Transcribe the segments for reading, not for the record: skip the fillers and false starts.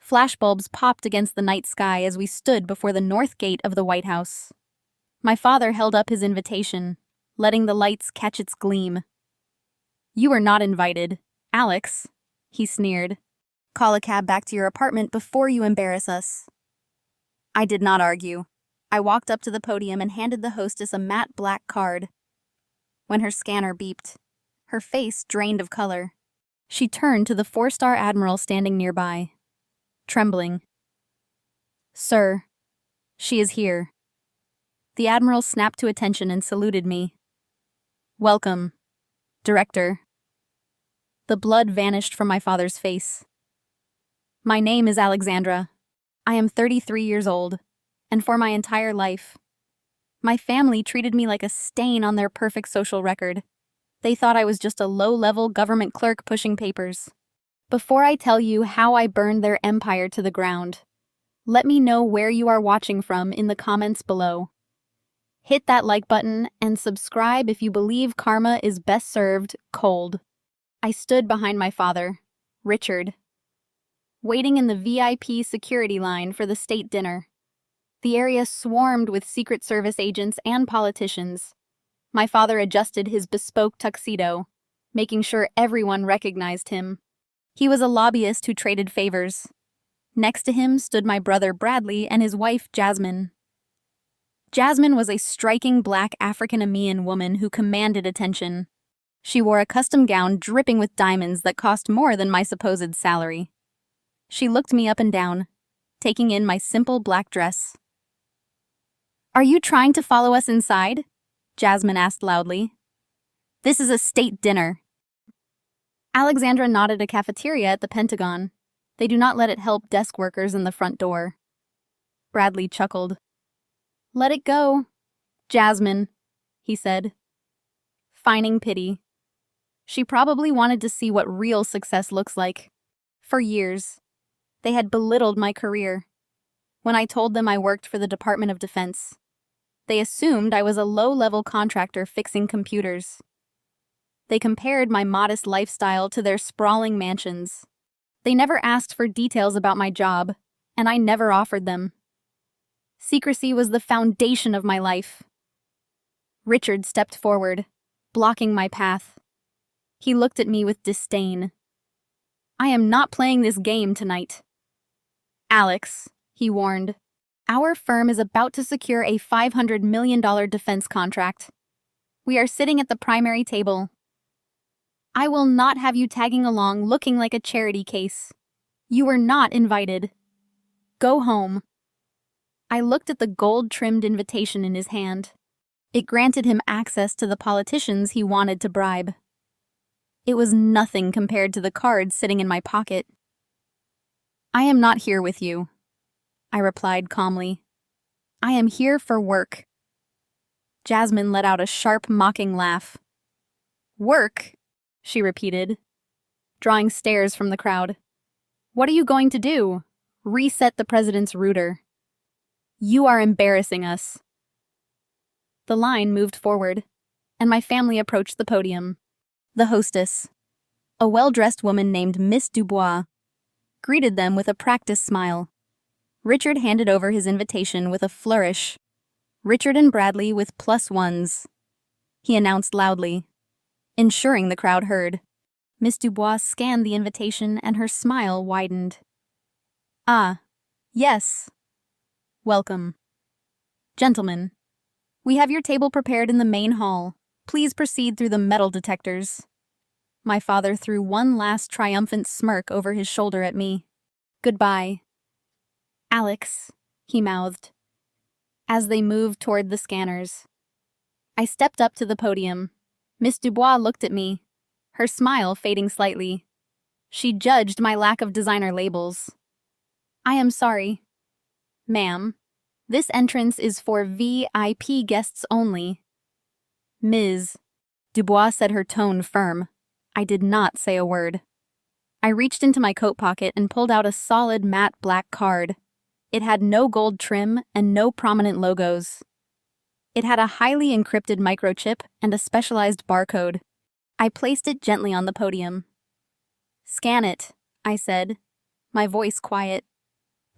Flashbulbs popped against the night sky as we stood before the north gate of the White House. My father held up his invitation, letting the lights catch its gleam. "You are not invited, Alex," he sneered. "Call a cab back to your apartment before you embarrass us." I did not argue. I walked up to the podium and handed the hostess a matte black card. When her scanner beeped, her face drained of color. She turned to the 4-star admiral standing nearby, trembling. "Sir, she is here." The admiral snapped to attention and saluted me. "Welcome, Director." The blood vanished from my father's face. "My name is Alexandra. I am 33 years old, and for my entire life, my family treated me like a stain on their perfect social record. They thought I was just a low-level government clerk pushing papers. Before I tell you how I burned their empire to the ground, let me know where you are watching from in the comments below. Hit that like button and subscribe if you believe karma is best served cold. I stood behind my father, Richard, waiting in the VIP security line for the state dinner. The area swarmed with Secret Service agents and politicians. My father adjusted his bespoke tuxedo, making sure everyone recognized him. He was a lobbyist who traded favors. Next to him stood my brother Bradley and his wife Jasmine. Jasmine was a striking black African-American woman who commanded attention. She wore a custom gown dripping with diamonds that cost more than my supposed salary. She looked me up and down, taking in my simple black dress. "Are you trying to follow us inside?" Jasmine asked loudly. "This is a state dinner." Alexandra nodded a cafeteria at the Pentagon. They do not let it help desk workers in the front door. Bradley chuckled. "Let it go, Jasmine," he said, feigning pity. She probably wanted to see what real success looks like. For years, they had belittled my career. When I told them I worked for the Department of Defense, they assumed I was a low-level contractor fixing computers. They compared my modest lifestyle to their sprawling mansions. They never asked for details about my job, and I never offered them. Secrecy was the foundation of my life. Richard stepped forward, blocking my path. He looked at me with disdain. "I am not playing this game tonight." "Alex," he warned, "our firm is about to secure a $500 million defense contract. We are sitting at the primary table. I will not have you tagging along looking like a charity case. You were not invited. Go home." I looked at the gold-trimmed invitation in his hand. It granted him access to the politicians he wanted to bribe. It was nothing compared to the cards sitting in my pocket. "I am not here with you," I replied calmly. "I am here for work." Jasmine let out a sharp, mocking laugh. "Work?" she repeated, drawing stares from the crowd. "What are you going to do? Reset the president's router? You are embarrassing us." The line moved forward, and my family approached the podium. The hostess, a well-dressed woman named Miss Dubois, greeted them with a practiced smile. Richard handed over his invitation with a flourish. "Richard and Bradley with +1s," he announced loudly, ensuring the crowd heard. Miss Dubois scanned the invitation and her smile widened. "Ah, yes. Welcome. Gentlemen, we have your table prepared in the main hall. Please proceed through the metal detectors." My father threw one last triumphant smirk over his shoulder at me. "Goodbye, Alex," he mouthed, as they moved toward the scanners. I stepped up to the podium. Miss Dubois looked at me, her smile fading slightly. She judged my lack of designer labels. "I am sorry, ma'am. This entrance is for VIP guests only." "Ms. Dubois," said, her tone firm. I did not say a word. I reached into my coat pocket and pulled out a solid matte black card. It had no gold trim and no prominent logos. It had a highly encrypted microchip and a specialized barcode. I placed it gently on the podium. "Scan it," I said, my voice quiet.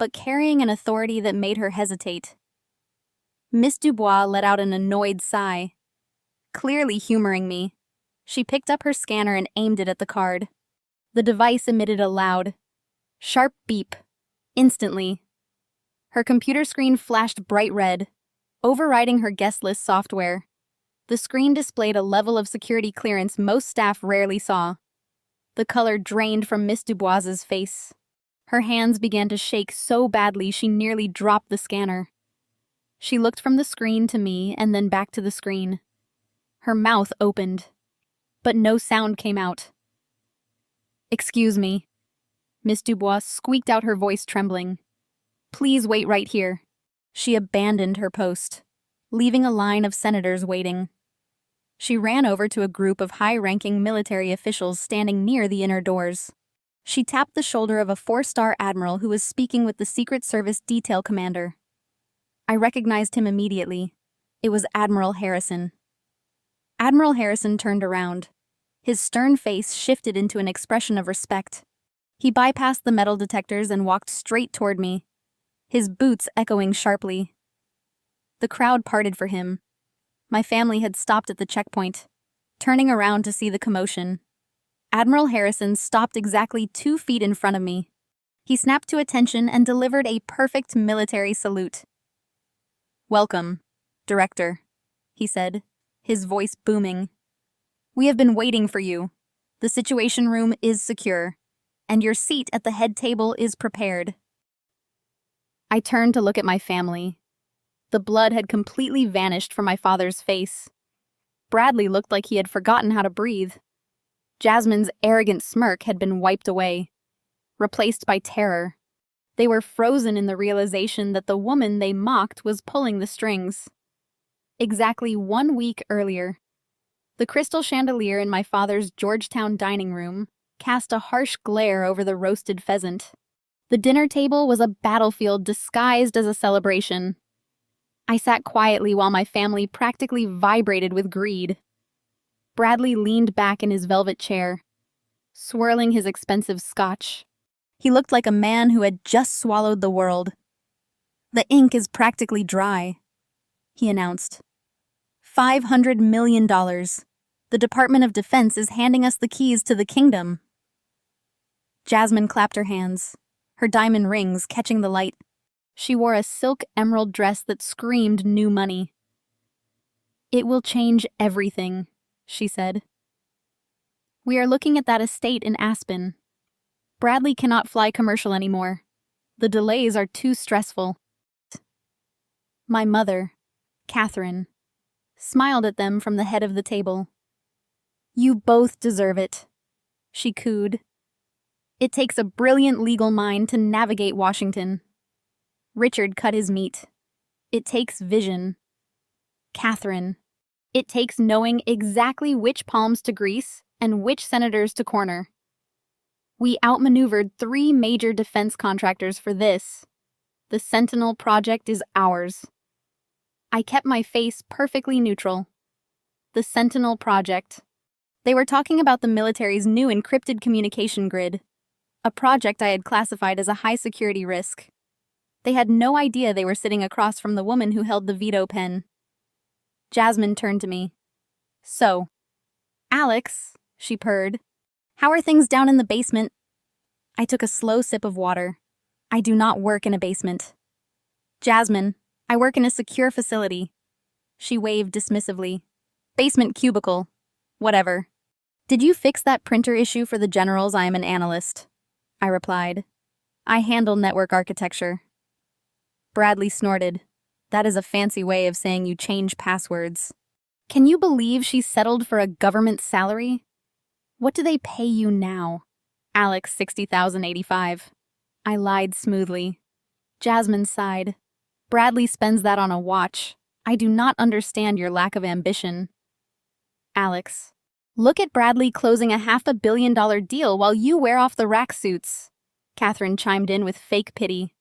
but carrying an authority that made her hesitate. Miss Dubois let out an annoyed sigh. Clearly humoring me, she picked up her scanner and aimed it at the card. The device emitted a loud, sharp beep. Instantly, her computer screen flashed bright red, overriding her guest list software. The screen displayed a level of security clearance most staff rarely saw. The color drained from Miss Dubois's face. Her hands began to shake so badly she nearly dropped the scanner. She looked from the screen to me and then back to the screen. Her mouth opened, but no sound came out. "Excuse me." Miss Dubois squeaked out, her voice trembling. "Please wait right here." She abandoned her post, leaving a line of senators waiting. She ran over to a group of high-ranking military officials standing near the inner doors. She tapped the shoulder of a 4-star admiral who was speaking with the Secret Service detail commander. I recognized him immediately. It was Admiral Harrison. Admiral Harrison turned around. His stern face shifted into an expression of respect. He bypassed the metal detectors and walked straight toward me, his boots echoing sharply. The crowd parted for him. My family had stopped at the checkpoint, turning around to see the commotion. Admiral Harrison stopped exactly 2 feet in front of me. He snapped to attention and delivered a perfect military salute. "Welcome, Director," he said, his voice booming. "We have been waiting for you. The Situation Room is secure, and your seat at the head table is prepared." I turned to look at my family. The blood had completely vanished from my father's face. Bradley looked like he had forgotten how to breathe. Jasmine's arrogant smirk had been wiped away, replaced by terror. They were frozen in the realization that the woman they mocked was pulling the strings. Exactly 1 week earlier, the crystal chandelier in my father's Georgetown dining room cast a harsh glare over the roasted pheasant. The dinner table was a battlefield disguised as a celebration. I sat quietly while my family practically vibrated with greed. Bradley leaned back in his velvet chair, swirling his expensive scotch. He looked like a man who had just swallowed the world. "The ink is practically dry," he announced. $500 million. The Department of Defense is handing us the keys to the kingdom. Jasmine clapped her hands, her diamond rings catching the light. She wore a silk emerald dress that screamed new money. "It will change everything," she said. "We are looking at that estate in Aspen. Bradley cannot fly commercial anymore. The delays are too stressful." My mother, Catherine, smiled at them from the head of the table. "You both deserve it," she cooed. "It takes a brilliant legal mind to navigate Washington." Richard cut his meat. "It takes vision." Catherine, "It takes knowing exactly which palms to grease and which senators to corner." We outmaneuvered 3 major defense contractors for this. The Sentinel project is ours. I kept my face perfectly neutral. The Sentinel project. They were talking about the military's new encrypted communication grid, a project I had classified as a high-security risk. They had no idea they were sitting across from the woman who held the veto pen. Jasmine turned to me. "So, Alex," she purred, "how are things down in the basement?" I took a slow sip of water. "I do not work in a basement." "Jasmine, I work in a secure facility." She waved dismissively. "Basement cubicle. Whatever." "Did you fix that printer issue for the generals? I am an analyst," I replied. "I handle network architecture." Bradley snorted. "That is a fancy way of saying you change passwords." "Can you believe she settled for a government salary? What do they pay you now?" "Alex, 60,085. I lied smoothly. Jasmine sighed. "Bradley spends that on a watch. I do not understand your lack of ambition." "Alex, look at Bradley closing a $500 million deal while you wear off the rack suits." Catherine chimed in with fake pity.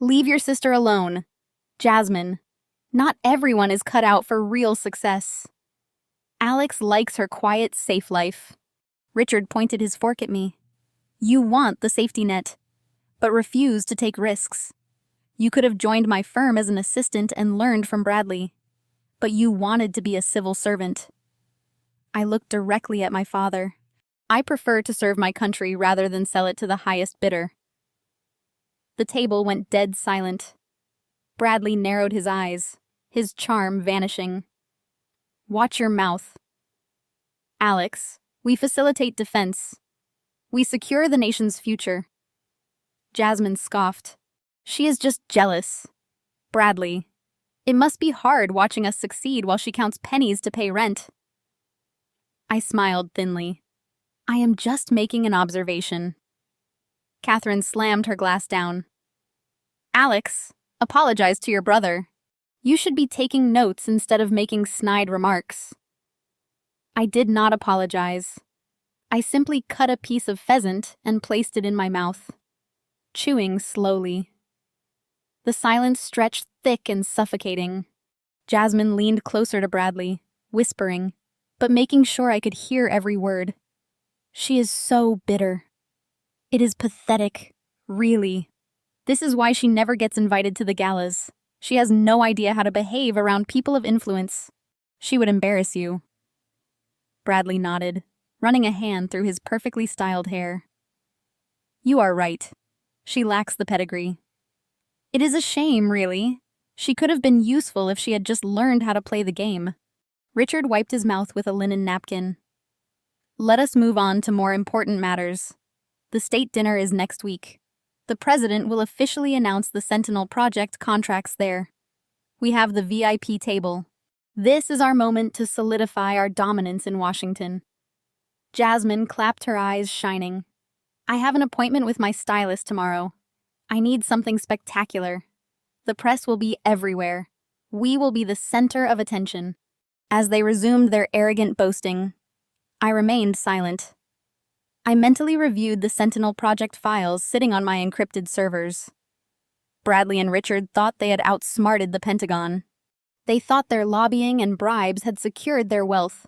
"Leave your sister alone." "Jasmine, not everyone is cut out for real success." "Alex likes her quiet, safe life." Richard pointed his fork at me. "You want the safety net, but refuse to take risks." You could have joined my firm as an assistant and learned from Bradley. But you wanted to be a civil servant. I looked directly at my father. I prefer to serve my country rather than sell it to the highest bidder. The table went dead silent. Bradley narrowed his eyes, his charm vanishing. Watch your mouth. Alex, we facilitate defense. We secure the nation's future. Jasmine scoffed. She is just jealous. Bradley, it must be hard watching us succeed while she counts pennies to pay rent. I smiled thinly. I am just making an observation. Catherine slammed her glass down. Alex, apologize to your brother. You should be taking notes instead of making snide remarks. I did not apologize. I simply cut a piece of pheasant and placed it in my mouth, chewing slowly. The silence stretched thick and suffocating. Jasmine leaned closer to Bradley, whispering, but making sure I could hear every word. She is so bitter. It is pathetic, really. This is why she never gets invited to the galas. She has no idea how to behave around people of influence. She would embarrass you. Bradley nodded, running a hand through his perfectly styled hair. You are right. She lacks the pedigree. It is a shame, really. She could have been useful if she had just learned how to play the game. Richard wiped his mouth with a linen napkin. Let us move on to more important matters. The state dinner is next week. The president will officially announce the Sentinel Project contracts there. We have the VIP table. This is our moment to solidify our dominance in Washington. Jasmine clapped her eyes, shining. I have an appointment with my stylist tomorrow. I need something spectacular. The press will be everywhere. We will be the center of attention. As they resumed their arrogant boasting, I remained silent. I mentally reviewed the Sentinel Project files sitting on my encrypted servers. Bradley and Richard thought they had outsmarted the Pentagon. They thought their lobbying and bribes had secured their wealth.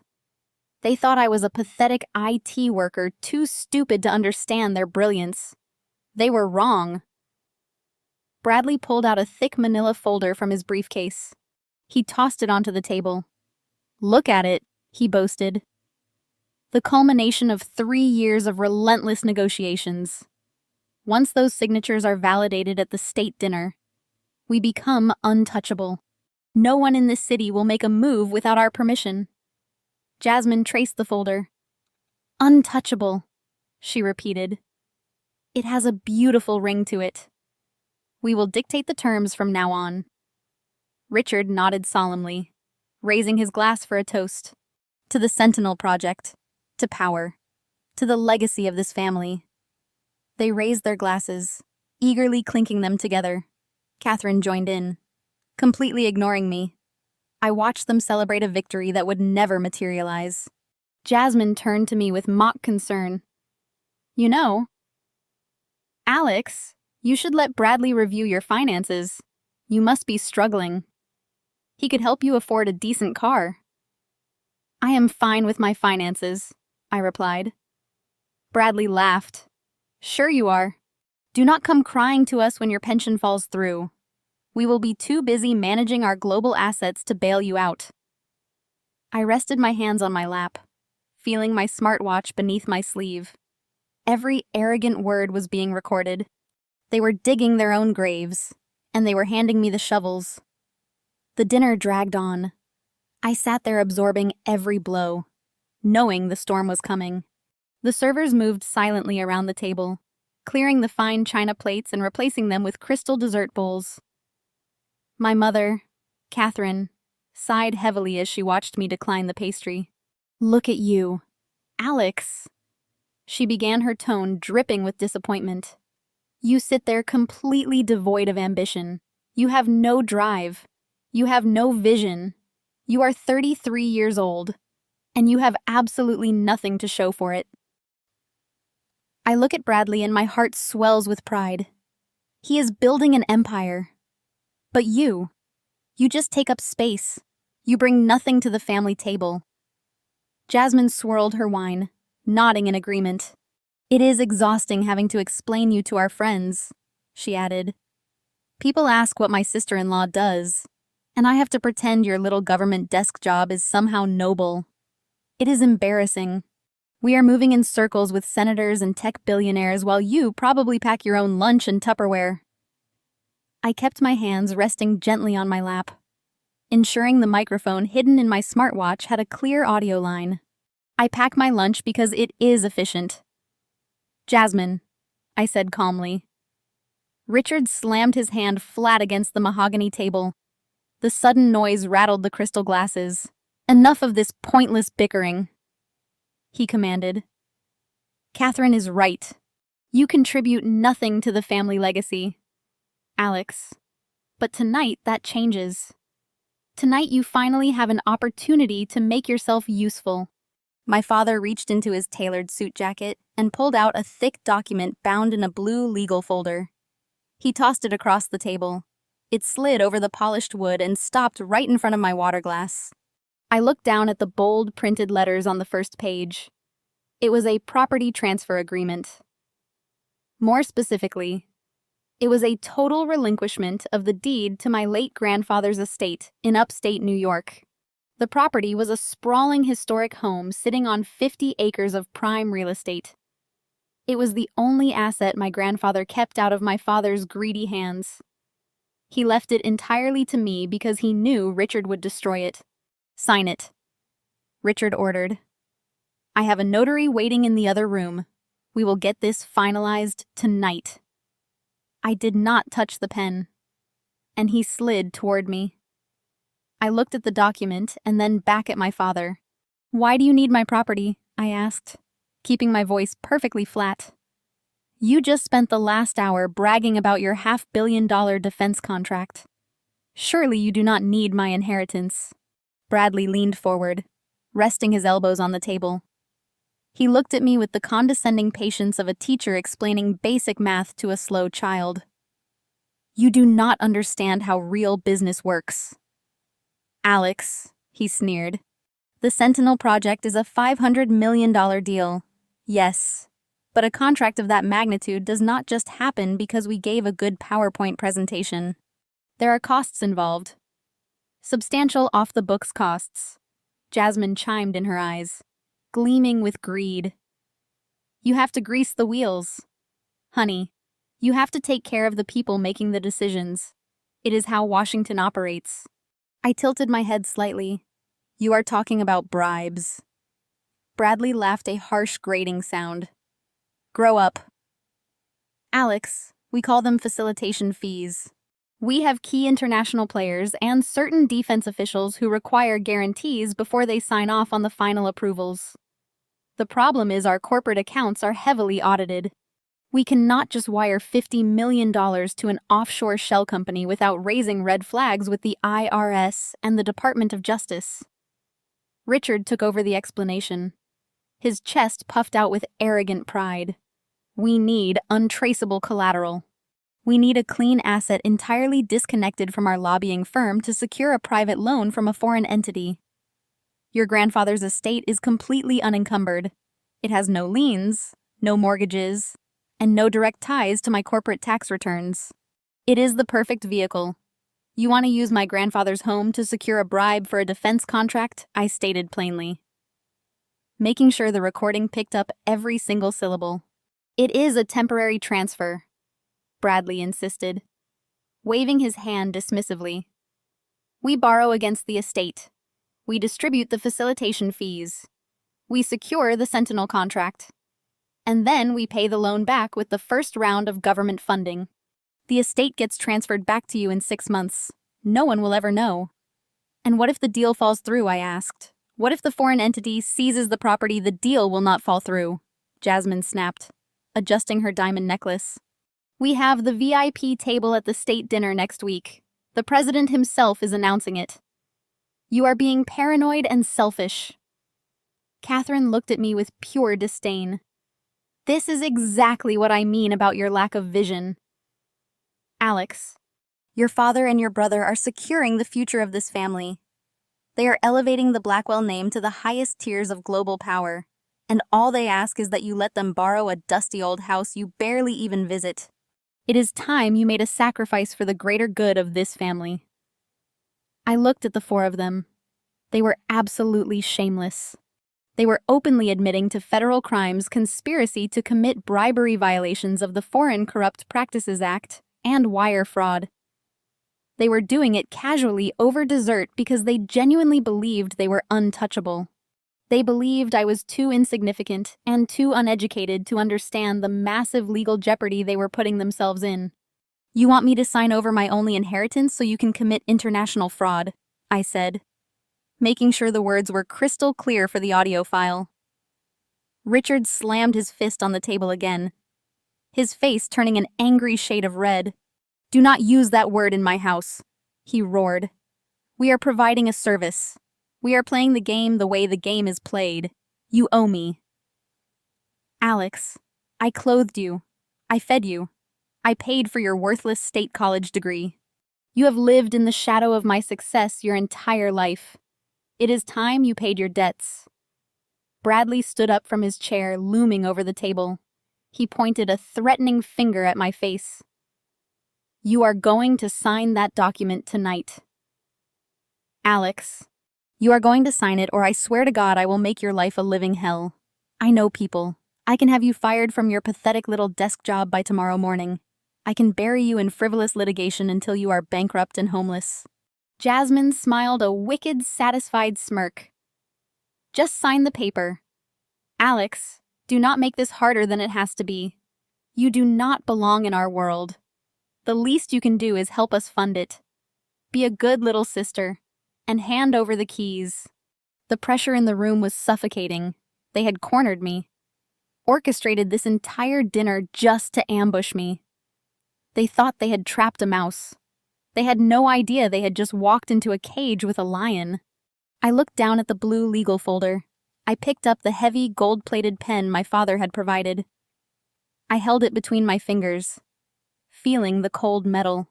They thought I was a pathetic IT worker too stupid to understand their brilliance. They were wrong. Bradley pulled out a thick manila folder from his briefcase. He tossed it onto the table. Look at it, he boasted. The culmination of 3 years of relentless negotiations. Once those signatures are validated at the state dinner, we become untouchable. No one in this city will make a move without our permission. Jasmine traced the folder. Untouchable, she repeated. It has a beautiful ring to it. We will dictate the terms from now on. Richard nodded solemnly, raising his glass for a toast. To the Sentinel Project, to power, to the legacy of this family. They raised their glasses, eagerly clinking them together. Catherine joined in, completely ignoring me. I watched them celebrate a victory that would never materialize. Jasmine turned to me with mock concern. You know, Alex, you should let Bradley review your finances. You must be struggling. He could help you afford a decent car. I am fine with my finances, I replied. Bradley laughed. Sure you are. Do not come crying to us when your pension falls through. We will be too busy managing our global assets to bail you out. I rested my hands on my lap, feeling my smartwatch beneath my sleeve. Every arrogant word was being recorded. They were digging their own graves, and they were handing me the shovels. The dinner dragged on. I sat there absorbing every blow, knowing the storm was coming. The servers moved silently around the table, clearing the fine china plates and replacing them with crystal dessert bowls. My mother, Catherine, sighed heavily as she watched me decline the pastry. Look at you. Alex. She began, her tone dripping with disappointment. You sit there completely devoid of ambition. You have no drive. You have no vision. You are 33 years old, and you have absolutely nothing to show for it. I look at Bradley and my heart swells with pride. He is building an empire. But you just take up space. You bring nothing to the family table. Jasmine swirled her wine, nodding in agreement. It is exhausting having to explain you to our friends, she added. People ask what my sister-in-law does, and I have to pretend your little government desk job is somehow noble. It is embarrassing. We are moving in circles with senators and tech billionaires while you probably pack your own lunch and Tupperware. I kept my hands resting gently on my lap, ensuring the microphone hidden in my smartwatch had a clear audio line. I pack my lunch because it is efficient. Jasmine, I said calmly. Richard slammed his hand flat against the mahogany table. The sudden noise rattled the crystal glasses. Enough of this pointless bickering, he commanded. Catherine is right. You contribute nothing to the family legacy, Alex. But tonight that changes. Tonight you finally have an opportunity to make yourself useful. My father reached into his tailored suit jacket and pulled out a thick document bound in a blue legal folder. He tossed it across the table. It slid over the polished wood and stopped right in front of my water glass. I looked down at the bold printed letters on the first page. It was a property transfer agreement. More specifically, it was a total relinquishment of the deed to my late grandfather's estate in upstate New York. The property was a sprawling historic home sitting on 50 acres of prime real estate. It was the only asset my grandfather kept out of my father's greedy hands. He left it entirely to me because he knew Richard would destroy it. Sign it, Richard ordered. I have a notary waiting in the other room. We will get this finalized tonight. I did not touch the pen, and he slid toward me. I looked at the document and then back at my father. Why do you need my property? I asked, keeping my voice perfectly flat. You just spent the last hour bragging about your $500 million defense contract. Surely you do not need my inheritance. Bradley leaned forward, resting his elbows on the table. He looked at me with the condescending patience of a teacher explaining basic math to a slow child. You do not understand how real business works. Alex, he sneered. The Sentinel project is a $500 million deal. Yes, but a contract of that magnitude does not just happen because we gave a good PowerPoint presentation. There are costs involved. Substantial off-the-books costs. Jasmine chimed in her eyes, gleaming with greed. You have to grease the wheels. Honey, you have to take care of the people making the decisions. It is how Washington operates. I tilted my head slightly. You are talking about bribes. Bradley laughed a harsh grating sound. Grow up. Alex, we call them facilitation fees. We have key international players and certain defense officials who require guarantees before they sign off on the final approvals. The problem is our corporate accounts are heavily audited. We cannot just wire $50 million to an offshore shell company without raising red flags with the IRS and the Department of Justice. Richard took over the explanation. His chest puffed out with arrogant pride. We need untraceable collateral. We need a clean asset entirely disconnected from our lobbying firm to secure a private loan from a foreign entity. Your grandfather's estate is completely unencumbered. It has no liens, no mortgages, and no direct ties to my corporate tax returns. It is the perfect vehicle. You want to use my grandfather's home to secure a bribe for a defense contract? I stated plainly, making sure the recording picked up every single syllable. It is a temporary transfer, Bradley insisted, waving his hand dismissively. We borrow against the estate. We distribute the facilitation fees. We secure the Sentinel contract. And then we pay the loan back with the first round of government funding. The estate gets transferred back to you in 6 months. No one will ever know. And what if the deal falls through, I asked. What if the foreign entity seizes the property? The deal will not fall through, Jasmine snapped, adjusting her diamond necklace. We have the VIP table at the state dinner next week. The president himself is announcing it. You are being paranoid and selfish. Catherine looked at me with pure disdain. This is exactly what I mean about your lack of vision. Alex, your father and your brother are securing the future of this family. They are elevating the Blackwell name to the highest tiers of global power, and all they ask is that you let them borrow a dusty old house you barely even visit. It is time you made a sacrifice for the greater good of this family." I looked at the four of them. They were absolutely shameless. They were openly admitting to federal crimes, conspiracy to commit bribery violations of the Foreign Corrupt Practices Act, and wire fraud. They were doing it casually over dessert because they genuinely believed they were untouchable. They believed I was too insignificant and too uneducated to understand the massive legal jeopardy they were putting themselves in. "You want me to sign over my only inheritance so you can commit international fraud," I said, making sure the words were crystal clear for the audio file. Richard slammed his fist on the table again, his face turning an angry shade of red. "Do not use that word in my house," he roared. "We are providing a service. We are playing the game the way the game is played. You owe me." "Alex, I clothed you. I fed you. I paid for your worthless state college degree. You have lived in the shadow of my success your entire life. It is time you paid your debts." Bradley stood up from his chair, looming over the table. He pointed a threatening finger at my face. "You are going to sign that document tonight." "Alex, you are going to sign it, or I swear to God I will make your life a living hell. I know people. I can have you fired from your pathetic little desk job by tomorrow morning. I can bury you in frivolous litigation until you are bankrupt and homeless." Jasmine smiled a wicked, satisfied smirk. "Just sign the paper. Alex, do not make this harder than it has to be. You do not belong in our world. The least you can do is help us fund it. Be a good little sister, and hand over the keys." The pressure in the room was suffocating. They had cornered me, orchestrated this entire dinner just to ambush me. They thought they had trapped a mouse. They had no idea they had just walked into a cage with a lion. I looked down at the blue legal folder. I picked up the heavy, gold-plated pen my father had provided. I held it between my fingers, feeling the cold metal.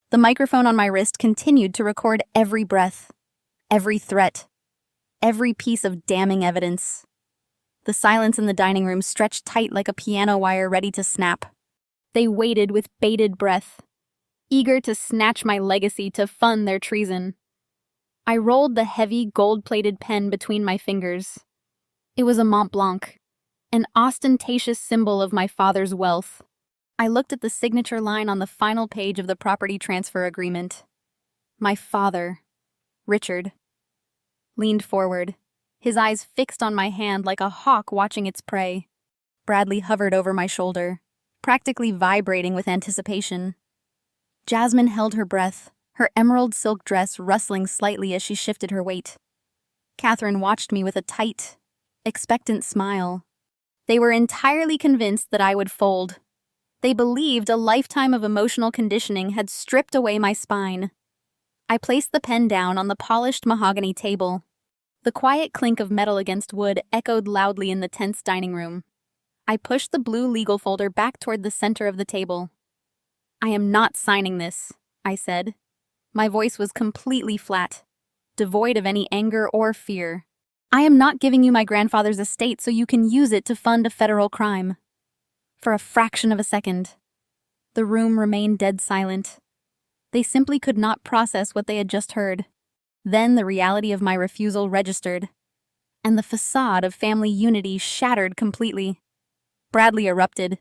The microphone on my wrist continued to record every breath, every threat, every piece of damning evidence. The silence in the dining room stretched tight like a piano wire ready to snap. They waited with bated breath, eager to snatch my legacy to fund their treason. I rolled the heavy, gold-plated pen between my fingers. It was a Mont Blanc, an ostentatious symbol of my father's wealth. I looked at the signature line on the final page of the property transfer agreement. My father, Richard, leaned forward, his eyes fixed on my hand like a hawk watching its prey. Bradley hovered over my shoulder, practically vibrating with anticipation. Jasmine held her breath, her emerald silk dress rustling slightly as she shifted her weight. Catherine watched me with a tight, expectant smile. They were entirely convinced that I would fold. They believed a lifetime of emotional conditioning had stripped away my spine. I placed the pen down on the polished mahogany table. The quiet clink of metal against wood echoed loudly in the tense dining room. I pushed the blue legal folder back toward the center of the table. "I am not signing this," I said. My voice was completely flat, devoid of any anger or fear. "I am not giving you my grandfather's estate so you can use it to fund a federal crime." For a fraction of a second, the room remained dead silent. They simply could not process what they had just heard. Then the reality of my refusal registered, and the facade of family unity shattered completely. Bradley erupted.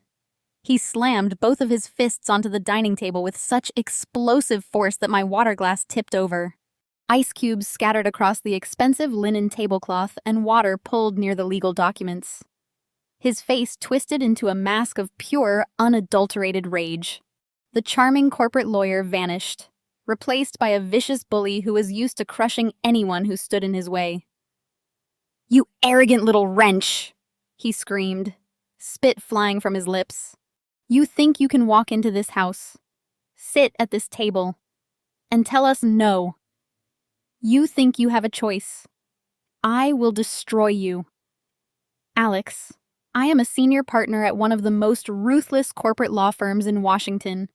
He slammed both of his fists onto the dining table with such explosive force that my water glass tipped over. Ice cubes scattered across the expensive linen tablecloth and water pulled near the legal documents. His face twisted into a mask of pure, unadulterated rage. The charming corporate lawyer vanished, replaced by a vicious bully who was used to crushing anyone who stood in his way. "You arrogant little wretch!" he screamed, spit flying from his lips. "You think you can walk into this house, sit at this table, and tell us no. You think you have a choice. I will destroy you. Alex, I am a senior partner at one of the most ruthless corporate law firms in Washington.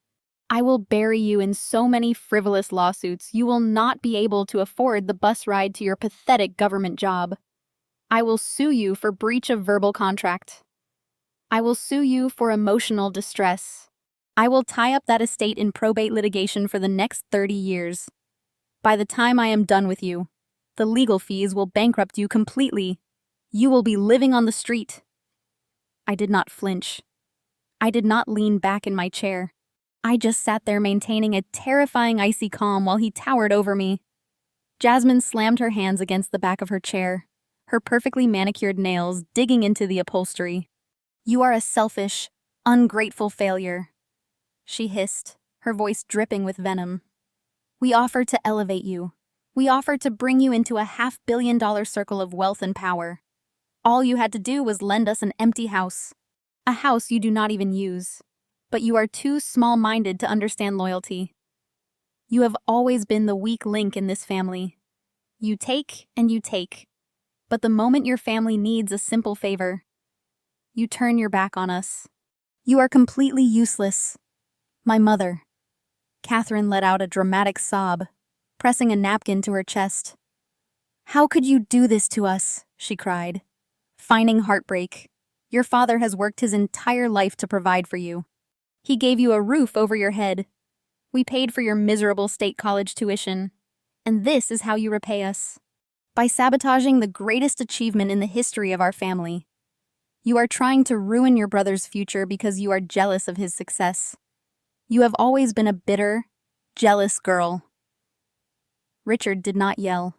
I will bury you in so many frivolous lawsuits you will not be able to afford the bus ride to your pathetic government job. I will sue you for breach of verbal contract. I will sue you for emotional distress. I will tie up that estate in probate litigation for the next 30 years. By the time I am done with you, the legal fees will bankrupt you completely. You will be living on the street. I did not flinch. I did not lean back in my chair. I just sat there maintaining a terrifying icy calm while he towered over me. Jasmine slammed her hands against the back of her chair, her perfectly manicured nails digging into the upholstery. You are a selfish, ungrateful failure, she hissed, her voice dripping with venom. We offer to elevate you. We offer to bring you into a $500 million circle of wealth and power. All you had to do was lend us an empty house. A house you do not even use. But you are too small-minded to understand loyalty. You have always been the weak link in this family. You take and you take. But the moment your family needs a simple favor, you turn your back on us. You are completely useless. My mother. Catherine let out a dramatic sob, pressing a napkin to her chest. How could you do this to us? She cried, feigning heartbreak. Your father has worked his entire life to provide for you. He gave you a roof over your head. We paid for your miserable state college tuition. And this is how you repay us. By sabotaging the greatest achievement in the history of our family. You are trying to ruin your brother's future because you are jealous of his success. You have always been a bitter, jealous girl. Richard did not yell.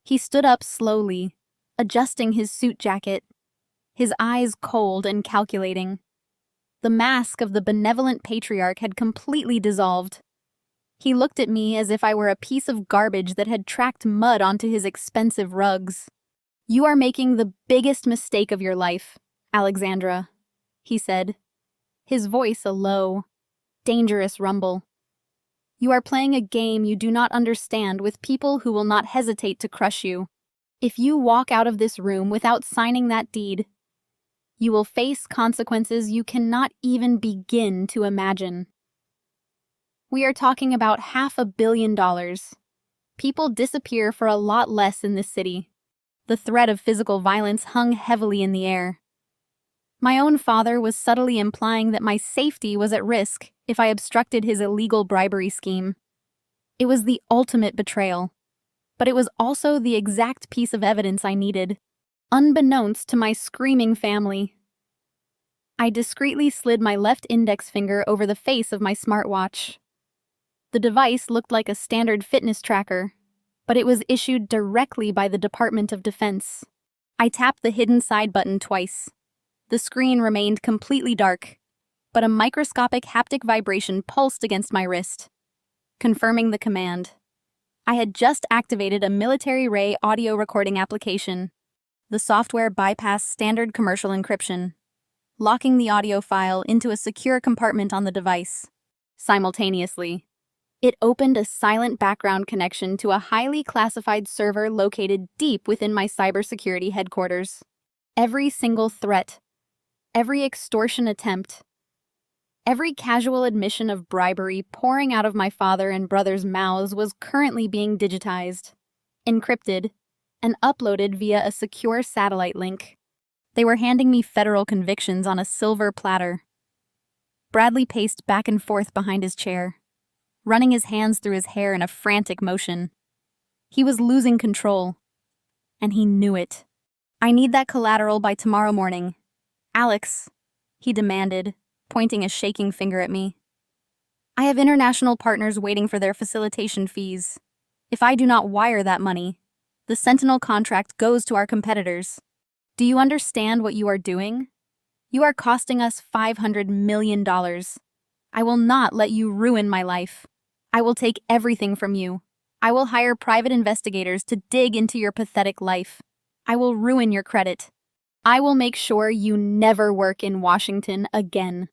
He stood up slowly, adjusting his suit jacket, his eyes cold and calculating. The mask of the benevolent patriarch had completely dissolved. He looked at me as if I were a piece of garbage that had tracked mud onto his expensive rugs. You are making the biggest mistake of your life, Alexandra, he said, his voice a low, dangerous rumble. You are playing a game you do not understand with people who will not hesitate to crush you. If you walk out of this room without signing that deed, you will face consequences you cannot even begin to imagine. We are talking about $500 million. People disappear for a lot less in this city. The threat of physical violence hung heavily in the air. My own father was subtly implying that my safety was at risk if I obstructed his illegal bribery scheme. It was the ultimate betrayal, but it was also the exact piece of evidence I needed, unbeknownst to my screaming family. I discreetly slid my left index finger over the face of my smartwatch. The device looked like a standard fitness tracker, but it was issued directly by the Department of Defense. I tapped the hidden side button twice. The screen remained completely dark, but a microscopic haptic vibration pulsed against my wrist, confirming the command. I had just activated a military ray audio recording application. The software bypassed standard commercial encryption, locking the audio file into a secure compartment on the device. Simultaneously, it opened a silent background connection to a highly classified server located deep within my cybersecurity headquarters. Every single threat, every extortion attempt, every casual admission of bribery pouring out of my father and brother's mouths was currently being digitized, encrypted, and uploaded via a secure satellite link. They were handing me federal convictions on a silver platter. Bradley paced back and forth behind his chair, running his hands through his hair in a frantic motion. He was losing control, and he knew it. I need that collateral by tomorrow morning. Alex, he demanded, pointing a shaking finger at me. I have international partners waiting for their facilitation fees. If I do not wire that money, the Sentinel contract goes to our competitors. Do you understand what you are doing? You are costing us $500 million. I will not let you ruin my life. I will take everything from you. I will hire private investigators to dig into your pathetic life. I will ruin your credit. I will make sure you never work in Washington again.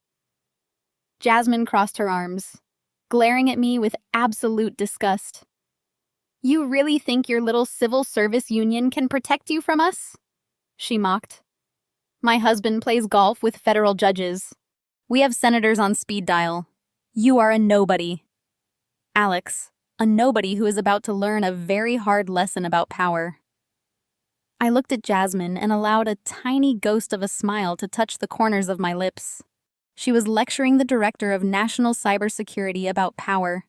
Jasmine crossed her arms, glaring at me with absolute disgust. You really think your little civil service union can protect you from us? She mocked. My husband plays golf with federal judges. We have senators on speed dial. You are a nobody. Alex, a nobody who is about to learn a very hard lesson about power. I looked at Jasmine and allowed a tiny ghost of a smile to touch the corners of my lips. She was lecturing the director of national cybersecurity about power.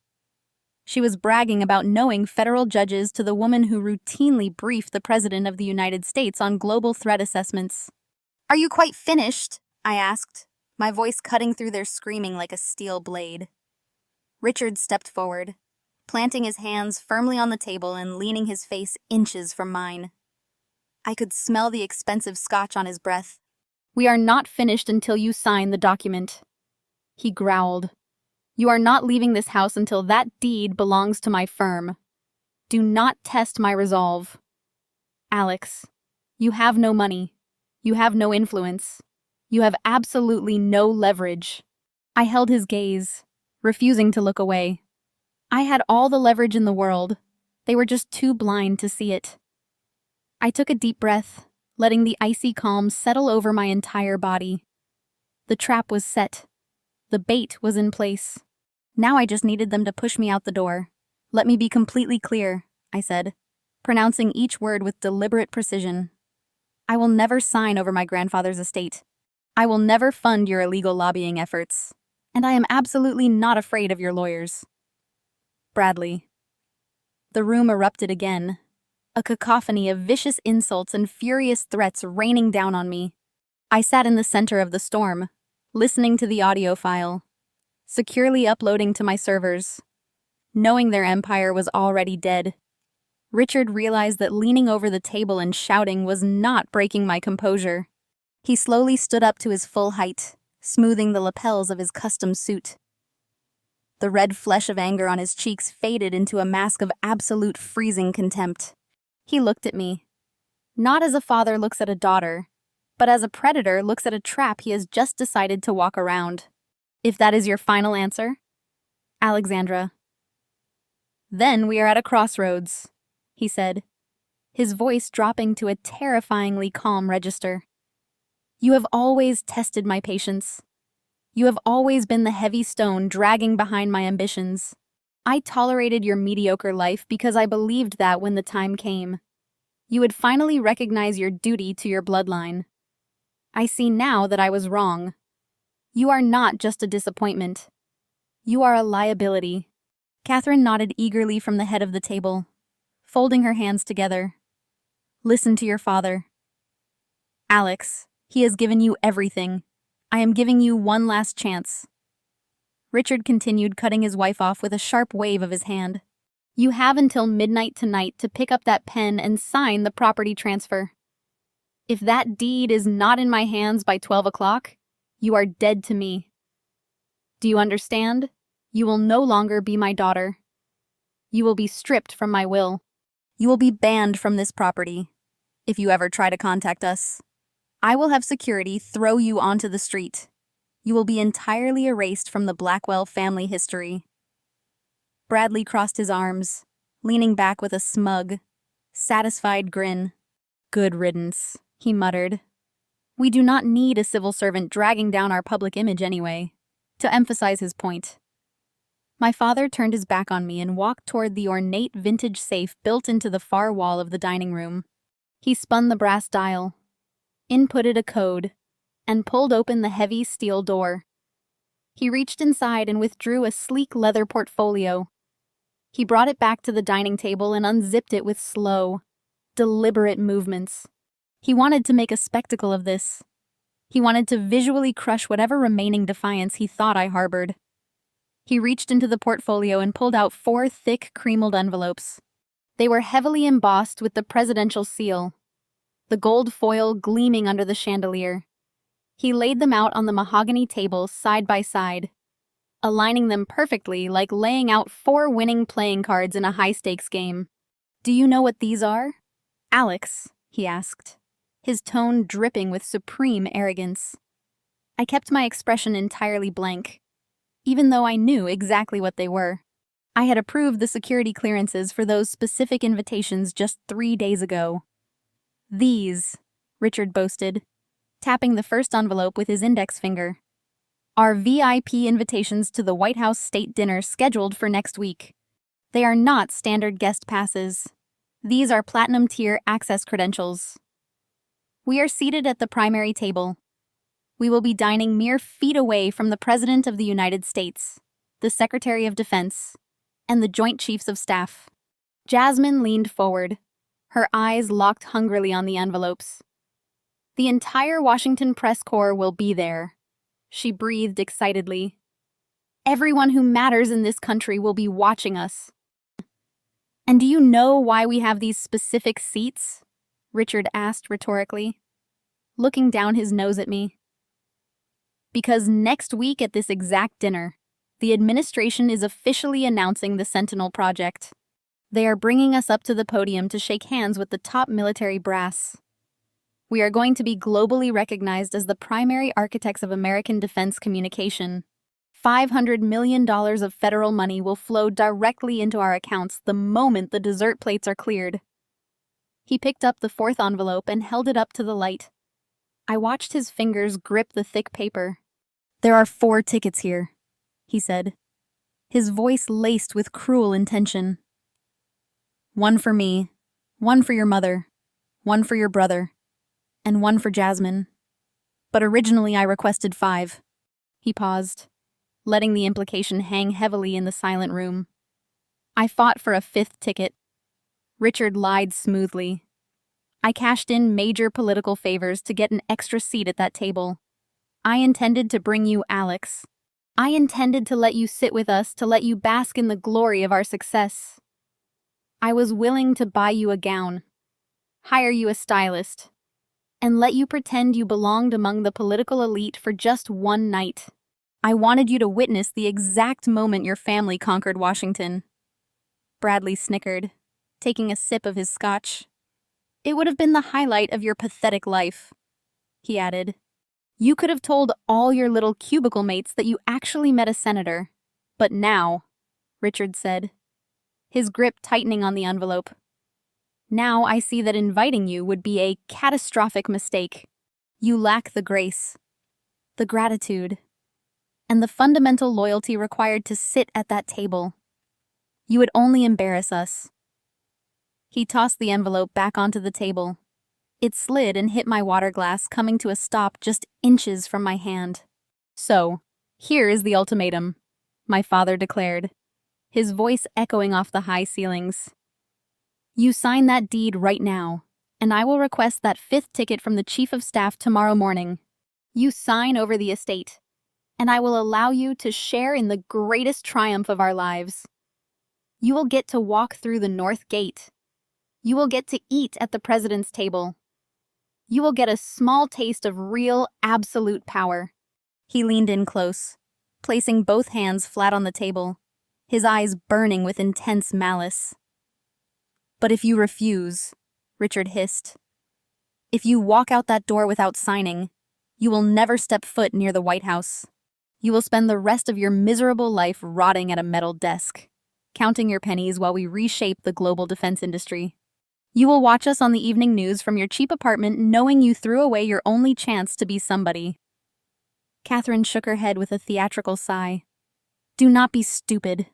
She was bragging about knowing federal judges to the woman who routinely briefed the President of the United States on global threat assessments. "Are you quite finished?" I asked, my voice cutting through their screaming like a steel blade. Richard stepped forward, planting his hands firmly on the table and leaning his face inches from mine. I could smell the expensive scotch on his breath. "We are not finished until you sign the document," he growled. "You are not leaving this house until that deed belongs to my firm. Do not test my resolve. Alex, you have no money. You have no influence. You have absolutely no leverage." I held his gaze, refusing to look away. I had all the leverage in the world. They were just too blind to see it. I took a deep breath, letting the icy calm settle over my entire body. The trap was set. The bait was in place. Now I just needed them to push me out the door. "Let me be completely clear," I said, pronouncing each word with deliberate precision. "I will never sign over my grandfather's estate. I will never fund your illegal lobbying efforts. And I am absolutely not afraid of your lawyers." Bradley. The room erupted again, a cacophony of vicious insults and furious threats raining down on me. I sat in the center of the storm, listening to the audio file, securely uploading to my servers, knowing their empire was already dead. Richard realized that leaning over the table and shouting was not breaking my composure. He slowly stood up to his full height, smoothing the lapels of his custom suit. The red flesh of anger on his cheeks faded into a mask of absolute freezing contempt. He looked at me, not as a father looks at a daughter, but as a predator looks at a trap he has just decided to walk around. "If that is your final answer, Alexandra, then we are at a crossroads," he said, his voice dropping to a terrifyingly calm register. "You have always tested my patience. You have always been the heavy stone dragging behind my ambitions. I tolerated your mediocre life because I believed that when the time came, you would finally recognize your duty to your bloodline. I see now that I was wrong. You are not just a disappointment. You are a liability." Catherine nodded eagerly from the head of the table, folding her hands together. "Listen to your father. Alex, he has given you everything. I am giving you one last chance." Richard continued, cutting his wife off with a sharp wave of his hand. "You have until midnight tonight to pick up that pen and sign the property transfer. If that deed is not in my hands by 12 o'clock, you are dead to me. Do you understand? You will no longer be my daughter. You will be stripped from my will. You will be banned from this property. If you ever try to contact us, I will have security throw you onto the street. You will be entirely erased from the Blackwell family history." Bradley crossed his arms, leaning back with a smug, satisfied grin. "Good riddance," he muttered. "We do not need a civil servant dragging down our public image anyway," to emphasize his point. My father turned his back on me and walked toward the ornate vintage safe built into the far wall of the dining room. He spun the brass dial, inputted a code, and pulled open the heavy steel door. He reached inside and withdrew a sleek leather portfolio. He brought it back to the dining table and unzipped it with slow, deliberate movements. He wanted to make a spectacle of this. He wanted to visually crush whatever remaining defiance he thought I harbored. He reached into the portfolio and pulled out 4 thick, cream-old envelopes. They were heavily embossed with the presidential seal, the gold foil gleaming under the chandelier. He laid them out on the mahogany table side by side, aligning them perfectly like laying out 4 winning playing cards in a high-stakes game. "Do you know what these are, Alex?" he asked, his tone dripping with supreme arrogance. I kept my expression entirely blank, even though I knew exactly what they were. I had approved the security clearances for those specific invitations just 3 days ago. "These," Richard boasted, tapping the first envelope with his index finger, "are VIP invitations to the White House state dinner scheduled for next week. They are not standard guest passes. These are platinum-tier access credentials. We are seated at the primary table. We will be dining mere feet away from the President of the United States, the Secretary of Defense, and the Joint Chiefs of Staff. Jasmine leaned forward, her eyes locked hungrily on the envelopes. The entire Washington press corps will be there, she breathed excitedly. Everyone who matters in this country will be watching us. And do you know why we have these specific seats? Richard asked rhetorically, looking down his nose at me. Because next week at this exact dinner, the administration is officially announcing the Sentinel Project. They are bringing us up to the podium to shake hands with the top military brass. We are going to be globally recognized as the primary architects of American defense communication. $500 million of federal money will flow directly into our accounts the moment the dessert plates are cleared. He picked up the fourth envelope and held it up to the light. I watched his fingers grip the thick paper. There are 4 tickets here, he said, his voice laced with cruel intention. 1 for me, 1 for your mother, 1 for your brother, and 1 for Jasmine. But originally I requested 5. He paused, letting the implication hang heavily in the silent room. I fought for a 5th ticket. Richard lied smoothly. I cashed in major political favors to get an extra seat at that table. I intended to bring you Alex. I intended to let you sit with us, to let you bask in the glory of our success. I was willing to buy you a gown, hire you a stylist, and let you pretend you belonged among the political elite for just one night. I wanted you to witness the exact moment your family conquered Washington. Bradley snickered, taking a sip of his scotch. It would have been the highlight of your pathetic life, he added. You could have told all your little cubicle mates that you actually met a senator. But now, Richard said, his grip tightening on the envelope. Now I see that inviting you would be a catastrophic mistake. You lack the grace, the gratitude, and the fundamental loyalty required to sit at that table. You would only embarrass us. He tossed the envelope back onto the table. It slid and hit my water glass, coming to a stop just inches from my hand. So, here is the ultimatum, my father declared, his voice echoing off the high ceilings. You sign that deed right now, and I will request that 5th ticket from the Chief of Staff tomorrow morning. You sign over the estate, and I will allow you to share in the greatest triumph of our lives. You will get to walk through the North Gate. You will get to eat at the president's table. You will get a small taste of real, absolute power. He leaned in close, placing both hands flat on the table, his eyes burning with intense malice. But if you refuse, Richard hissed, if you walk out that door without signing, you will never step foot near the White House. You will spend the rest of your miserable life rotting at a metal desk, counting your pennies while we reshape the global defense industry. You will watch us on the evening news from your cheap apartment knowing you threw away your only chance to be somebody. Catherine shook her head with a theatrical sigh. Do not be stupid.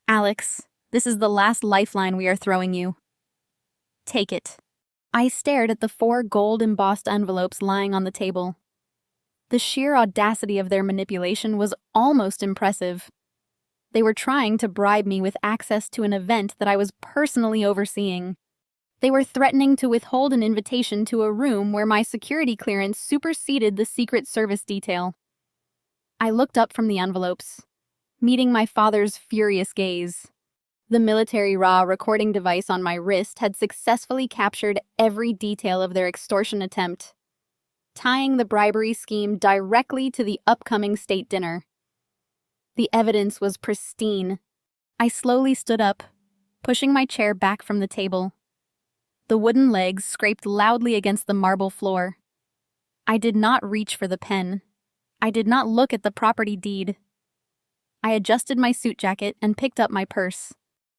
Alex, this is the last lifeline we are throwing you. Take it. I stared at the 4 gold-embossed envelopes lying on the table. The sheer audacity of their manipulation was almost impressive. They were trying to bribe me with access to an event that I was personally overseeing. They were threatening to withhold an invitation to a room where my security clearance superseded the Secret Service detail. I looked up from the envelopes, meeting my father's furious gaze. The military RAW recording device on my wrist had successfully captured every detail of their extortion attempt, tying the bribery scheme directly to the upcoming state dinner. The evidence was pristine. I slowly stood up, pushing my chair back from the table. The wooden legs scraped loudly against the marble floor. I did not reach for the pen. I did not look at the property deed. I adjusted my suit jacket and picked up my purse.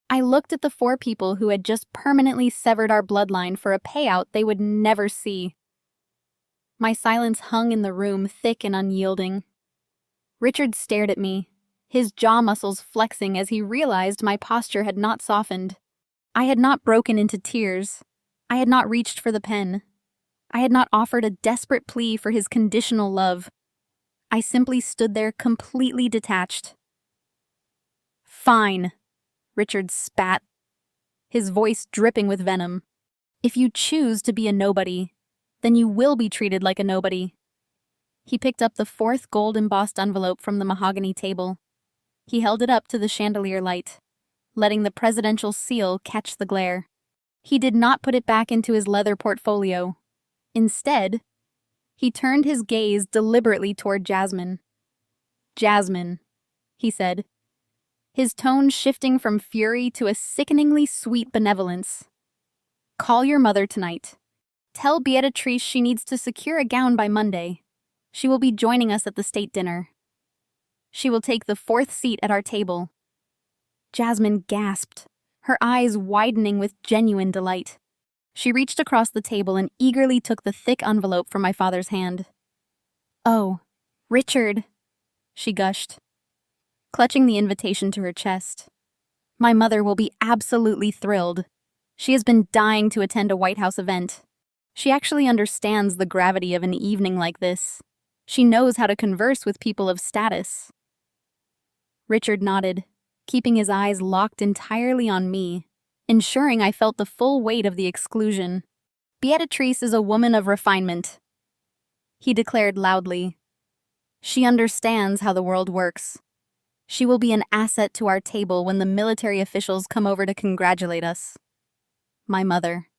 I looked at the 4 people who had just permanently severed our bloodline for a payout they would never see. My silence hung in the room, thick and unyielding. Richard stared at me, his jaw muscles flexing as he realized my posture had not softened. I had not broken into tears. I had not reached for the pen. I had not offered a desperate plea for his conditional love. I simply stood there completely detached. "Fine," Richard spat, his voice dripping with venom. "If you choose to be a nobody, then you will be treated like a nobody." He picked up the fourth gold-embossed envelope from the mahogany table. He held it up to the chandelier light, letting the presidential seal catch the glare. He did not put it back into his leather portfolio. Instead, he turned his gaze deliberately toward Jasmine. "Jasmine," he said, his tone shifting from fury to a sickeningly sweet benevolence. "Call your mother tonight. Tell Beatrice she needs to secure a gown by Monday. She will be joining us at the state dinner. She will take the fourth seat at our table." Jasmine gasped, her eyes widening with genuine delight. She reached across the table and eagerly took the thick envelope from my father's hand. "Oh, Richard," she gushed, clutching the invitation to her chest. "My mother will be absolutely thrilled. She has been dying to attend a White House event. She actually understands the gravity of an evening like this. She knows how to converse with people of status." Richard nodded, keeping his eyes locked entirely on me, ensuring I felt the full weight of the exclusion. "Beatrice is a woman of refinement," he declared loudly. "She understands how the world works. She will be an asset to our table when the military officials come over to congratulate us." My mother.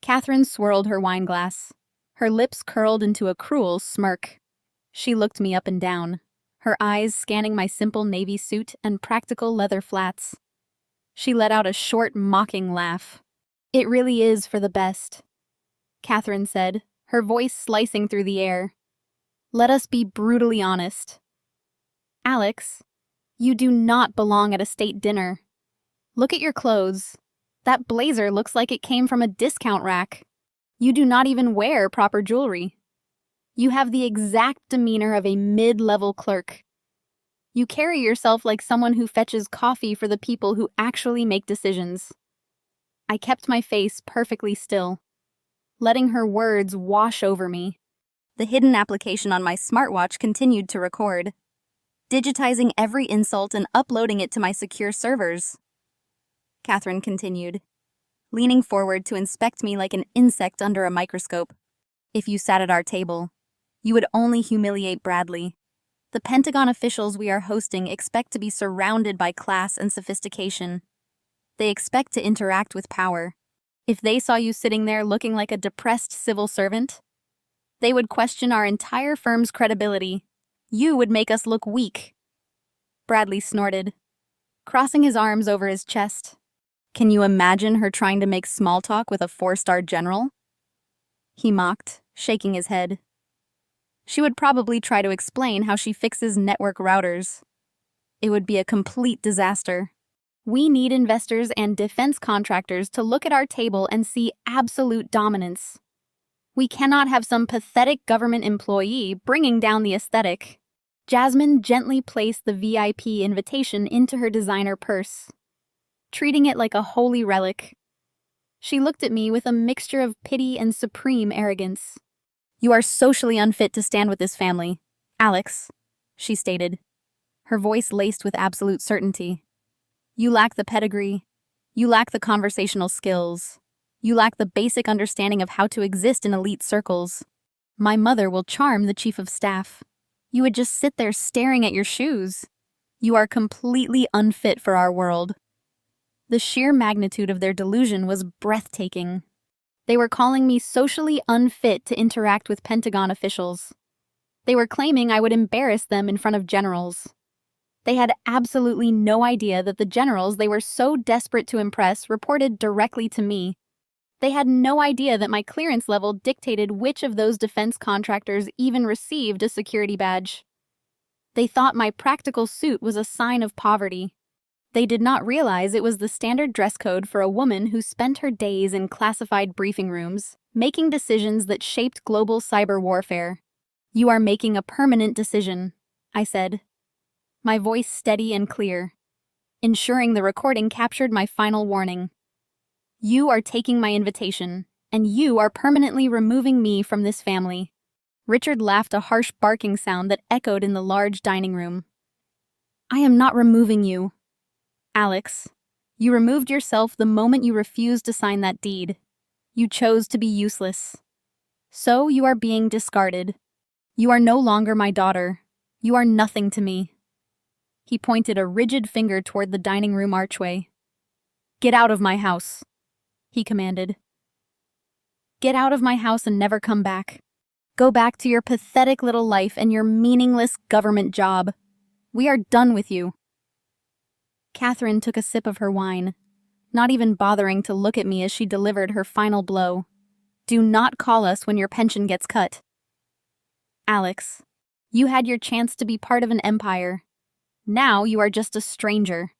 Catherine swirled her wineglass, her lips curled into a cruel smirk. She looked me up and down, her eyes scanning my simple navy suit and practical leather flats. She let out a short, mocking laugh. "It really is for the best," Catherine said, her voice slicing through the air. "Let us be brutally honest. Alex, you do not belong at a state dinner. Look at your clothes. That blazer looks like it came from a discount rack. You do not even wear proper jewelry. You have the exact demeanor of a mid-level clerk. You carry yourself like someone who fetches coffee for the people who actually make decisions." I kept my face perfectly still, letting her words wash over me. The hidden application on my smartwatch continued to record, digitizing every insult and uploading it to my secure servers. Catherine continued, leaning forward to inspect me like an insect under a microscope. "If you sat at our table, you would only humiliate Bradley. The Pentagon officials we are hosting expect to be surrounded by class and sophistication. They expect to interact with power. If they saw you sitting there looking like a depressed civil servant, they would question our entire firm's credibility. You would make us look weak." Bradley snorted, crossing his arms over his chest. "Can you imagine her trying to make small talk with a 4-star general?" He mocked, shaking his head. "She would probably try to explain how she fixes network routers. It would be a complete disaster. We need investors and defense contractors to look at our table and see absolute dominance. We cannot have some pathetic government employee bringing down the aesthetic." Jasmine gently placed the VIP invitation into her designer purse, treating it like a holy relic. She looked at me with a mixture of pity and supreme arrogance. "You are socially unfit to stand with this family, Alex," she stated, her voice laced with absolute certainty. "You lack the pedigree. You lack the conversational skills. You lack the basic understanding of how to exist in elite circles. My mother will charm the chief of staff. You would just sit there staring at your shoes. You are completely unfit for our world." The sheer magnitude of their delusion was breathtaking. They were calling me socially unfit to interact with Pentagon officials. They were claiming I would embarrass them in front of generals. They had absolutely no idea that the generals they were so desperate to impress reported directly to me. They had no idea that my clearance level dictated which of those defense contractors even received a security badge. They thought my practical suit was a sign of poverty. They did not realize it was the standard dress code for a woman who spent her days in classified briefing rooms, making decisions that shaped global cyber warfare. "You are making a permanent decision," I said, my voice steady and clear, ensuring the recording captured my final warning. "You are taking my invitation and you are permanently removing me from this family." Richard laughed, a harsh barking sound that echoed in the large dining room. "I am not removing you. Alex, you removed yourself the moment you refused to sign that deed. You chose to be useless. So you are being discarded. You are no longer my daughter. You are nothing to me." He pointed a rigid finger toward the dining room archway. "Get out of my house," he commanded. "Get out of my house and never come back. Go back to your pathetic little life and your meaningless government job. We are done with you." Catherine took a sip of her wine, not even bothering to look at me as she delivered her final blow. "Do not call us when your pension gets cut. Alex, you had your chance to be part of an empire. Now you are just a stranger."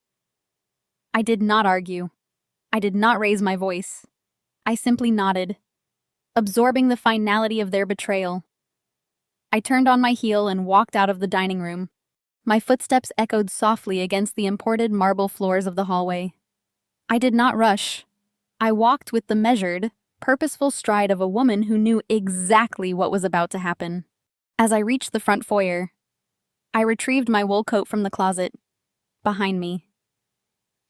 I did not argue. I did not raise my voice. I simply nodded, absorbing the finality of their betrayal. I turned on my heel and walked out of the dining room. My footsteps echoed softly against the imported marble floors of the hallway. I did not rush. I walked with the measured, purposeful stride of a woman who knew exactly what was about to happen. As I reached the front foyer, I retrieved my wool coat from the closet. Behind me,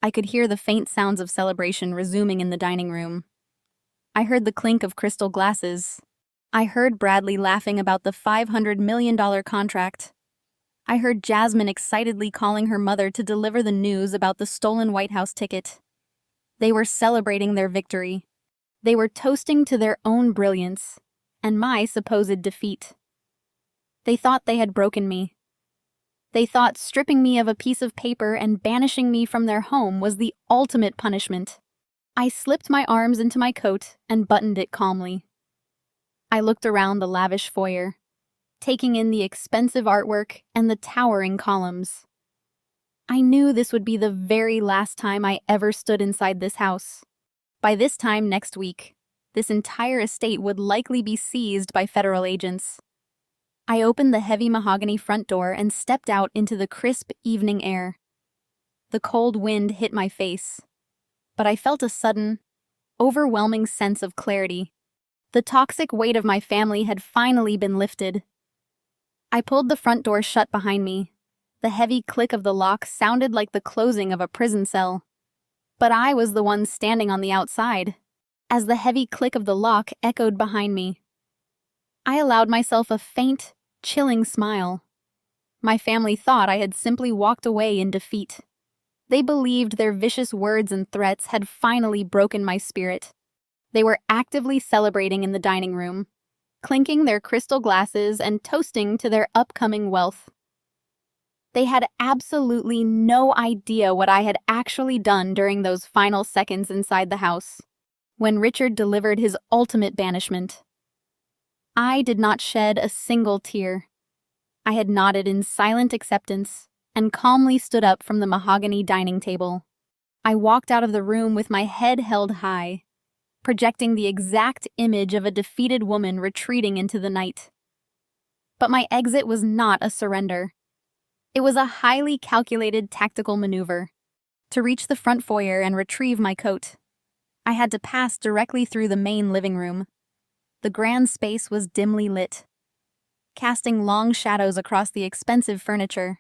I could hear the faint sounds of celebration resuming in the dining room. I heard the clink of crystal glasses. I heard Bradley laughing about the $500 million contract. I heard Jasmine excitedly calling her mother to deliver the news about the stolen White House ticket. They were celebrating their victory. They were toasting to their own brilliance and my supposed defeat. They thought they had broken me. They thought stripping me of a piece of paper and banishing me from their home was the ultimate punishment. I slipped my arms into my coat and buttoned it calmly. I looked around the lavish foyer, taking in the expensive artwork and the towering columns. I knew this would be the very last time I ever stood inside this house. By this time next week, this entire estate would likely be seized by federal agents. I opened the heavy mahogany front door and stepped out into the crisp evening air. The cold wind hit my face, but I felt a sudden, overwhelming sense of clarity. The toxic weight of my family had finally been lifted. I pulled the front door shut behind me. The heavy click of the lock sounded like the closing of a prison cell. But I was the one standing on the outside, as the heavy click of the lock echoed behind me. I allowed myself a faint, chilling smile. My family thought I had simply walked away in defeat. They believed their vicious words and threats had finally broken my spirit. They were actively celebrating in the dining room, clinking their crystal glasses and toasting to their upcoming wealth. They had absolutely no idea what I had actually done during those final seconds inside the house, when Richard delivered his ultimate banishment. I did not shed a single tear. I had nodded in silent acceptance and calmly stood up from the mahogany dining table. I walked out of the room with my head held high, projecting the exact image of a defeated woman retreating into the night. But my exit was not a surrender. It was a highly calculated tactical maneuver. To reach the front foyer and retrieve my coat, I had to pass directly through the main living room. The grand space was dimly lit, casting long shadows across the expensive furniture.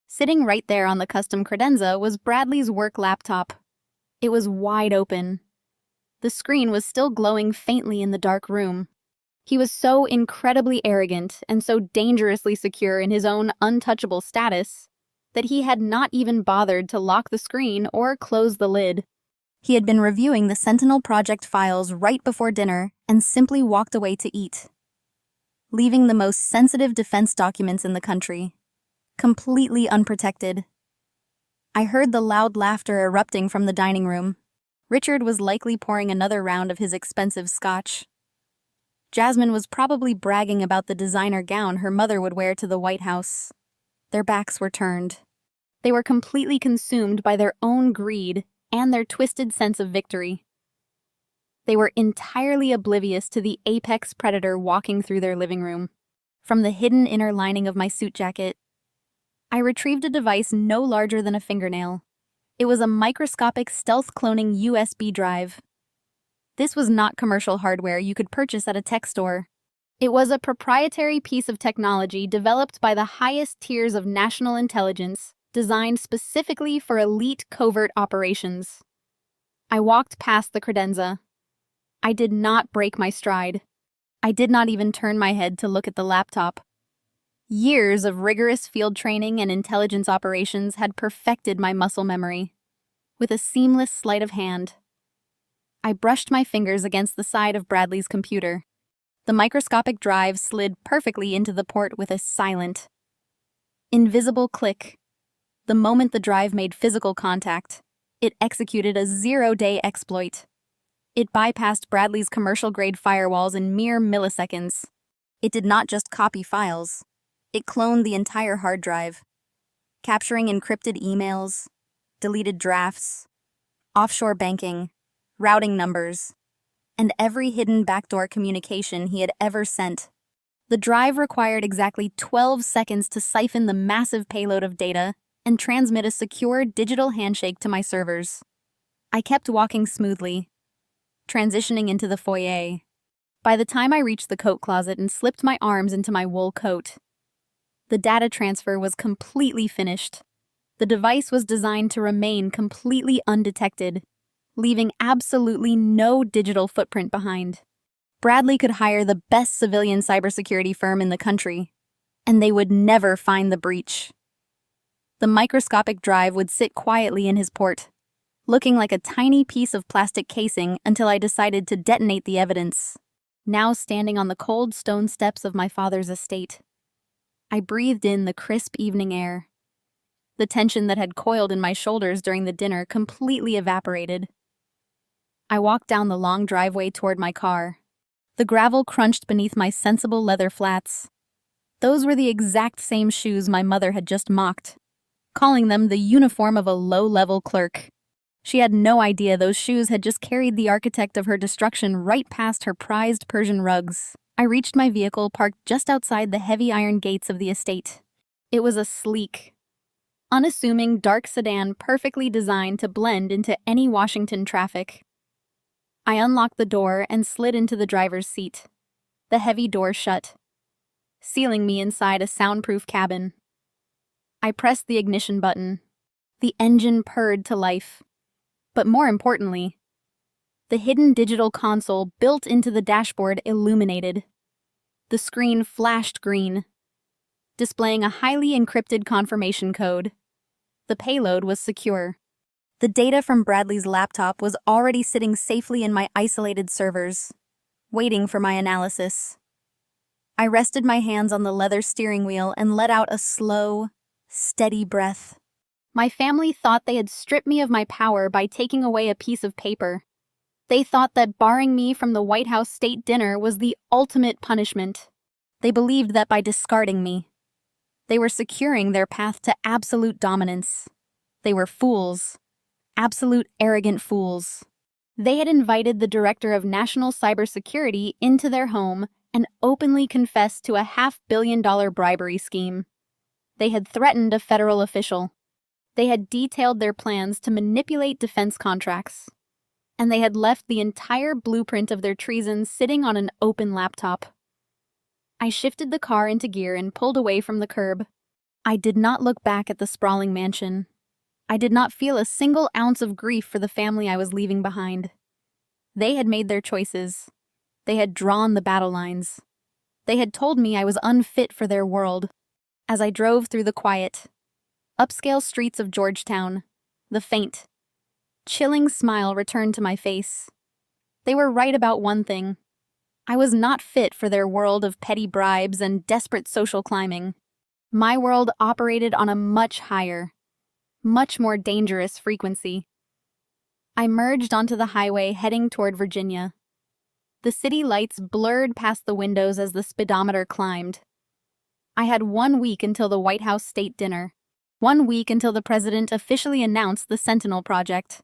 Sitting right there on the custom credenza was Bradley's work laptop. It was wide open. The screen was still glowing faintly in the dark room. He was so incredibly arrogant and so dangerously secure in his own untouchable status that he had not even bothered to lock the screen or close the lid. He had been reviewing the Sentinel Project files right before dinner and simply walked away to eat, leaving the most sensitive defense documents in the country, completely unprotected. I heard the loud laughter erupting from the dining room. Richard was likely pouring another round of his expensive scotch. Jasmine was probably bragging about the designer gown her mother would wear to the White House. Their backs were turned. They were completely consumed by their own greed and their twisted sense of victory. They were entirely oblivious to the apex predator walking through their living room. From the hidden inner lining of my suit jacket, I retrieved a device no larger than a fingernail. It was a microscopic stealth cloning USB drive. This was not commercial hardware you could purchase at a tech store. It was a proprietary piece of technology developed by the highest tiers of national intelligence, designed specifically for elite covert operations. I walked past the credenza. I did not break my stride. I did not even turn my head to look at the laptop. Years of rigorous field training and intelligence operations had perfected my muscle memory. With a seamless sleight of hand, I brushed my fingers against the side of Bradley's computer. The microscopic drive slid perfectly into the port with a silent, invisible click. The moment the drive made physical contact, it executed a zero-day exploit. It bypassed Bradley's commercial-grade firewalls in mere milliseconds. It did not just copy files. It cloned the entire hard drive, capturing encrypted emails, deleted drafts, offshore banking, routing numbers, and every hidden backdoor communication he had ever sent. The drive required exactly 12 seconds to siphon the massive payload of data and transmit a secure digital handshake to my servers. I kept walking smoothly, transitioning into the foyer. By the time I reached the coat closet and slipped my arms into my wool coat, the data transfer was completely finished. The device was designed to remain completely undetected, leaving absolutely no digital footprint behind. Bradley could hire the best civilian cybersecurity firm in the country, and they would never find the breach. The microscopic drive would sit quietly in his port, looking like a tiny piece of plastic casing until I decided to detonate the evidence. Now standing on the cold stone steps of my father's estate, I breathed in the crisp evening air. The tension that had coiled in my shoulders during the dinner completely evaporated. I walked down the long driveway toward my car. The gravel crunched beneath my sensible leather flats. Those were the exact same shoes my mother had just mocked, calling them the uniform of a low-level clerk. She had no idea those shoes had just carried the architect of her destruction right past her prized Persian rugs. I reached my vehicle parked just outside the heavy iron gates of the estate. It was a sleek, unassuming dark sedan perfectly designed to blend into any Washington traffic. I unlocked the door and slid into the driver's seat. The heavy door shut, sealing me inside a soundproof cabin. I pressed the ignition button. The engine purred to life. But more importantly, the hidden digital console built into the dashboard illuminated. The screen flashed green, displaying a highly encrypted confirmation code. The payload was secure. The data from Bradley's laptop was already sitting safely in my isolated servers, waiting for my analysis. I rested my hands on the leather steering wheel and let out a slow, steady breath. My family thought they had stripped me of my power by taking away a piece of paper. They thought that barring me from the White House state dinner was the ultimate punishment. They believed that by discarding me, they were securing their path to absolute dominance. They were fools. Absolute arrogant fools. They had invited the director of national cybersecurity into their home and openly confessed to a $500 million bribery scheme. They had threatened a federal official. They had detailed their plans to manipulate defense contracts. And they had left the entire blueprint of their treason sitting on an open laptop. I shifted the car into gear and pulled away from the curb. I did not look back at the sprawling mansion. I did not feel a single ounce of grief for the family I was leaving behind. They had made their choices. They had drawn the battle lines. They had told me I was unfit for their world. As I drove through the quiet, upscale streets of Georgetown, the faint, chilling smile returned to my face. They were right about one thing. I was not fit for their world of petty bribes and desperate social climbing. My world operated on a much higher, much more dangerous frequency. I merged onto the highway heading toward Virginia. The city lights blurred past the windows as the speedometer climbed. I had 1 week until the White House state dinner. 1 week until the president officially announced the Sentinel Project.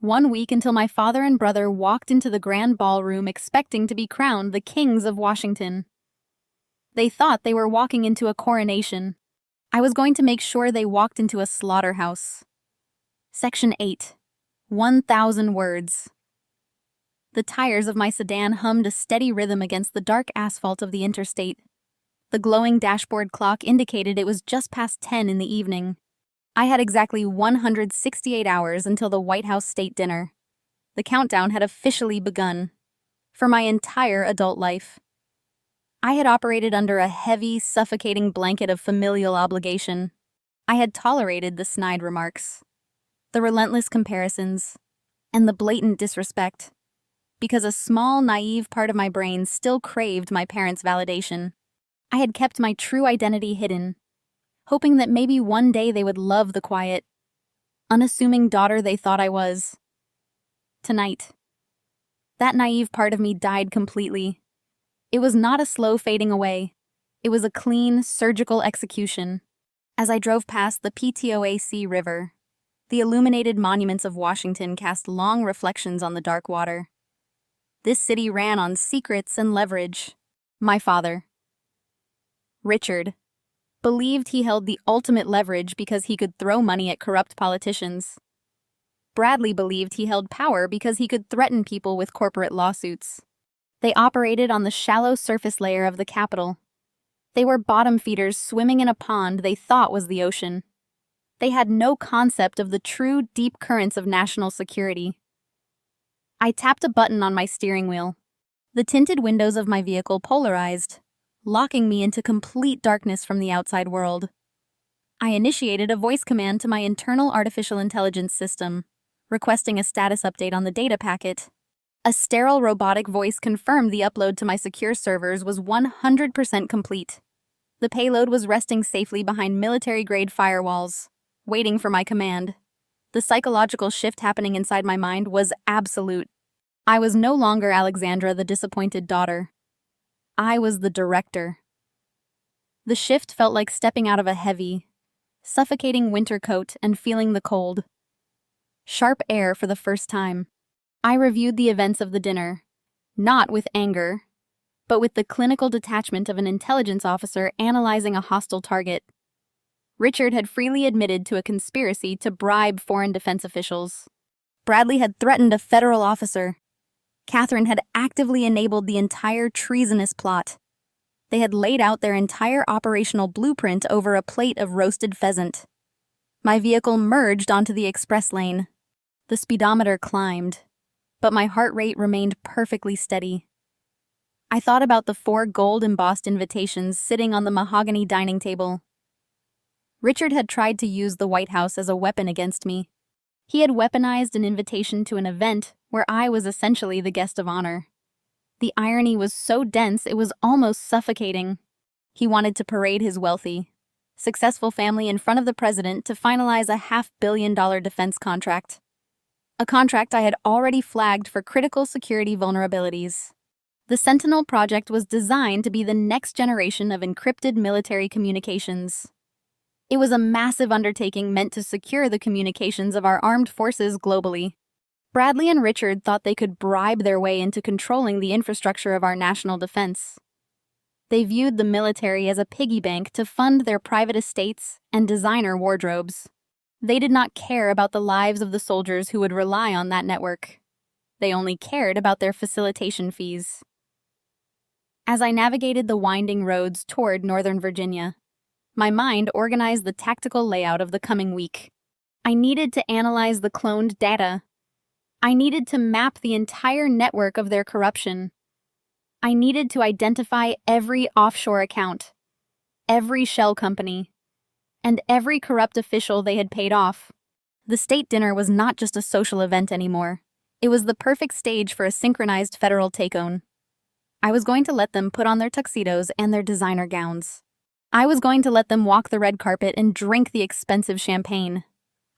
1 week until my father and brother walked into the grand ballroom expecting to be crowned the kings of Washington. They thought they were walking into a coronation. I was going to make sure they walked into a slaughterhouse. Section 8. 1,000 words. The tires of my sedan hummed a steady rhythm against the dark asphalt of the interstate. The glowing dashboard clock indicated it was just past 10 in the evening. I had exactly 168 hours until the White House state dinner. The countdown had officially begun. For my entire adult life, I had operated under a heavy, suffocating blanket of familial obligation. I had tolerated the snide remarks, the relentless comparisons, and the blatant disrespect, because a small, naive part of my brain still craved my parents' validation. I had kept my true identity hidden, hoping that maybe one day they would love the quiet, unassuming daughter they thought I was. Tonight, that naive part of me died completely. It was not a slow fading away. It was a clean, surgical execution. As I drove past the Potomac River, the illuminated monuments of Washington cast long reflections on the dark water. This city ran on secrets and leverage. My father, Richard, believed he held the ultimate leverage because he could throw money at corrupt politicians. Bradley believed he held power because he could threaten people with corporate lawsuits. They operated on the shallow surface layer of the Capitol. They were bottom feeders swimming in a pond they thought was the ocean. They had no concept of the true deep currents of national security. I tapped a button on my steering wheel. The tinted windows of my vehicle polarized, locking me into complete darkness from the outside world. I initiated a voice command to my internal artificial intelligence system, requesting a status update on the data packet. A sterile robotic voice confirmed the upload to my secure servers was 100% complete. The payload was resting safely behind military-grade firewalls, waiting for my command. The psychological shift happening inside my mind was absolute. I was no longer Alexandra, the disappointed daughter. I was the director. The shift felt like stepping out of a heavy, suffocating winter coat and feeling the cold, sharp air for the first time. I reviewed the events of the dinner, not with anger, but with the clinical detachment of an intelligence officer analyzing a hostile target. Richard had freely admitted to a conspiracy to bribe foreign defense officials. Bradley had threatened a federal officer. Catherine had actively enabled the entire treasonous plot. They had laid out their entire operational blueprint over a plate of roasted pheasant. My vehicle merged onto the express lane. The speedometer climbed, but my heart rate remained perfectly steady. I thought about the 4 gold-embossed invitations sitting on the mahogany dining table. Richard had tried to use the White House as a weapon against me. He had weaponized an invitation to an event where I was essentially the guest of honor. The irony was so dense it was almost suffocating. He wanted to parade his wealthy, successful family in front of the president to finalize a $500 million defense contract. A contract I had already flagged for critical security vulnerabilities. The Sentinel project was designed to be the next generation of encrypted military communications. It was a massive undertaking meant to secure the communications of our armed forces globally. Bradley and Richard thought they could bribe their way into controlling the infrastructure of our national defense. They viewed the military as a piggy bank to fund their private estates and designer wardrobes. They did not care about the lives of the soldiers who would rely on that network. They only cared about their facilitation fees. As I navigated the winding roads toward Northern Virginia, my mind organized the tactical layout of the coming week. I needed to analyze the cloned data. I needed to map the entire network of their corruption. I needed to identify every offshore account, every shell company, and every corrupt official they had paid off. The state dinner was not just a social event anymore. It was the perfect stage for a synchronized federal take-on. I was going to let them put on their tuxedos and their designer gowns. I was going to let them walk the red carpet and drink the expensive champagne.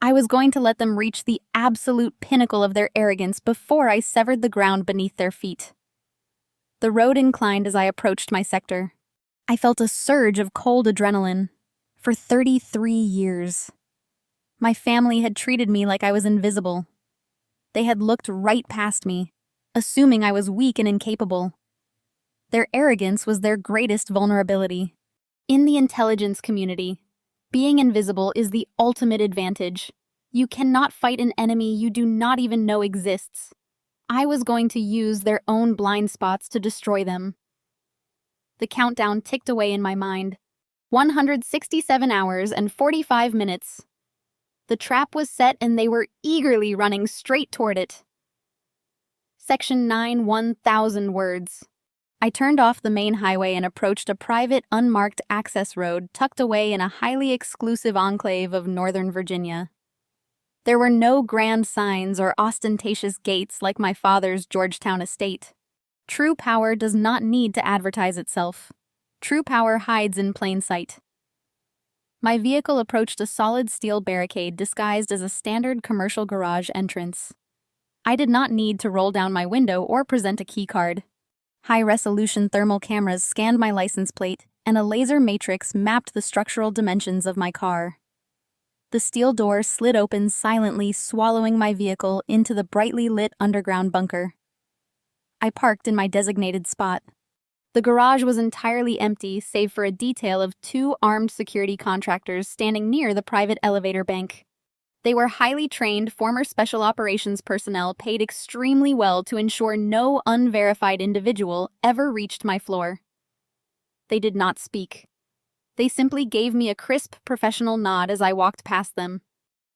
I was going to let them reach the absolute pinnacle of their arrogance before I severed the ground beneath their feet. The road inclined as I approached my sector. I felt a surge of cold adrenaline. For 33 years, my family had treated me like I was invisible. They had looked right past me, assuming I was weak and incapable. Their arrogance was their greatest vulnerability. In the intelligence community, being invisible is the ultimate advantage. You cannot fight an enemy you do not even know exists. I was going to use their own blind spots to destroy them. The countdown ticked away in my mind. 167 hours and 45 minutes. The trap was set and they were eagerly running straight toward it. Section 9, 1,000 words. I turned off the main highway and approached a private, unmarked access road tucked away in a highly exclusive enclave of Northern Virginia. There were no grand signs or ostentatious gates like my father's Georgetown estate. True power does not need to advertise itself. True power hides in plain sight. My vehicle approached a solid steel barricade disguised as a standard commercial garage entrance. I did not need to roll down my window or present a keycard. High-resolution thermal cameras scanned my license plate, and a laser matrix mapped the structural dimensions of my car. The steel door slid open silently, swallowing my vehicle into the brightly lit underground bunker. I parked in my designated spot. The garage was entirely empty, save for a detail of 2 armed security contractors standing near the private elevator bank. They were highly trained former special operations personnel paid extremely well to ensure no unverified individual ever reached my floor. They did not speak. They simply gave me a crisp, professional nod as I walked past them.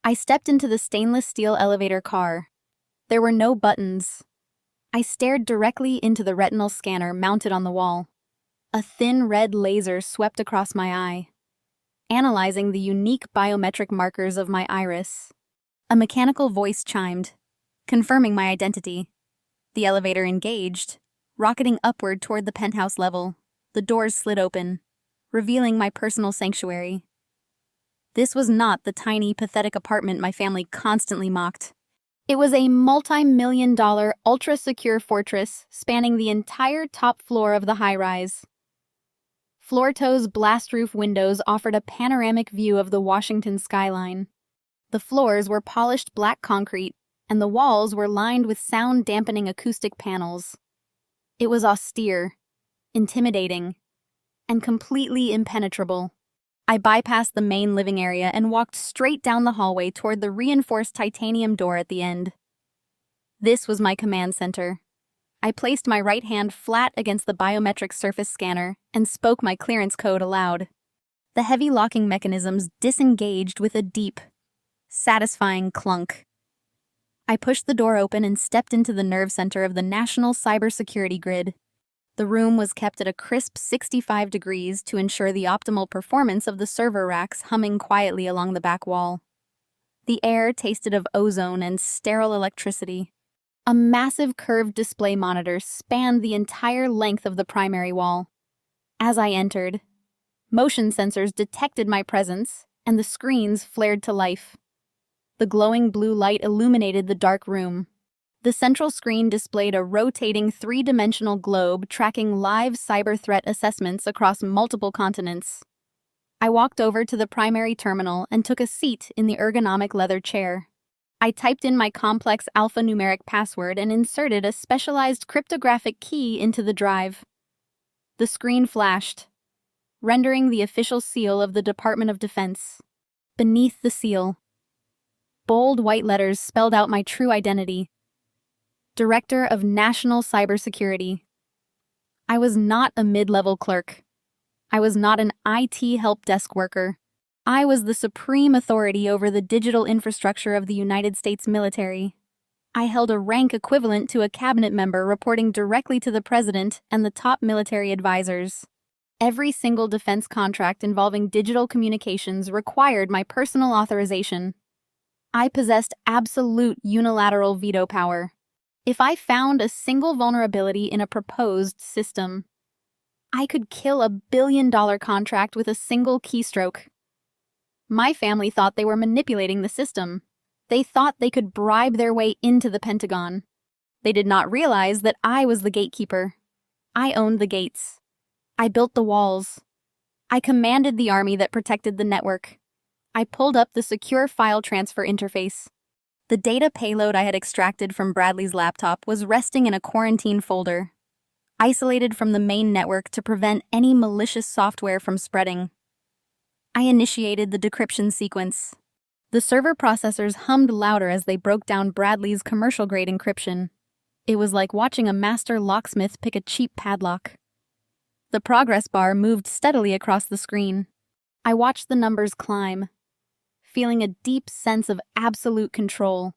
I stepped into the stainless steel elevator car. There were no buttons. I stared directly into the retinal scanner mounted on the wall. A thin red laser swept across my eye, analyzing the unique biometric markers of my iris. A mechanical voice chimed, confirming my identity. The elevator engaged, rocketing upward toward the penthouse level. The doors slid open, revealing my personal sanctuary. This was not the tiny, pathetic apartment my family constantly mocked. It was a multi-million-dollar, ultra-secure fortress spanning the entire top floor of the high-rise. Floor-toe's blast-roof windows offered a panoramic view of the Washington skyline. The floors were polished black concrete, and the walls were lined with sound-dampening acoustic panels. It was austere, intimidating, and completely impenetrable. I bypassed the main living area and walked straight down the hallway toward the reinforced titanium door at the end. This was my command center. I placed my right hand flat against the biometric surface scanner and spoke my clearance code aloud. The heavy locking mechanisms disengaged with a deep, satisfying clunk. I pushed the door open and stepped into the nerve center of the national cybersecurity grid. The room was kept at a crisp 65 degrees to ensure the optimal performance of the server racks humming quietly along the back wall. The air tasted of ozone and sterile electricity. A massive curved display monitor spanned the entire length of the primary wall. As I entered, motion sensors detected my presence, and the screens flared to life. The glowing blue light illuminated the dark room. The central screen displayed a rotating 3-dimensional globe tracking live cyber threat assessments across multiple continents. I walked over to the primary terminal and took a seat in the ergonomic leather chair. I typed in my complex alphanumeric password and inserted a specialized cryptographic key into the drive. The screen flashed, rendering the official seal of the Department of Defense. Beneath the seal, bold white letters spelled out my true identity: Director of National Cybersecurity. I was not a mid-level clerk. I was not an IT help desk worker. I was the supreme authority over the digital infrastructure of the United States military. I held a rank equivalent to a cabinet member reporting directly to the president and the top military advisors. Every single defense contract involving digital communications required my personal authorization. I possessed absolute unilateral veto power. If I found a single vulnerability in a proposed system, I could kill a billion-dollar contract with a single keystroke. My family thought they were manipulating the system. They thought they could bribe their way into the Pentagon. They did not realize that I was the gatekeeper. I owned the gates. I built the walls. I commanded the army that protected the network. I pulled up the secure file transfer interface. The data payload I had extracted from Bradley's laptop was resting in a quarantine folder, isolated from the main network to prevent any malicious software from spreading. I initiated the decryption sequence. The server processors hummed louder as they broke down Bradley's commercial-grade encryption. It was like watching a master locksmith pick a cheap padlock. The progress bar moved steadily across the screen. I watched the numbers climb, feeling a deep sense of absolute control.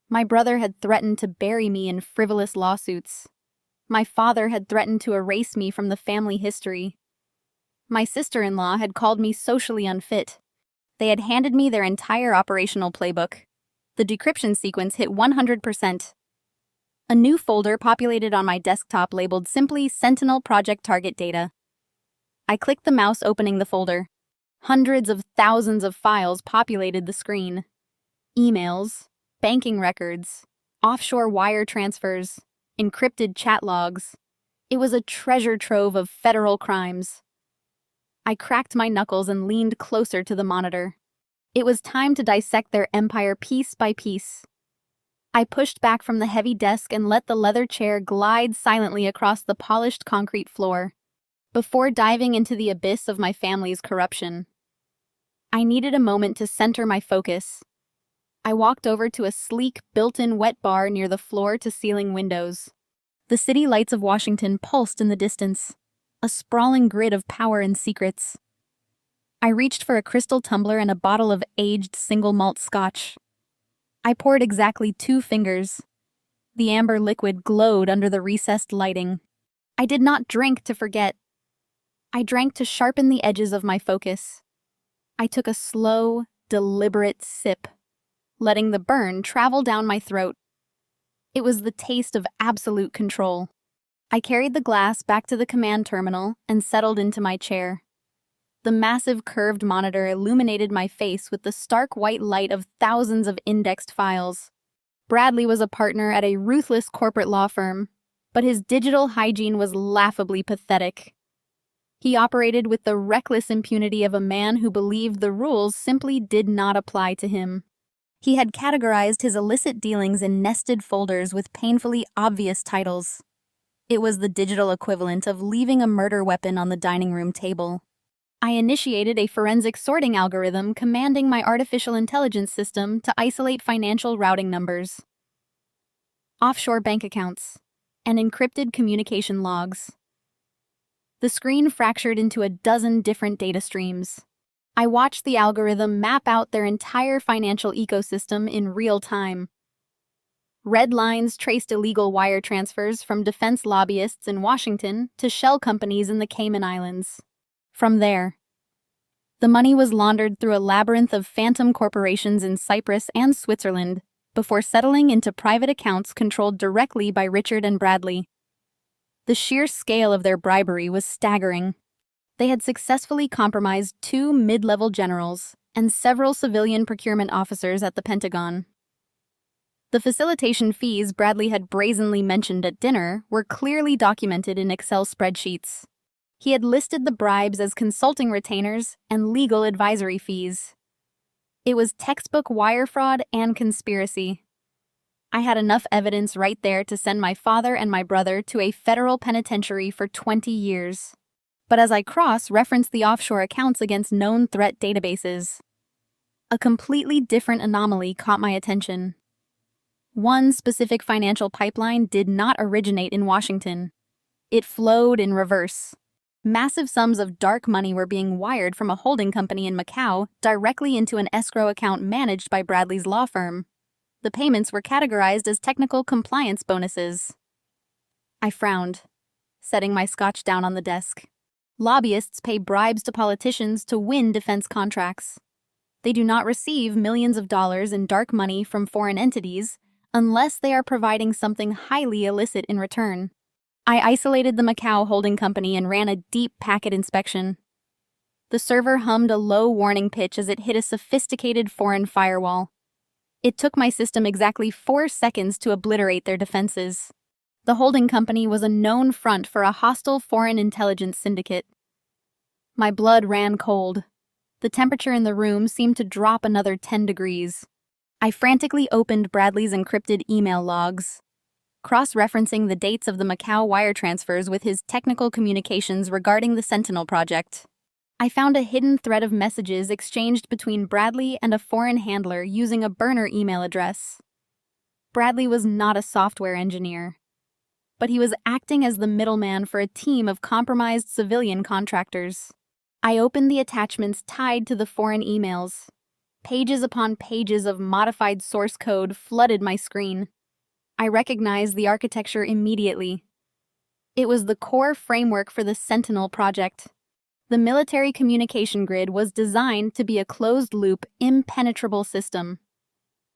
My brother had threatened to bury me in frivolous lawsuits. My father had threatened to erase me from the family history. My sister-in-law had called me socially unfit. They had handed me their entire operational playbook. The decryption sequence hit 100%. A new folder populated on my desktop labeled simply Sentinel Project Target Data. I clicked the mouse opening the folder. Hundreds of thousands of files populated the screen. Emails, banking records, offshore wire transfers, encrypted chat logs. It was a treasure trove of federal crimes. I cracked my knuckles and leaned closer to the monitor. It was time to dissect their empire piece by piece. I pushed back from the heavy desk and let the leather chair glide silently across the polished concrete floor. Before diving into the abyss of my family's corruption, I needed a moment to center my focus. I walked over to a sleek, built-in wet bar near the floor-to-ceiling windows. The city lights of Washington pulsed in the distance, a sprawling grid of power and secrets. I reached for a crystal tumbler and a bottle of aged single malt scotch. I poured exactly 2 fingers. The amber liquid glowed under the recessed lighting. I did not drink to forget. I drank to sharpen the edges of my focus. I took a slow, deliberate sip, letting the burn travel down my throat. It was the taste of absolute control. I carried the glass back to the command terminal and settled into my chair. The massive curved monitor illuminated my face with the stark white light of thousands of indexed files. Bradley was a partner at a ruthless corporate law firm, but his digital hygiene was laughably pathetic. He operated with the reckless impunity of a man who believed the rules simply did not apply to him. He had categorized his illicit dealings in nested folders with painfully obvious titles. It was the digital equivalent of leaving a murder weapon on the dining room table. I initiated a forensic sorting algorithm commanding my artificial intelligence system to isolate financial routing numbers, offshore bank accounts, and encrypted communication logs. The screen fractured into a dozen different data streams. I watched the algorithm map out their entire financial ecosystem in real time. Red lines traced illegal wire transfers from defense lobbyists in Washington to shell companies in the Cayman Islands. From there, the money was laundered through a labyrinth of phantom corporations in Cyprus and Switzerland before settling into private accounts controlled directly by Richard and Bradley. The sheer scale of their bribery was staggering. They had successfully compromised 2 mid-level generals and several civilian procurement officers at the Pentagon. The facilitation fees Bradley had brazenly mentioned at dinner were clearly documented in Excel spreadsheets. He had listed the bribes as consulting retainers and legal advisory fees. It was textbook wire fraud and conspiracy. I had enough evidence right there to send my father and my brother to a federal penitentiary for 20 years. But as I cross-referenced the offshore accounts against known threat databases, a completely different anomaly caught my attention. One specific financial pipeline did not originate in Washington. It flowed in reverse. Massive sums of dark money were being wired from a holding company in Macau directly into an escrow account managed by Bradley's law firm. The payments were categorized as technical compliance bonuses. I frowned, setting my scotch down on the desk. Lobbyists pay bribes to politicians to win defense contracts. They do not receive millions of dollars in dark money from foreign entities unless they are providing something highly illicit in return. I isolated the Macau holding company and ran a deep packet inspection. The server hummed a low warning pitch as it hit a sophisticated foreign firewall. It took my system exactly 4 seconds to obliterate their defenses. The holding company was a known front for a hostile foreign intelligence syndicate. My blood ran cold. The temperature in the room seemed to drop another 10 degrees. I frantically opened Bradley's encrypted email logs, cross-referencing the dates of the Macau wire transfers with his technical communications regarding the Sentinel project. I found a hidden thread of messages exchanged between Bradley and a foreign handler using a burner email address. Bradley was not a software engineer, but he was acting as the middleman for a team of compromised civilian contractors. I opened the attachments tied to the foreign emails. Pages upon pages of modified source code flooded my screen. I recognized the architecture immediately. It was the core framework for the Sentinel project. The military communication grid was designed to be a closed-loop, impenetrable system.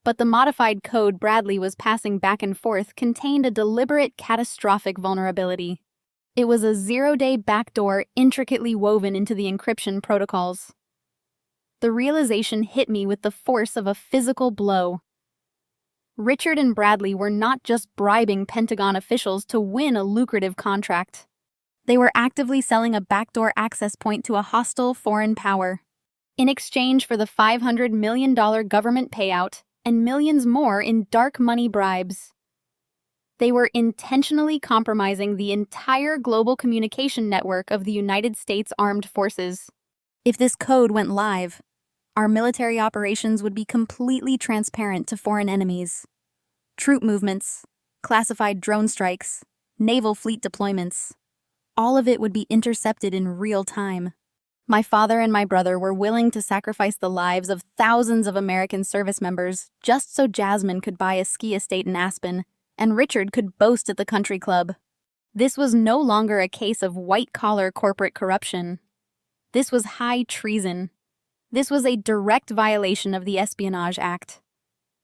But the modified code Bradley was passing back and forth contained a deliberate, catastrophic vulnerability. It was a zero-day backdoor intricately woven into the encryption protocols. The realization hit me with the force of a physical blow. Richard and Bradley were not just bribing Pentagon officials to win a lucrative contract. They were actively selling a backdoor access point to a hostile foreign power. In exchange for the $500 million government payout and millions more in dark money bribes. They were intentionally compromising the entire global communication network of the United States Armed Forces. If this code went live, our military operations would be completely transparent to foreign enemies. Troop movements, classified drone strikes, naval fleet deployments, all of it would be intercepted in real time. My father and my brother were willing to sacrifice the lives of thousands of American service members just so Jasmine could buy a ski estate in Aspen and Richard could boast at the country club. This was no longer a case of white-collar corporate corruption. This was high treason. This was a direct violation of the Espionage Act.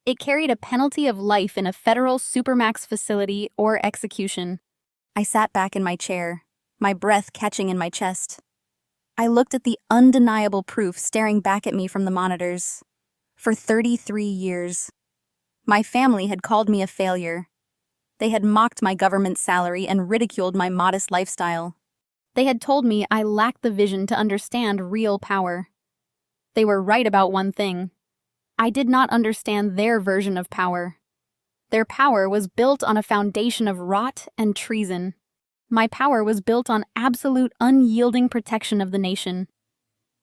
It carried a penalty of life in a federal supermax facility or execution. I sat back in my chair, my breath catching in my chest. I looked at the undeniable proof staring back at me from the monitors. For 33 years, my family had called me a failure. They had mocked my government salary and ridiculed my modest lifestyle. They had told me I lacked the vision to understand real power. They were right about one thing. I did not understand their version of power. Their power was built on a foundation of rot and treason. My power was built on absolute unyielding protection of the nation.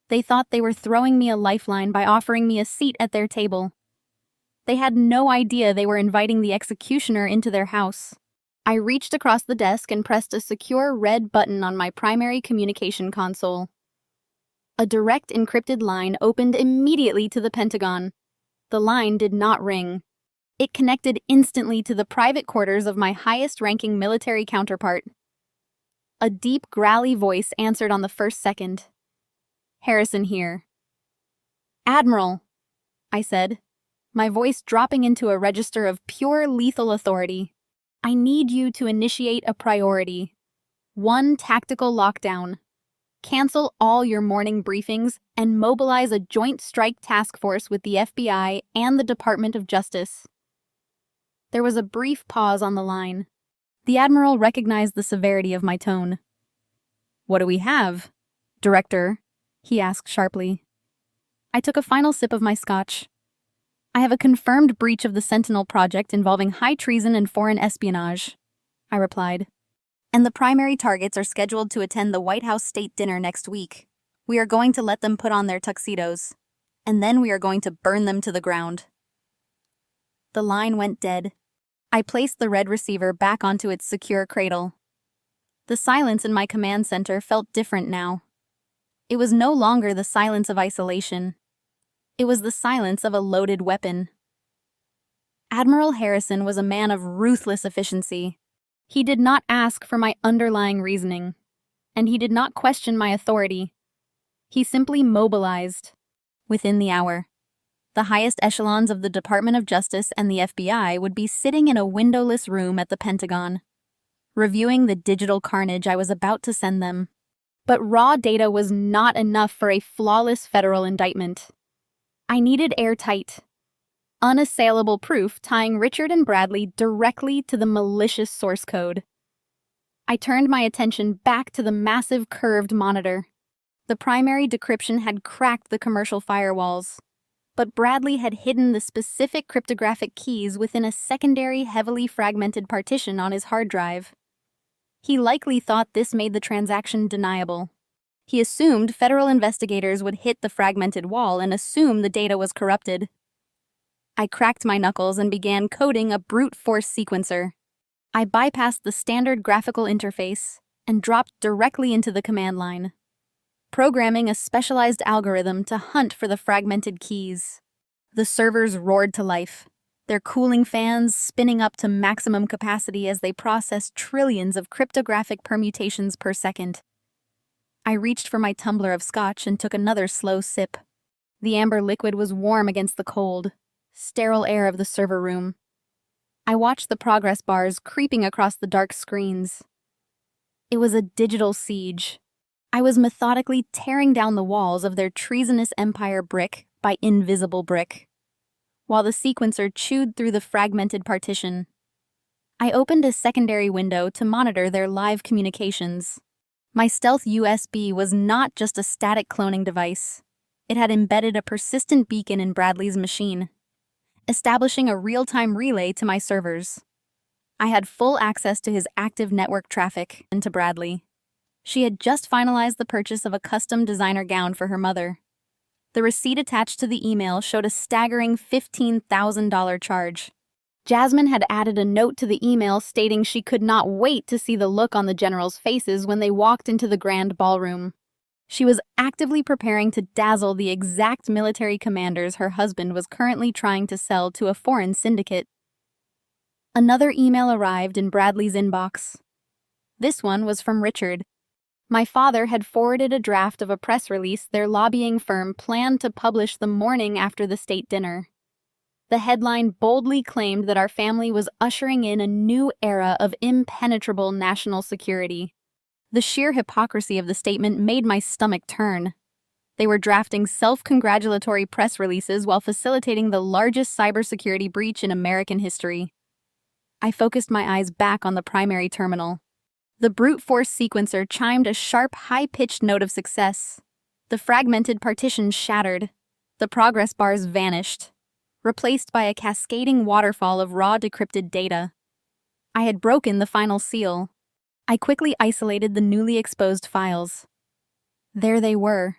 They thought they were throwing me a lifeline by offering me a seat at their table. They had no idea they were inviting the executioner into their house. I reached across the desk and pressed a secure red button on my primary communication console. A direct encrypted line opened immediately to the Pentagon. The line did not ring. It connected instantly to the private quarters of my highest-ranking military counterpart. A deep, growly voice answered on the first second. "Harrison here." "Admiral," I said, my voice dropping into a register of pure lethal authority. "I need you to initiate a priority. One tactical lockdown. Cancel all your morning briefings and mobilize a joint strike task force with the FBI and the Department of Justice." There was a brief pause on the line. The Admiral recognized the severity of my tone. "What do we have, Director?" he asked sharply. I took a final sip of my scotch. "I have a confirmed breach of the Sentinel project involving high treason and foreign espionage," I replied. "And the primary targets are scheduled to attend the White House State Dinner next week. We are going to let them put on their tuxedos, and then we are going to burn them to the ground." The line went dead. I placed the red receiver back onto its secure cradle. The silence in my command center felt different now. It was no longer the silence of isolation. It was the silence of a loaded weapon. Admiral Harrison was a man of ruthless efficiency. He did not ask for my underlying reasoning, and he did not question my authority. He simply mobilized. Within the hour, the highest echelons of the Department of Justice and the FBI would be sitting in a windowless room at the Pentagon, reviewing the digital carnage I was about to send them. But raw data was not enough for a flawless federal indictment. I needed airtight, unassailable proof tying Richard and Bradley directly to the malicious source code. I turned my attention back to the massive curved monitor. The primary decryption had cracked the commercial firewalls, but Bradley had hidden the specific cryptographic keys within a secondary, heavily fragmented partition on his hard drive. He likely thought this made the transaction deniable. He assumed federal investigators would hit the fragmented wall and assume the data was corrupted. I cracked my knuckles and began coding a brute force sequencer. I bypassed the standard graphical interface and dropped directly into the command line, programming a specialized algorithm to hunt for the fragmented keys. The servers roared to life, their cooling fans spinning up to maximum capacity as they processed trillions of cryptographic permutations per second. I reached for my tumbler of scotch and took another slow sip. The amber liquid was warm against the cold, sterile air of the server room. I watched the progress bars creeping across the dark screens. It was a digital siege. I was methodically tearing down the walls of their treasonous empire brick by invisible brick, while the sequencer chewed through the fragmented partition. I opened a secondary window to monitor their live communications. My stealth USB was not just a static cloning device. It had embedded a persistent beacon in Bradley's machine, establishing a real-time relay to my servers. I had full access to his active network traffic and to Bradley. She had just finalized the purchase of a custom designer gown for her mother. The receipt attached to the email showed a staggering $15,000 charge. Jasmine had added a note to the email stating she could not wait to see the look on the generals' faces when they walked into the grand ballroom. She was actively preparing to dazzle the exact military commanders her husband was currently trying to sell to a foreign syndicate. Another email arrived in Bradley's inbox. This one was from Richard. My father had forwarded a draft of a press release their lobbying firm planned to publish the morning after the state dinner. The headline boldly claimed that our family was ushering in a new era of impenetrable national security. The sheer hypocrisy of the statement made my stomach turn. They were drafting self-congratulatory press releases while facilitating the largest cybersecurity breach in American history. I focused my eyes back on the primary terminal. The brute force sequencer chimed a sharp, high-pitched note of success. The fragmented partitions shattered. The progress bars vanished, replaced by a cascading waterfall of raw decrypted data. I had broken the final seal. I quickly isolated the newly exposed files. There they were,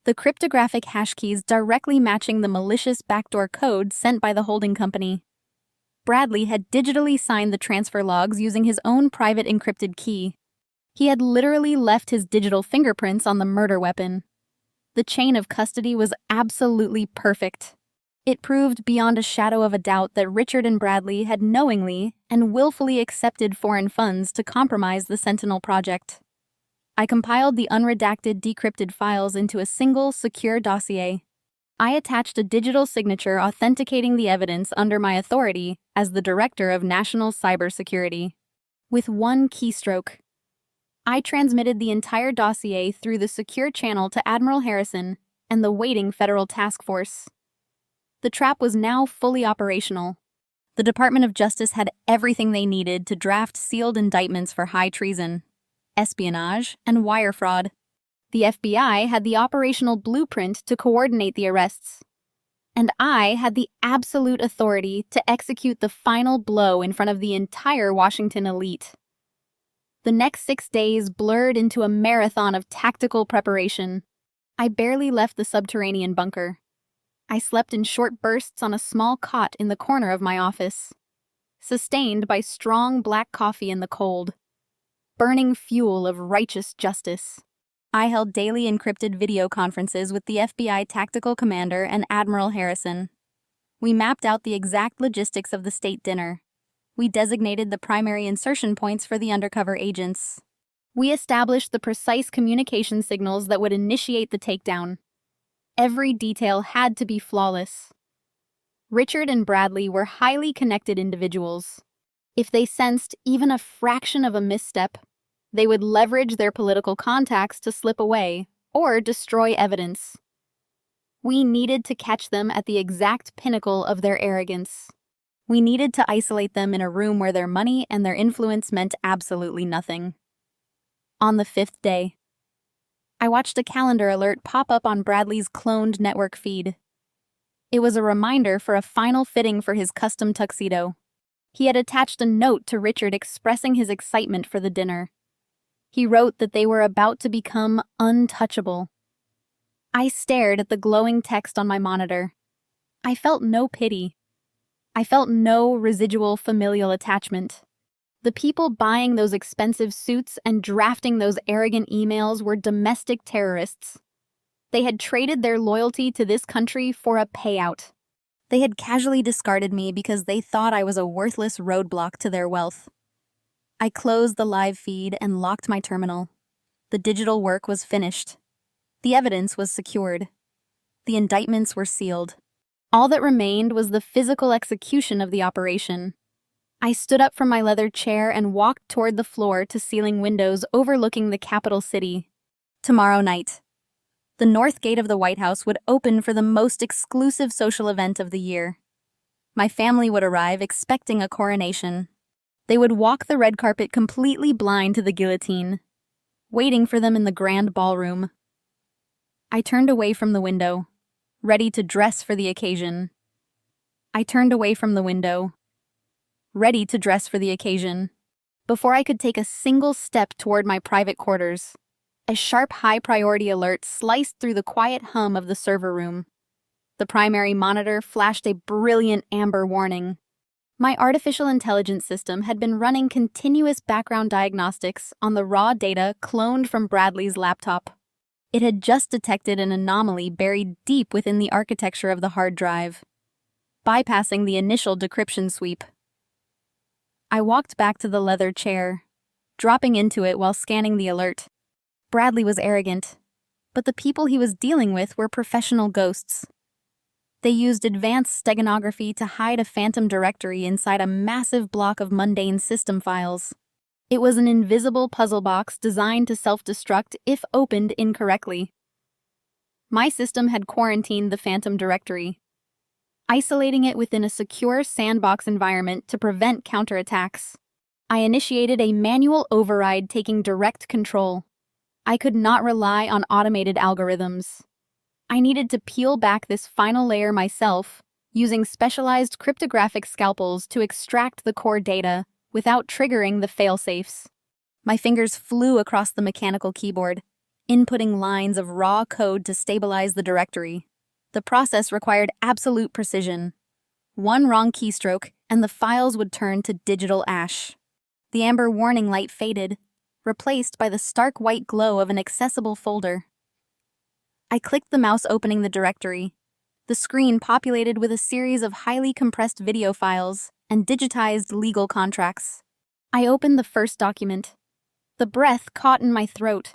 the cryptographic hash keys directly matching the malicious backdoor code sent by the holding company. Bradley had digitally signed the transfer logs using his own private encrypted key. He had literally left his digital fingerprints on the murder weapon. The chain of custody was absolutely perfect. It proved beyond a shadow of a doubt that Richard and Bradley had knowingly and willfully accepted foreign funds to compromise the Sentinel project. I compiled the unredacted decrypted files into a single, secure dossier. I attached a digital signature authenticating the evidence under my authority as the Director of National Cybersecurity. With one keystroke, I transmitted the entire dossier through the secure channel to Admiral Harrison and the waiting federal task force. The trap was now fully operational. The Department of Justice had everything they needed to draft sealed indictments for high treason, espionage, and wire fraud. The FBI had the operational blueprint to coordinate the arrests. And I had the absolute authority to execute the final blow in front of the entire Washington elite. The next 6 days blurred into a marathon of tactical preparation. I barely left the subterranean bunker. I slept in short bursts on a small cot in the corner of my office, sustained by strong black coffee in the cold, burning fuel of righteous justice. I held daily encrypted video conferences with the FBI tactical commander and Admiral Harrison. We mapped out the exact logistics of the state dinner. We designated the primary insertion points for the undercover agents. We established the precise communication signals that would initiate the takedown. Every detail had to be flawless. Richard and Bradley were highly connected individuals. If they sensed even a fraction of a misstep, they would leverage their political contacts to slip away or destroy evidence. We needed to catch them at the exact pinnacle of their arrogance. We needed to isolate them in a room where their money and their influence meant absolutely nothing. On the 5th day, I watched a calendar alert pop up on Bradley's cloned network feed. It was a reminder for a final fitting for his custom tuxedo. He had attached a note to Richard expressing his excitement for the dinner. He wrote that they were about to become untouchable. I stared at the glowing text on my monitor. I felt no pity, I felt no residual familial attachment. The people buying those expensive suits and drafting those arrogant emails were domestic terrorists. They had traded their loyalty to this country for a payout. They had casually discarded me because they thought I was a worthless roadblock to their wealth. I closed the live feed and locked my terminal. The digital work was finished. The evidence was secured. The indictments were sealed. All that remained was the physical execution of the operation. I stood up from my leather chair and walked toward the floor-to-ceiling windows overlooking the capital city. Tomorrow night, the north gate of the White House would open for the most exclusive social event of the year. My family would arrive expecting a coronation. They would walk the red carpet completely blind to the guillotine, waiting for them in the grand ballroom. I turned away from the window, ready to dress for the occasion. Before I could take a single step toward my private quarters, a sharp high-priority alert sliced through the quiet hum of the server room. The primary monitor flashed a brilliant amber warning. My artificial intelligence system had been running continuous background diagnostics on the raw data cloned from Bradley's laptop. It had just detected an anomaly buried deep within the architecture of the hard drive, bypassing the initial decryption sweep. I walked back to the leather chair, dropping into it while scanning the alert. Bradley was arrogant, but the people he was dealing with were professional ghosts. They used advanced steganography to hide a phantom directory inside a massive block of mundane system files. It was an invisible puzzle box designed to self-destruct if opened incorrectly. My system had quarantined the phantom directory, isolating it within a secure sandbox environment to prevent counterattacks. I initiated a manual override taking direct control. I could not rely on automated algorithms. I needed to peel back this final layer myself, using specialized cryptographic scalpels to extract the core data without triggering the failsafes. My fingers flew across the mechanical keyboard, inputting lines of raw code to stabilize the directory. The process required absolute precision. One wrong keystroke, and the files would turn to digital ash. The amber warning light faded, replaced by the stark white glow of an accessible folder. I clicked the mouse opening the directory. The screen populated with a series of highly compressed video files and digitized legal contracts. I opened the first document. The breath caught in my throat.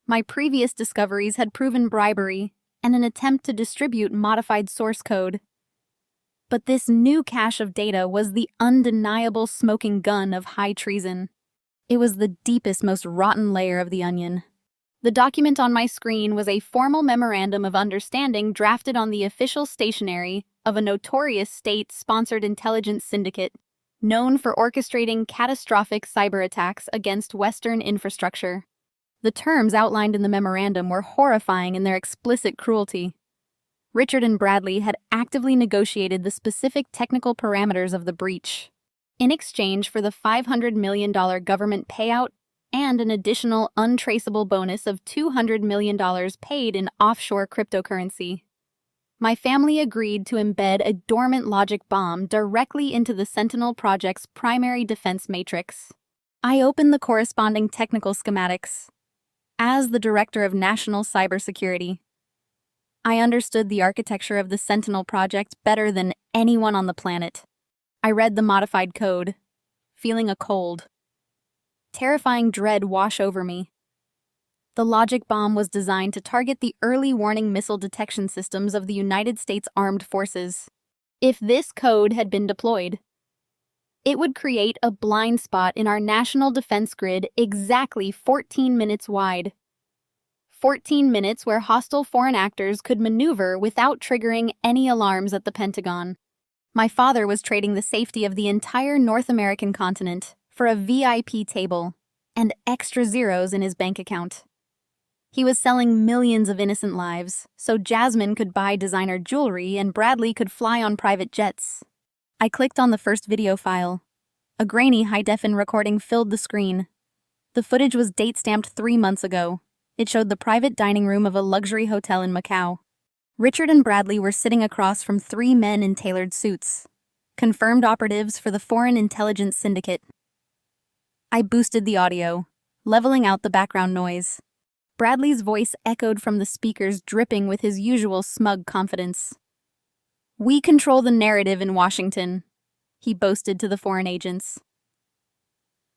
My previous discoveries had proven bribery and an attempt to distribute modified source code. But this new cache of data was the undeniable smoking gun of high treason. It was the deepest, most rotten layer of the onion. The document on my screen was a formal memorandum of understanding drafted on the official stationery of a notorious state-sponsored intelligence syndicate known for orchestrating catastrophic cyber attacks against Western infrastructure. The terms outlined in the memorandum were horrifying in their explicit cruelty. Richard and Bradley had actively negotiated the specific technical parameters of the breach, in exchange for the $500 million government payout and an additional untraceable bonus of $200 million paid in offshore cryptocurrency. My family agreed to embed a dormant logic bomb directly into the Sentinel project's primary defense matrix. I opened the corresponding technical schematics. As the Director of National Cybersecurity, I understood the architecture of the Sentinel project better than anyone on the planet. I read the modified code, feeling a cold, terrifying dread wash over me. The logic bomb was designed to target the early warning missile detection systems of the United States Armed Forces. If this code had been deployed, it would create a blind spot in our national defense grid exactly 14 minutes wide. 14 minutes where hostile foreign actors could maneuver without triggering any alarms at the Pentagon. My father was trading the safety of the entire North American continent for a VIP table and extra zeros in his bank account. He was selling millions of innocent lives, so Jasmine could buy designer jewelry and Bradley could fly on private jets. I clicked on the first video file. A grainy high-defin recording filled the screen. The footage was date-stamped 3 months ago. It showed the private dining room of a luxury hotel in Macau. Richard and Bradley were sitting across from 3 men in tailored suits. Confirmed operatives for the Foreign Intelligence Syndicate. I boosted the audio, leveling out the background noise. Bradley's voice echoed from the speakers, dripping with his usual smug confidence. "We control the narrative in Washington," he boasted to the foreign agents.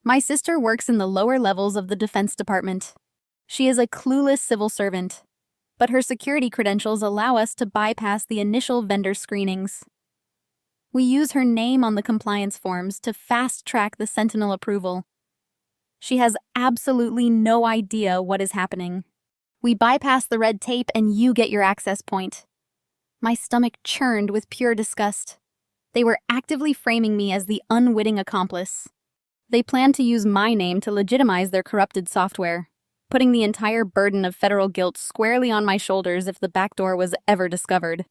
My sister works in the lower levels of the Defense Department. She is a clueless civil servant, but her security credentials allow us to bypass the initial vendor screenings. We use her name on the compliance forms to fast-track the Sentinel approval. She has absolutely no idea what is happening. We bypass the red tape and you get your access point. My stomach churned with pure disgust. They were actively framing me as the unwitting accomplice. They planned to use my name to legitimize their corrupted software, putting the entire burden of federal guilt squarely on my shoulders if the backdoor was ever discovered.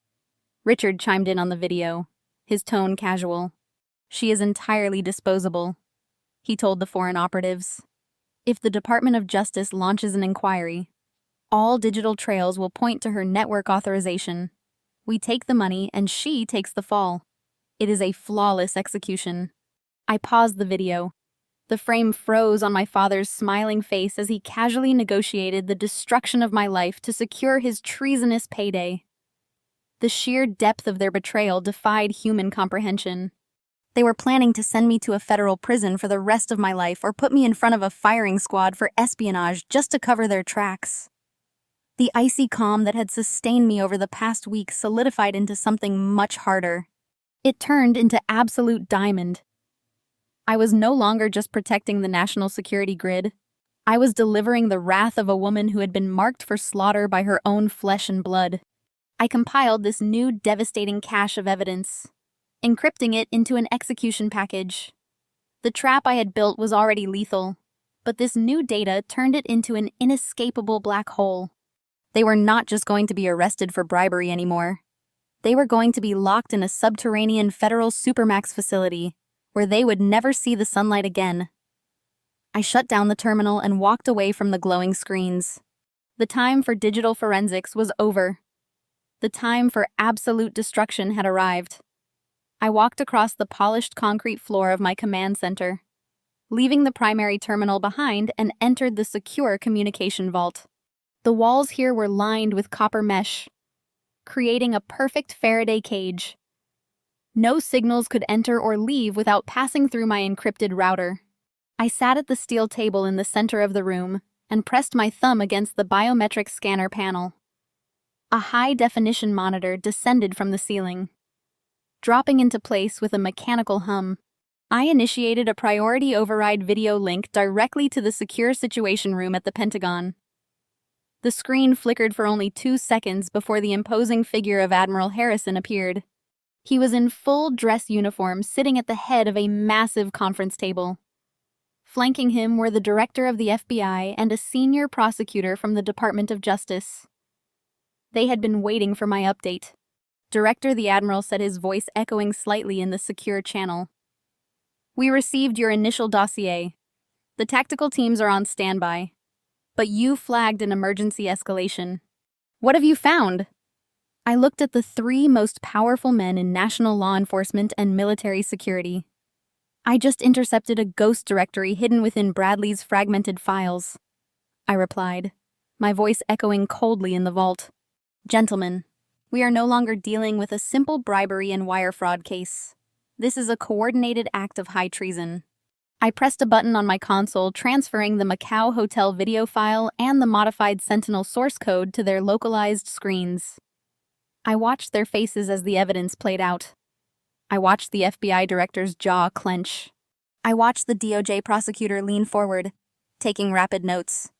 Richard chimed in on the video, his tone casual. "She is entirely disposable," he told the foreign operatives. "If the Department of Justice launches an inquiry, all digital trails will point to her network authorization. We take the money and she takes the fall. It is a flawless execution." I paused the video. The frame froze on my father's smiling face as he casually negotiated the destruction of my life to secure his treasonous payday. The sheer depth of their betrayal defied human comprehension. They were planning to send me to a federal prison for the rest of my life or put me in front of a firing squad for espionage just to cover their tracks. The icy calm that had sustained me over the past week solidified into something much harder. It turned into absolute diamond. I was no longer just protecting the national security grid. I was delivering the wrath of a woman who had been marked for slaughter by her own flesh and blood. I compiled this new devastating cache of evidence, encrypting it into an execution package. The trap I had built was already lethal, but this new data turned it into an inescapable black hole. They were not just going to be arrested for bribery anymore. They were going to be locked in a subterranean federal supermax facility where they would never see the sunlight again. I shut down the terminal and walked away from the glowing screens. The time for digital forensics was over. The time for absolute destruction had arrived. I walked across the polished concrete floor of my command center, leaving the primary terminal behind and entered the secure communication vault. The walls here were lined with copper mesh, creating a perfect Faraday cage. No signals could enter or leave without passing through my encrypted router. I sat at the steel table in the center of the room and pressed my thumb against the biometric scanner panel. A high-definition monitor descended from the ceiling, dropping into place with a mechanical hum. I initiated a priority override video link directly to the secure situation room at the Pentagon. The screen flickered for only 2 seconds before the imposing figure of Admiral Harrison appeared. He was in full dress uniform, sitting at the head of a massive conference table. Flanking him were the director of the FBI and a senior prosecutor from the Department of Justice. They had been waiting for my update. "Director," the Admiral said, his voice echoing slightly in the secure channel. "We received your initial dossier. The tactical teams are on standby. But you flagged an emergency escalation. What have you found?" I looked at the 3 most powerful men in national law enforcement and military security. "I just intercepted a ghost directory hidden within Bradley's fragmented files," I replied, my voice echoing coldly in the vault. "Gentlemen, we are no longer dealing with a simple bribery and wire fraud case. This is a coordinated act of high treason." I pressed a button on my console, transferring the Macau Hotel video file and the modified Sentinel source code to their localized screens. I watched their faces as the evidence played out. I watched the FBI director's jaw clench. I watched the DOJ prosecutor lean forward, taking rapid notes.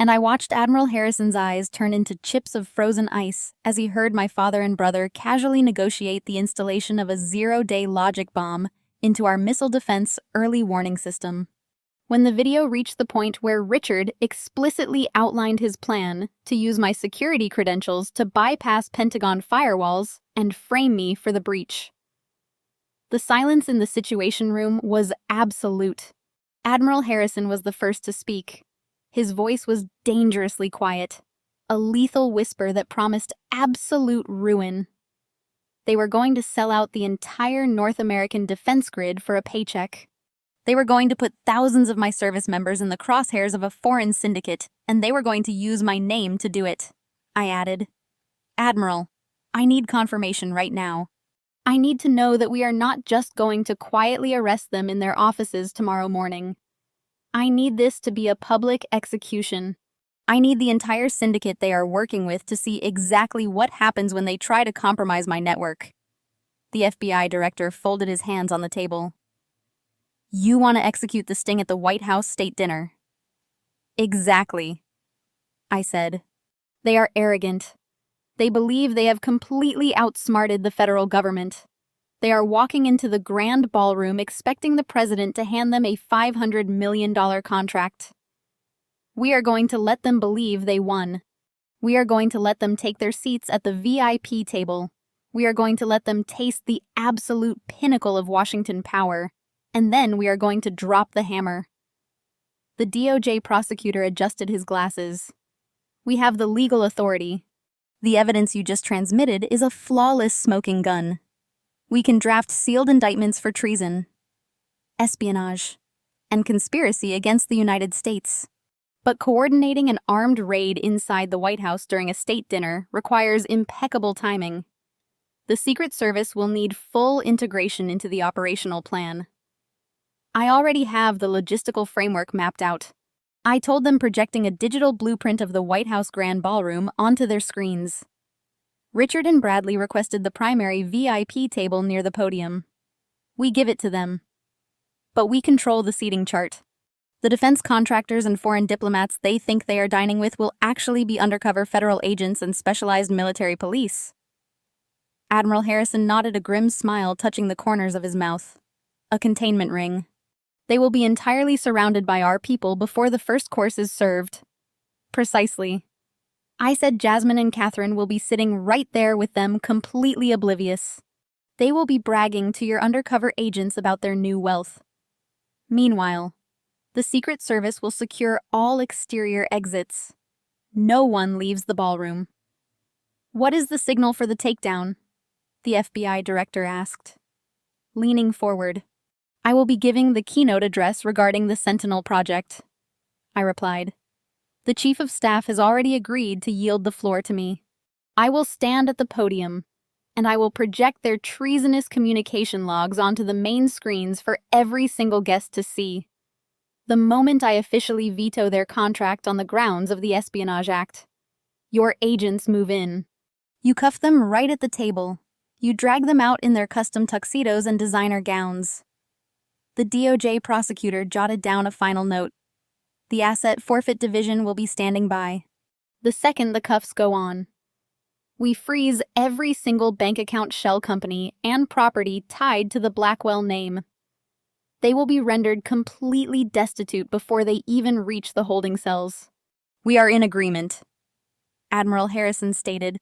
And I watched Admiral Harrison's eyes turn into chips of frozen ice as he heard my father and brother casually negotiate the installation of a 0-day logic bomb into our missile defense early warning system. When the video reached the point where Richard explicitly outlined his plan to use my security credentials to bypass Pentagon firewalls and frame me for the breach. The silence in the situation room was absolute. Admiral Harrison was the first to speak. His voice was dangerously quiet, a lethal whisper that promised absolute ruin. They were going to sell out the entire North American defense grid for a paycheck. They were going to put thousands of my service members in the crosshairs of a foreign syndicate, and they were going to use my name to do it. I added, Admiral, I need confirmation right now. I need to know that we are not just going to quietly arrest them in their offices tomorrow morning. I need this to be a public execution. I need the entire syndicate they are working with to see exactly what happens when they try to compromise my network. The FBI director folded his hands on the table. You want to execute the sting at the White House state dinner? Exactly, I said. They are arrogant. They believe they have completely outsmarted the federal government. They are walking into the grand ballroom expecting the president to hand them a $500 million contract. We are going to let them believe they won. We are going to let them take their seats at the VIP table. We are going to let them taste the absolute pinnacle of Washington power. And then we are going to drop the hammer. The DOJ prosecutor adjusted his glasses. We have the legal authority. The evidence you just transmitted is a flawless smoking gun. We can draft sealed indictments for treason, espionage, and conspiracy against the United States. But coordinating an armed raid inside the White House during a state dinner requires impeccable timing. The Secret Service will need full integration into the operational plan. I already have the logistical framework mapped out. I told them projecting a digital blueprint of the White House Grand Ballroom onto their screens. Richard and Bradley requested the primary VIP table near the podium. We give it to them. But we control the seating chart. The defense contractors and foreign diplomats they think they are dining with will actually be undercover federal agents and specialized military police. Admiral Harrison nodded a grim smile touching the corners of his mouth. A containment ring. They will be entirely surrounded by our people before the first course is served. Precisely. I said Jasmine and Catherine will be sitting right there with them, completely oblivious. They will be bragging to your undercover agents about their new wealth. Meanwhile, the Secret Service will secure all exterior exits. No one leaves the ballroom. What is the signal for the takedown? The FBI director asked. Leaning forward, I will be giving the keynote address regarding the Sentinel project, I replied. The Chief of Staff has already agreed to yield the floor to me. I will stand at the podium, and I will project their treasonous communication logs onto the main screens for every single guest to see. The moment I officially veto their contract on the grounds of the Espionage Act, your agents move in. You cuff them right at the table. You drag them out in their custom tuxedos and designer gowns. The DOJ prosecutor jotted down a final note. The Asset Forfeit Division will be standing by. The second the cuffs go on, we freeze every single bank account shell company and property tied to the Blackwell name. They will be rendered completely destitute before they even reach the holding cells. We are in agreement, Admiral Harrison stated,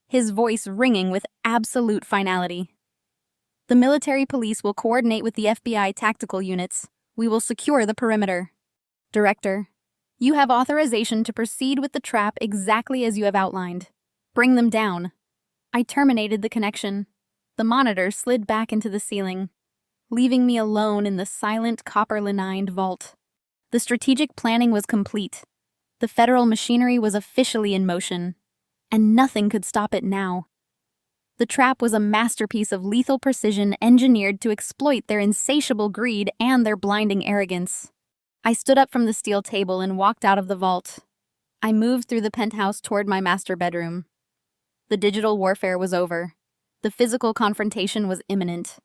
his voice ringing with absolute finality. The military police will coordinate with the FBI tactical units. We will secure the perimeter. Director, you have authorization to proceed with the trap exactly as you have outlined. Bring them down. I terminated the connection. The monitor slid back into the ceiling, leaving me alone in the silent copper-lined vault. The strategic planning was complete. The federal machinery was officially in motion, and nothing could stop it now. The trap was a masterpiece of lethal precision engineered to exploit their insatiable greed and their blinding arrogance. I stood up from the steel table and walked out of the vault. I moved through the penthouse toward my master bedroom. The digital warfare was over. The physical confrontation was imminent.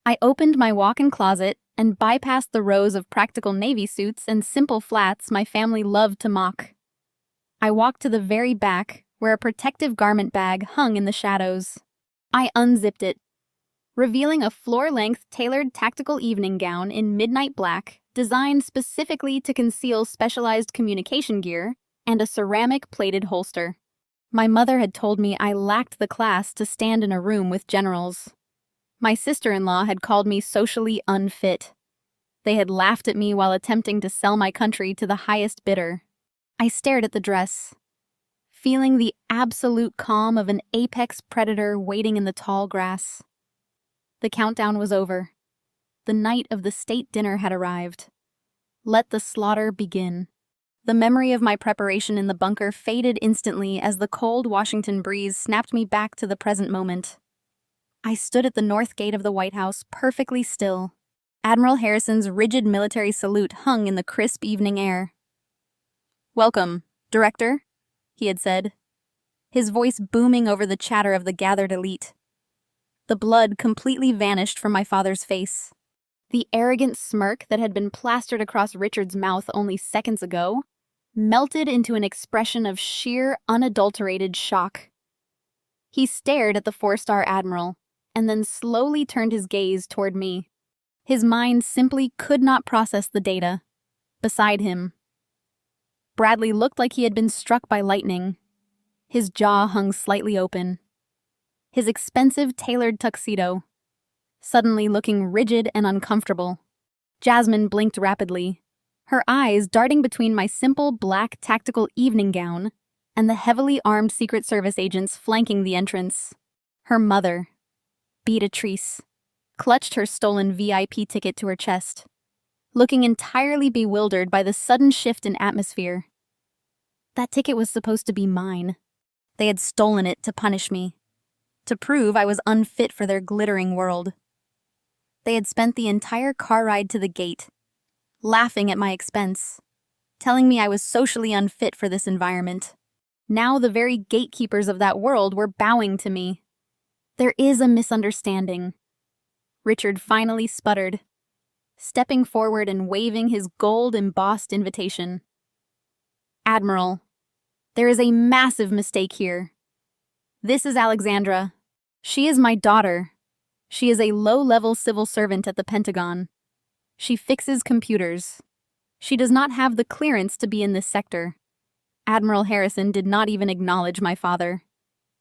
I opened my walk-in closet and bypassed the rows of practical navy suits and simple flats my family loved to mock. I walked to the very back, where a protective garment bag hung in the shadows. I unzipped it, revealing a floor-length tailored tactical evening gown in midnight black, designed specifically to conceal specialized communication gear, and a ceramic-plated holster. My mother had told me I lacked the class to stand in a room with generals. My sister-in-law had called me socially unfit. They had laughed at me while attempting to sell my country to the highest bidder. I stared at the dress. feeling the absolute calm of an apex predator waiting in the tall grass. The countdown was over. The night of the state dinner had arrived. Let the slaughter begin. The memory of my preparation in the bunker faded instantly as the cold Washington breeze snapped me back to the present moment. I stood at the north gate of the White House, perfectly still. Admiral Harrison's rigid military salute hung in the crisp evening air. "Welcome, Director," he had said, his voice booming over the chatter of the gathered elite. The blood completely vanished from my father's face. The arrogant smirk that had been plastered across Richard's mouth only seconds ago melted into an expression of sheer, unadulterated shock. He stared at the four-star admiral, and then slowly turned his gaze toward me. His mind simply could not process the data. Beside him, Bradley looked like he had been struck by lightning. His jaw hung slightly open. His expensive, tailored tuxedo, suddenly looking rigid and uncomfortable. Jasmine blinked rapidly, her eyes darting between my simple black tactical evening gown and the heavily armed Secret Service agents flanking the entrance. Her mother, Beatrice, clutched her stolen VIP ticket to her chest, looking entirely bewildered by the sudden shift in atmosphere. That ticket was supposed to be mine. They had stolen it to punish me, to prove I was unfit for their glittering world. They had spent the entire car ride to the gate, laughing at my expense, telling me I was socially unfit for this environment. Now the very gatekeepers of that world were bowing to me. "There is a misunderstanding," Richard finally sputtered, stepping forward and waving his gold-embossed invitation. "Admiral, there is a massive mistake here. This is Alexandra. She is my daughter. She is a low-level civil servant at the Pentagon. She fixes computers. She does not have the clearance to be in this sector." Admiral Harrison did not even acknowledge my father.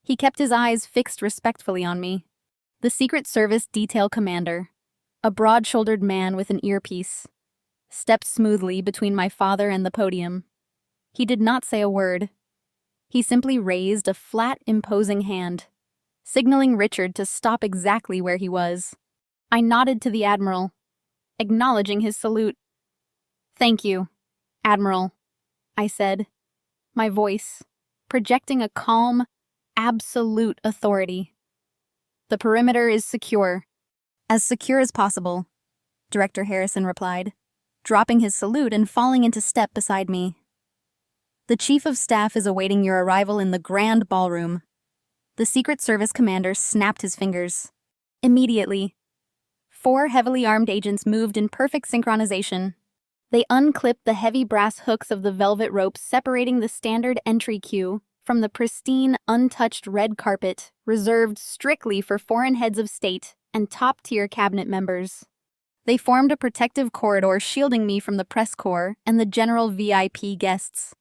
He kept his eyes fixed respectfully on me. The Secret Service detail commander, a broad-shouldered man with an earpiece, stepped smoothly between my father and the podium. He did not say a word. He simply raised a flat, imposing hand, signaling Richard to stop exactly where he was. I nodded to the Admiral, acknowledging his salute. "Thank you, Admiral," I said, my voice projecting a calm, absolute authority. "The perimeter is secure." "As secure as possible," Director Harrison replied, dropping his salute and falling into step beside me. "The Chief of Staff is awaiting your arrival in the grand ballroom." The Secret Service commander snapped his fingers. Immediately, 4 heavily armed agents moved in perfect synchronization. They unclipped the heavy brass hooks of the velvet ropes separating the standard entry queue from the pristine, untouched red carpet reserved strictly for foreign heads of state and top-tier cabinet members. They formed a protective corridor shielding me from the press corps and the general VIP guests.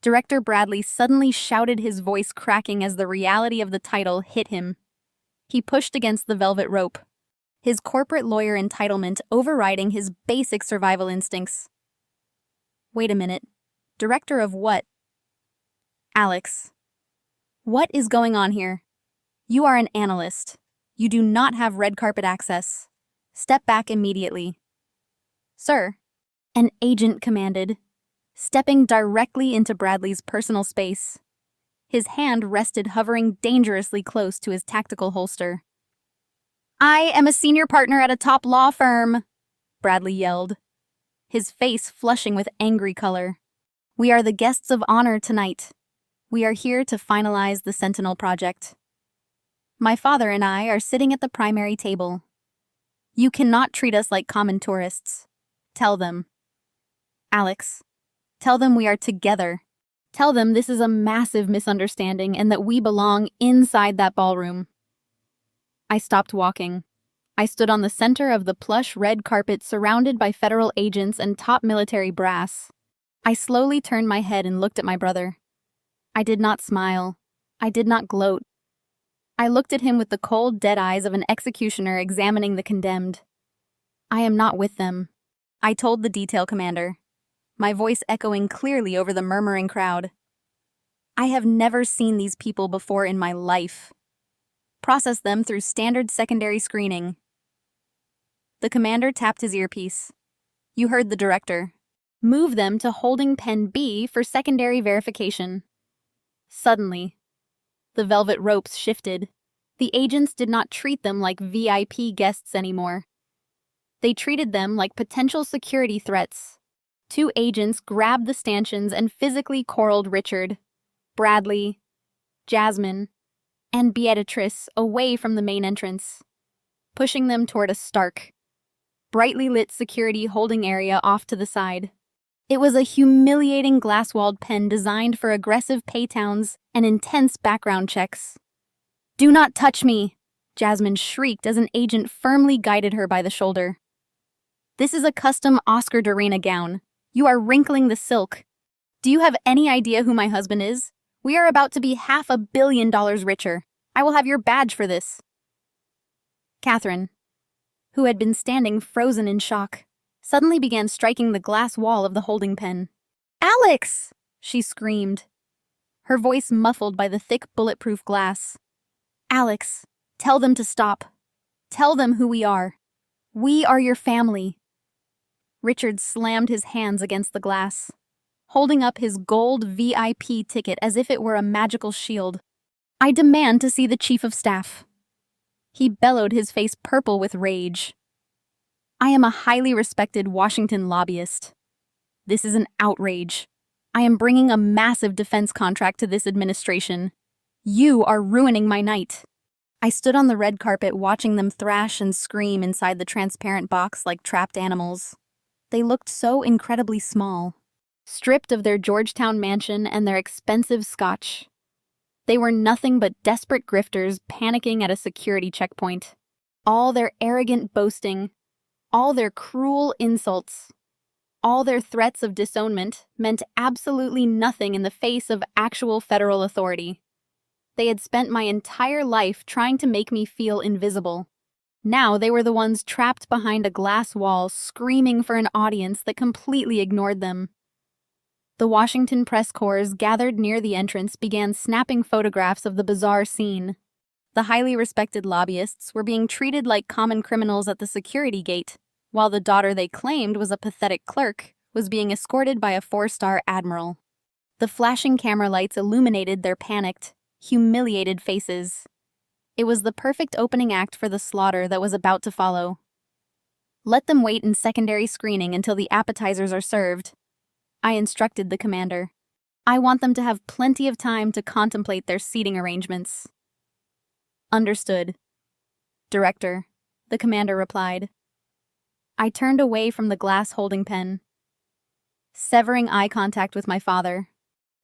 Director Bradley suddenly shouted, his voice cracking as the reality of the title hit him. He pushed against the velvet rope, his corporate lawyer entitlement overriding his basic survival instincts. "Wait a minute. Director of what?" "Alex, what is going on here? You are an analyst. You do not have red carpet access. Step back immediately." "Sir," an agent commanded, stepping directly into Bradley's personal space. His hand rested hovering dangerously close to his tactical holster. "I am a senior partner at a top law firm," Bradley yelled, his face flushing with angry color. "We are the guests of honor tonight. We are here to finalize the Sentinel project. My father and I are sitting at the primary table. You cannot treat us like common tourists. Tell them. Alex, tell them we are together. Tell them this is a massive misunderstanding and that we belong inside that ballroom." I stopped walking. I stood on the center of the plush red carpet surrounded by federal agents and top military brass. I slowly turned my head and looked at my brother. I did not smile. I did not gloat. I looked at him with the cold, dead eyes of an executioner examining the condemned. "I am not with them," I told the detail commander, my voice echoing clearly over the murmuring crowd. I have never seen these people before in my life. Process them through standard secondary screening. The commander tapped his earpiece. You heard the director. Move them to holding pen B for secondary verification. Suddenly, the velvet ropes shifted. The agents did not treat them like VIP guests anymore. They treated them like potential security threats. 2 agents grabbed the stanchions and physically corralled Richard, Bradley, Jasmine, and Beatrice away from the main entrance, pushing them toward a stark, brightly lit security holding area off to the side. It was a humiliating glass-walled pen designed for aggressive paytowns and intense background checks. Do not touch me, Jasmine shrieked as an agent firmly guided her by the shoulder. This is a custom Oscar de Reina gown. You are wrinkling the silk. Do you have any idea who my husband is? We are about to be $500 million richer. I will have your badge for this. Catherine, who had been standing frozen in shock, suddenly began striking the glass wall of the holding pen. Alex! She screamed, her voice muffled by the thick bulletproof glass. Alex, tell them to stop. Tell them who we are. We are your family. Richard slammed his hands against the glass, holding up his gold VIP ticket as if it were a magical shield. I demand to see the Chief of Staff. He bellowed, his face purple with rage. I am a highly respected Washington lobbyist. This is an outrage. I am bringing a massive defense contract to this administration. You are ruining my night. I stood on the red carpet watching them thrash and scream inside the transparent box like trapped animals. They looked so incredibly small, stripped of their Georgetown mansion and their expensive scotch. They were nothing but desperate grifters panicking at a security checkpoint. All their arrogant boasting, all their cruel insults, all their threats of disownment meant absolutely nothing in the face of actual federal authority. They had spent my entire life trying to make me feel invisible. Now they were the ones trapped behind a glass wall, screaming for an audience that completely ignored them. The Washington press corps gathered near the entrance began snapping photographs of the bizarre scene. The highly respected lobbyists were being treated like common criminals at the security gate, while the daughter they claimed was a pathetic clerk was being escorted by a 4-star admiral. The flashing camera lights illuminated their panicked, humiliated faces. It was the perfect opening act for the slaughter that was about to follow. Let them wait in secondary screening until the appetizers are served, I instructed the commander. I want them to have plenty of time to contemplate their seating arrangements. Understood. Director, the commander replied. I turned away from the glass holding pen, severing eye contact with my father.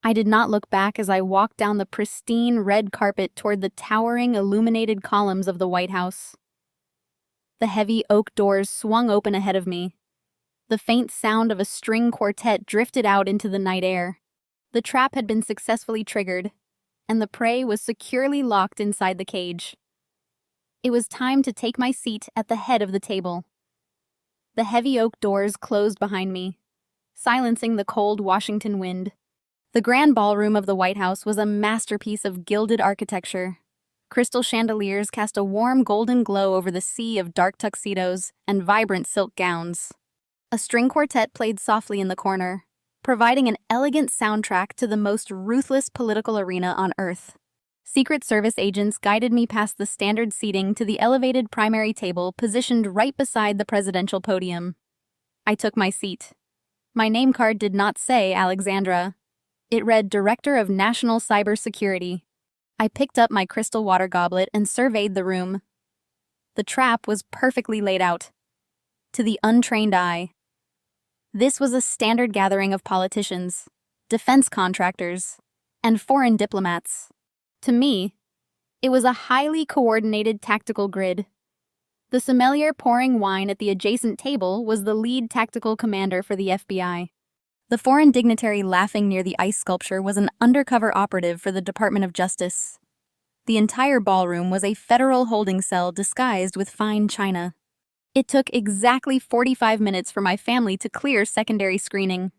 I did not look back as I walked down the pristine red carpet toward the towering illuminated columns of the White House. The heavy oak doors swung open ahead of me. The faint sound of a string quartet drifted out into the night air. The trap had been successfully triggered, and the prey was securely locked inside the cage. It was time to take my seat at the head of the table. The heavy oak doors closed behind me, silencing the cold Washington wind. The grand ballroom of the White House was a masterpiece of gilded architecture. Crystal chandeliers cast a warm golden glow over the sea of dark tuxedos and vibrant silk gowns. A string quartet played softly in the corner, providing an elegant soundtrack to the most ruthless political arena on Earth. Secret Service agents guided me past the standard seating to the elevated primary table positioned right beside the presidential podium. I took my seat. My name card did not say Alexandra. It read Director of National Cybersecurity. I picked up my crystal water goblet and surveyed the room. The trap was perfectly laid out. To the untrained eye, this was a standard gathering of politicians, defense contractors, and foreign diplomats. To me, it was a highly coordinated tactical grid. The sommelier pouring wine at the adjacent table was the lead tactical commander for the FBI. The foreign dignitary laughing near the ice sculpture was an undercover operative for the Department of Justice. The entire ballroom was a federal holding cell disguised with fine china. It took exactly 45 minutes for my family to clear secondary screening.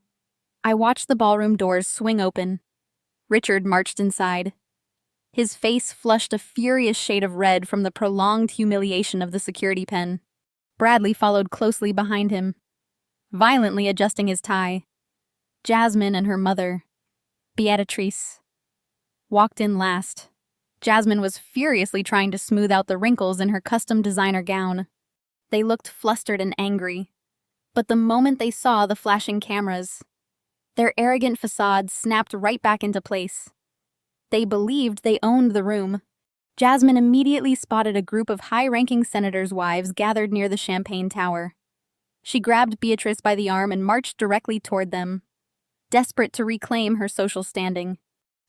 I watched the ballroom doors swing open. Richard marched inside. His face flushed a furious shade of red from the prolonged humiliation of the security pen. Bradley followed closely behind him, violently adjusting his tie. Jasmine and her mother, Beatrice, walked in last. Jasmine was furiously trying to smooth out the wrinkles in her custom designer gown. They looked flustered and angry. But the moment they saw the flashing cameras, their arrogant facades snapped right back into place. They believed they owned the room. Jasmine immediately spotted a group of high-ranking senators' wives gathered near the Champagne Tower. She grabbed Beatrice by the arm and marched directly toward them, desperate to reclaim her social standing.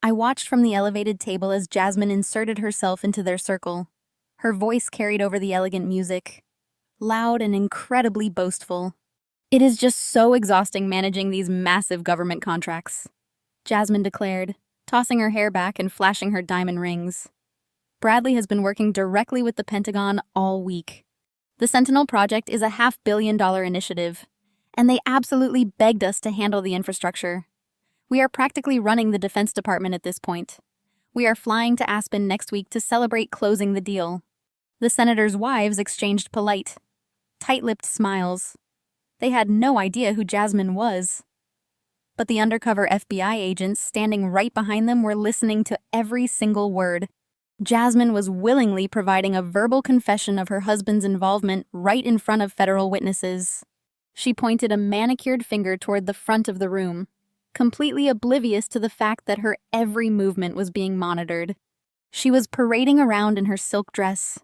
I watched from the elevated table as Jasmine inserted herself into their circle. Her voice carried over the elegant music, loud and incredibly boastful. "It is just so exhausting managing these massive government contracts," Jasmine declared, tossing her hair back and flashing her diamond rings. "Bradley has been working directly with the Pentagon all week. The Sentinel project is a $500 million initiative, and they absolutely begged us to handle the infrastructure. We are practically running the Defense Department at this point. We are flying to Aspen next week to celebrate closing the deal." The senators' wives exchanged polite, tight-lipped smiles. They had no idea who Jasmine was. But the undercover FBI agents standing right behind them were listening to every single word. Jasmine was willingly providing a verbal confession of her husband's involvement right in front of federal witnesses. She pointed a manicured finger toward the front of the room, completely oblivious to the fact that her every movement was being monitored. She was parading around in her silk dress,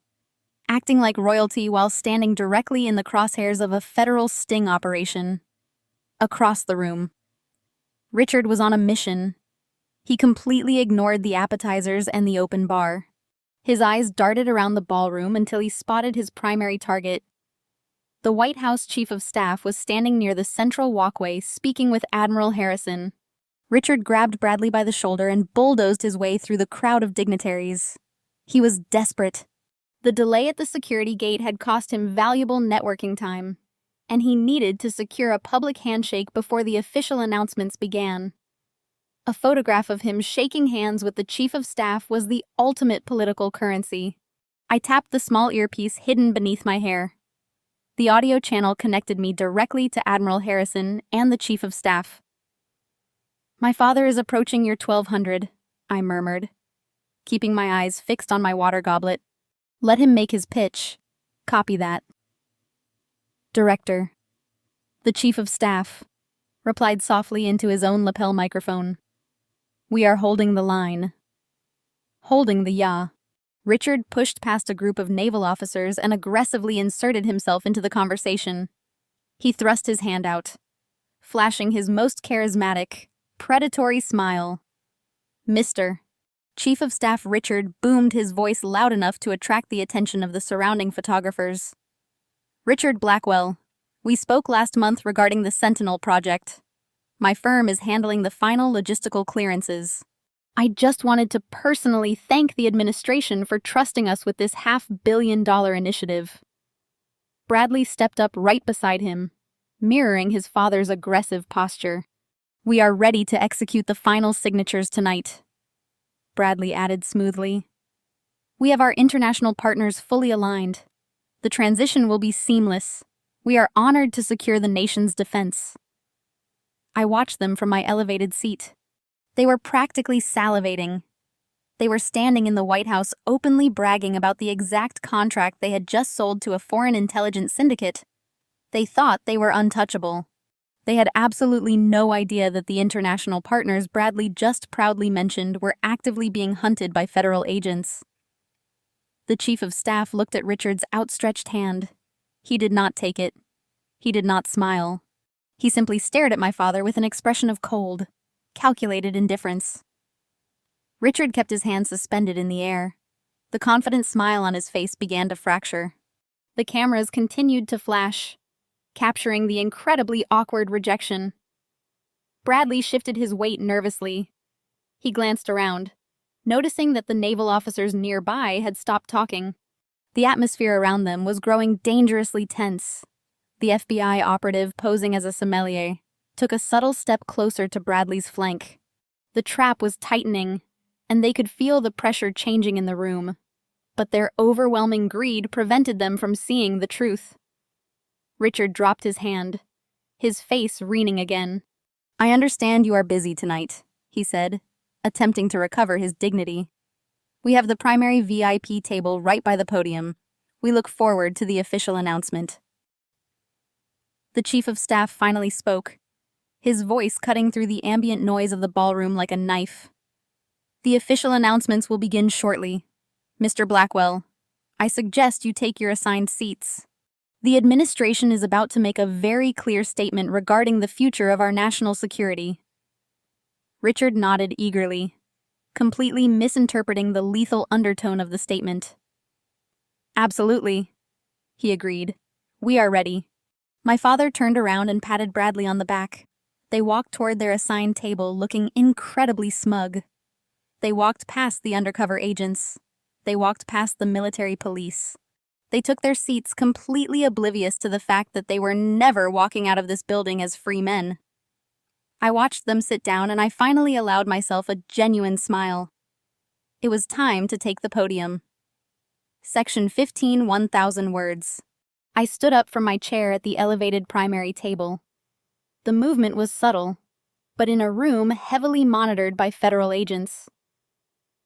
acting like royalty while standing directly in the crosshairs of a federal sting operation. Across the room, Richard was on a mission. He completely ignored the appetizers and the open bar. His eyes darted around the ballroom until he spotted his primary target. The White House Chief of Staff was standing near the central walkway speaking with Admiral Harrison. Richard grabbed Bradley by the shoulder and bulldozed his way through the crowd of dignitaries. He was desperate. The delay at the security gate had cost him valuable networking time, and he needed to secure a public handshake before the official announcements began. A photograph of him shaking hands with the Chief of Staff was the ultimate political currency. I tapped the small earpiece hidden beneath my hair. The audio channel connected me directly to Admiral Harrison and the Chief of Staff. "My father is approaching your 1200, I murmured, keeping my eyes fixed on my water goblet. "Let him make his pitch. Copy that." "Director." The Chief of Staff replied softly into his own lapel microphone. "We are holding the line." Holding the yaw. Richard pushed past a group of naval officers and aggressively inserted himself into the conversation. He thrust his hand out, flashing his most charismatic, predatory smile. "Mr. Chief of Staff Richard boomed his voice loud enough to attract the attention of the surrounding photographers. "Richard Blackwell, we spoke last month regarding the Sentinel project. My firm is handling the final logistical clearances. I just wanted to personally thank the administration for trusting us with this $500 million initiative." Bradley stepped up right beside him, mirroring his father's aggressive posture. "We are ready to execute the final signatures tonight," Bradley added smoothly. "We have our international partners fully aligned. The transition will be seamless. We are honored to secure the nation's defense." I watched them from my elevated seat. They were practically salivating. They were standing in the White House openly bragging about the exact contract they had just sold to a foreign intelligence syndicate. They thought they were untouchable. They had absolutely no idea that the international partners Bradley just proudly mentioned were actively being hunted by federal agents. The Chief of Staff looked at Richard's outstretched hand. He did not take it. He did not smile. He simply stared at my father with an expression of cold, calculated indifference. Richard kept his hand suspended in the air. The confident smile on his face began to fracture. The cameras continued to flash, capturing the incredibly awkward rejection. Bradley shifted his weight nervously. He glanced around, noticing that the naval officers nearby had stopped talking. The atmosphere around them was growing dangerously tense. The FBI operative posing as a sommelier took a subtle step closer to Bradley's flank. The trap was tightening, and they could feel the pressure changing in the room. But their overwhelming greed prevented them from seeing the truth. Richard dropped his hand, his face wreathing again. "I understand you are busy tonight," he said, attempting to recover his dignity. "We have the primary VIP table right by the podium. We look forward to the official announcement." The Chief of Staff finally spoke, his voice cutting through the ambient noise of the ballroom like a knife. "The official announcements will begin shortly. Mr. Blackwell, I suggest you take your assigned seats. The administration is about to make a very clear statement regarding the future of our national security." Richard nodded eagerly, completely misinterpreting the lethal undertone of the statement. "Absolutely," he agreed. "We are ready." My father turned around and patted Bradley on the back. They walked toward their assigned table, looking incredibly smug. They walked past the undercover agents. They walked past the military police. They took their seats, completely oblivious to the fact that they were never walking out of this building as free men. I watched them sit down, and I finally allowed myself a genuine smile. It was time to take the podium. Section 15, 1,000 words. I stood up from my chair at the elevated primary table. The movement was subtle, but in a room heavily monitored by federal agents.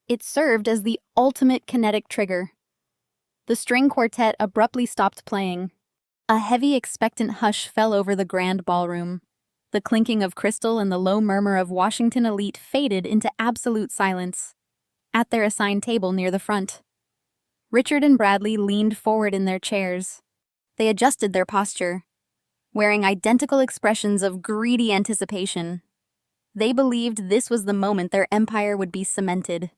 It served as the ultimate kinetic trigger. The string quartet abruptly stopped playing. A heavy, expectant hush fell over the grand ballroom. The clinking of crystal and the low murmur of Washington elite faded into absolute silence. At their assigned table near the front, Richard and Bradley leaned forward in their chairs. They adjusted their posture, wearing identical expressions of greedy anticipation. They believed this was the moment their empire would be cemented.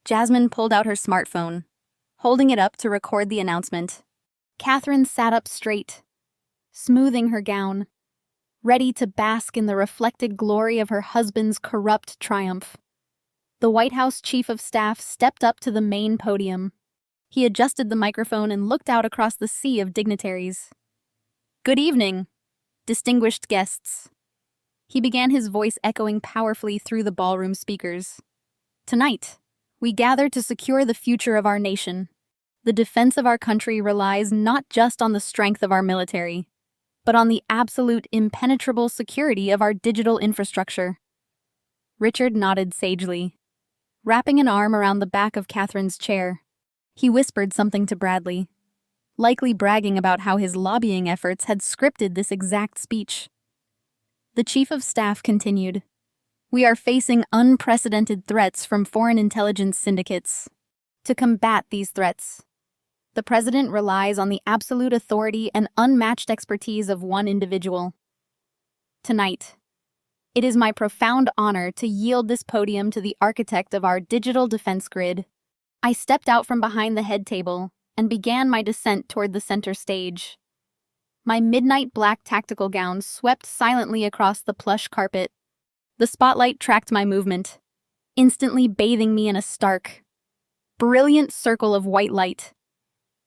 Jasmine pulled out her smartphone, holding it up to record the announcement. Catherine sat up straight, smoothing her gown, ready to bask in the reflected glory of her husband's corrupt triumph. The White House Chief of Staff stepped up to the main podium. He adjusted the microphone and looked out across the sea of dignitaries. "Good evening, distinguished guests." He began, his voice echoing powerfully through the ballroom speakers. "Tonight, we gather to secure the future of our nation. The defense of our country relies not just on the strength of our military, but on the absolute impenetrable security of our digital infrastructure." Richard nodded sagely, wrapping an arm around the back of Catherine's chair. He whispered something to Bradley, likely bragging about how his lobbying efforts had scripted this exact speech. The Chief of Staff continued, "We are facing unprecedented threats from foreign intelligence syndicates. To combat these threats, the President relies on the absolute authority and unmatched expertise of one individual. Tonight, it is my profound honor to yield this podium to the architect of our digital defense grid." I stepped out from behind the head table and began my descent toward the center stage. My midnight black tactical gown swept silently across the plush carpet. The spotlight tracked my movement, instantly bathing me in a stark, brilliant circle of white light.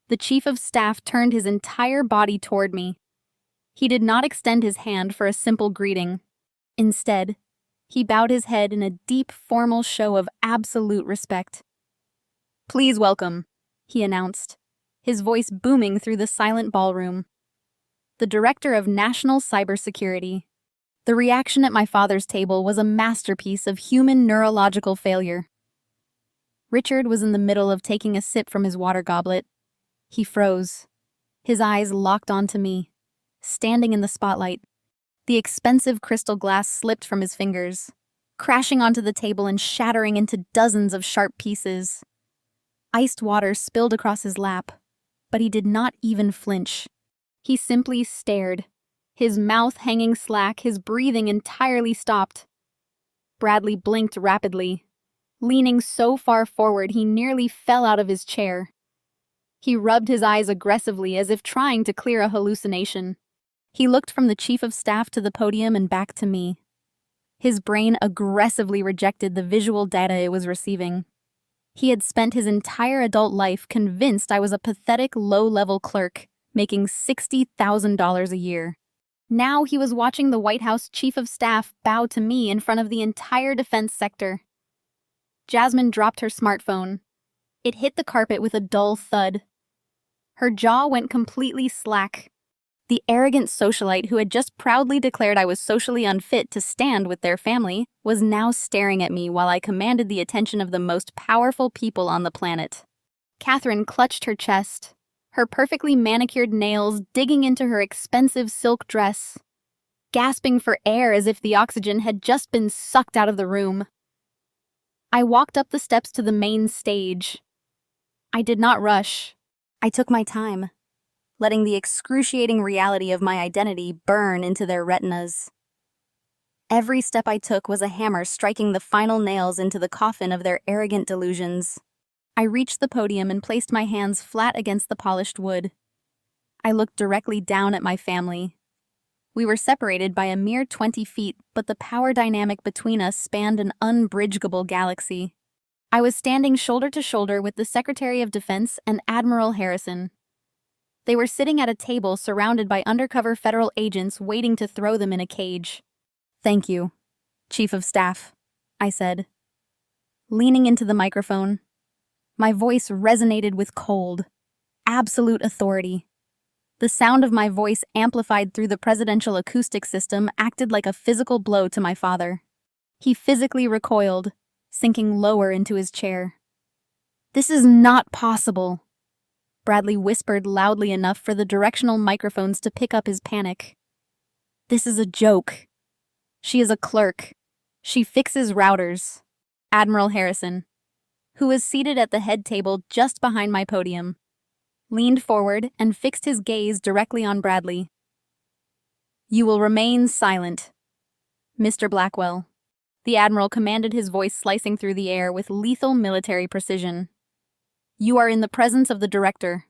The Chief of Staff turned his entire body toward me. He did not extend his hand for a simple greeting. Instead, he bowed his head in a deep, formal show of absolute respect. "Please welcome," he announced, his voice booming through the silent ballroom, "the Director of National Cybersecurity." The reaction at my father's table was a masterpiece of human neurological failure. Richard was in the middle of taking a sip from his water goblet. He froze, his eyes locked onto me, standing in the spotlight. The expensive crystal glass slipped from his fingers, crashing onto the table and shattering into dozens of sharp pieces. Iced water spilled across his lap, but he did not even flinch. He simply stared, his mouth hanging slack, his breathing entirely stopped. Bradley blinked rapidly, leaning so far forward he nearly fell out of his chair. He rubbed his eyes aggressively as if trying to clear a hallucination. He looked from the Chief of Staff to the podium and back to me. His brain aggressively rejected the visual data it was receiving. He had spent his entire adult life convinced I was a pathetic low-level clerk making $60,000 a year. Now he was watching the White House Chief of Staff bow to me in front of the entire defense sector. Jasmine dropped her smartphone. It hit the carpet with a dull thud. Her jaw went completely slack. The arrogant socialite who had just proudly declared I was socially unfit to stand with their family was now staring at me while I commanded the attention of the most powerful people on the planet. Catherine clutched her chest, her perfectly manicured nails digging into her expensive silk dress, gasping for air as if the oxygen had just been sucked out of the room. I walked up the steps to the main stage. I did not rush. I took my time, letting the excruciating reality of my identity burn into their retinas. Every step I took was a hammer striking the final nails into the coffin of their arrogant delusions. I reached the podium and placed my hands flat against the polished wood. I looked directly down at my family. We were separated by a mere 20 feet, but the power dynamic between us spanned an unbridgeable galaxy. I was standing shoulder to shoulder with the Secretary of Defense and Admiral Harrison. They were sitting at a table surrounded by undercover federal agents waiting to throw them in a cage. "Thank you, Chief of Staff," I said, leaning into the microphone. My voice resonated with cold, absolute authority. The sound of my voice amplified through the presidential acoustic system acted like a physical blow to my father. He physically recoiled, sinking lower into his chair. "This is not possible," Bradley whispered loudly enough for the directional microphones to pick up his panic. "This is a joke. She is a clerk. She fixes routers." Admiral Harrison, who was seated at the head table just behind my podium, leaned forward and fixed his gaze directly on Bradley. "You will remain silent, Mr. Blackwell." The Admiral commanded, his voice slicing through the air with lethal military precision. "You are in the presence of the director.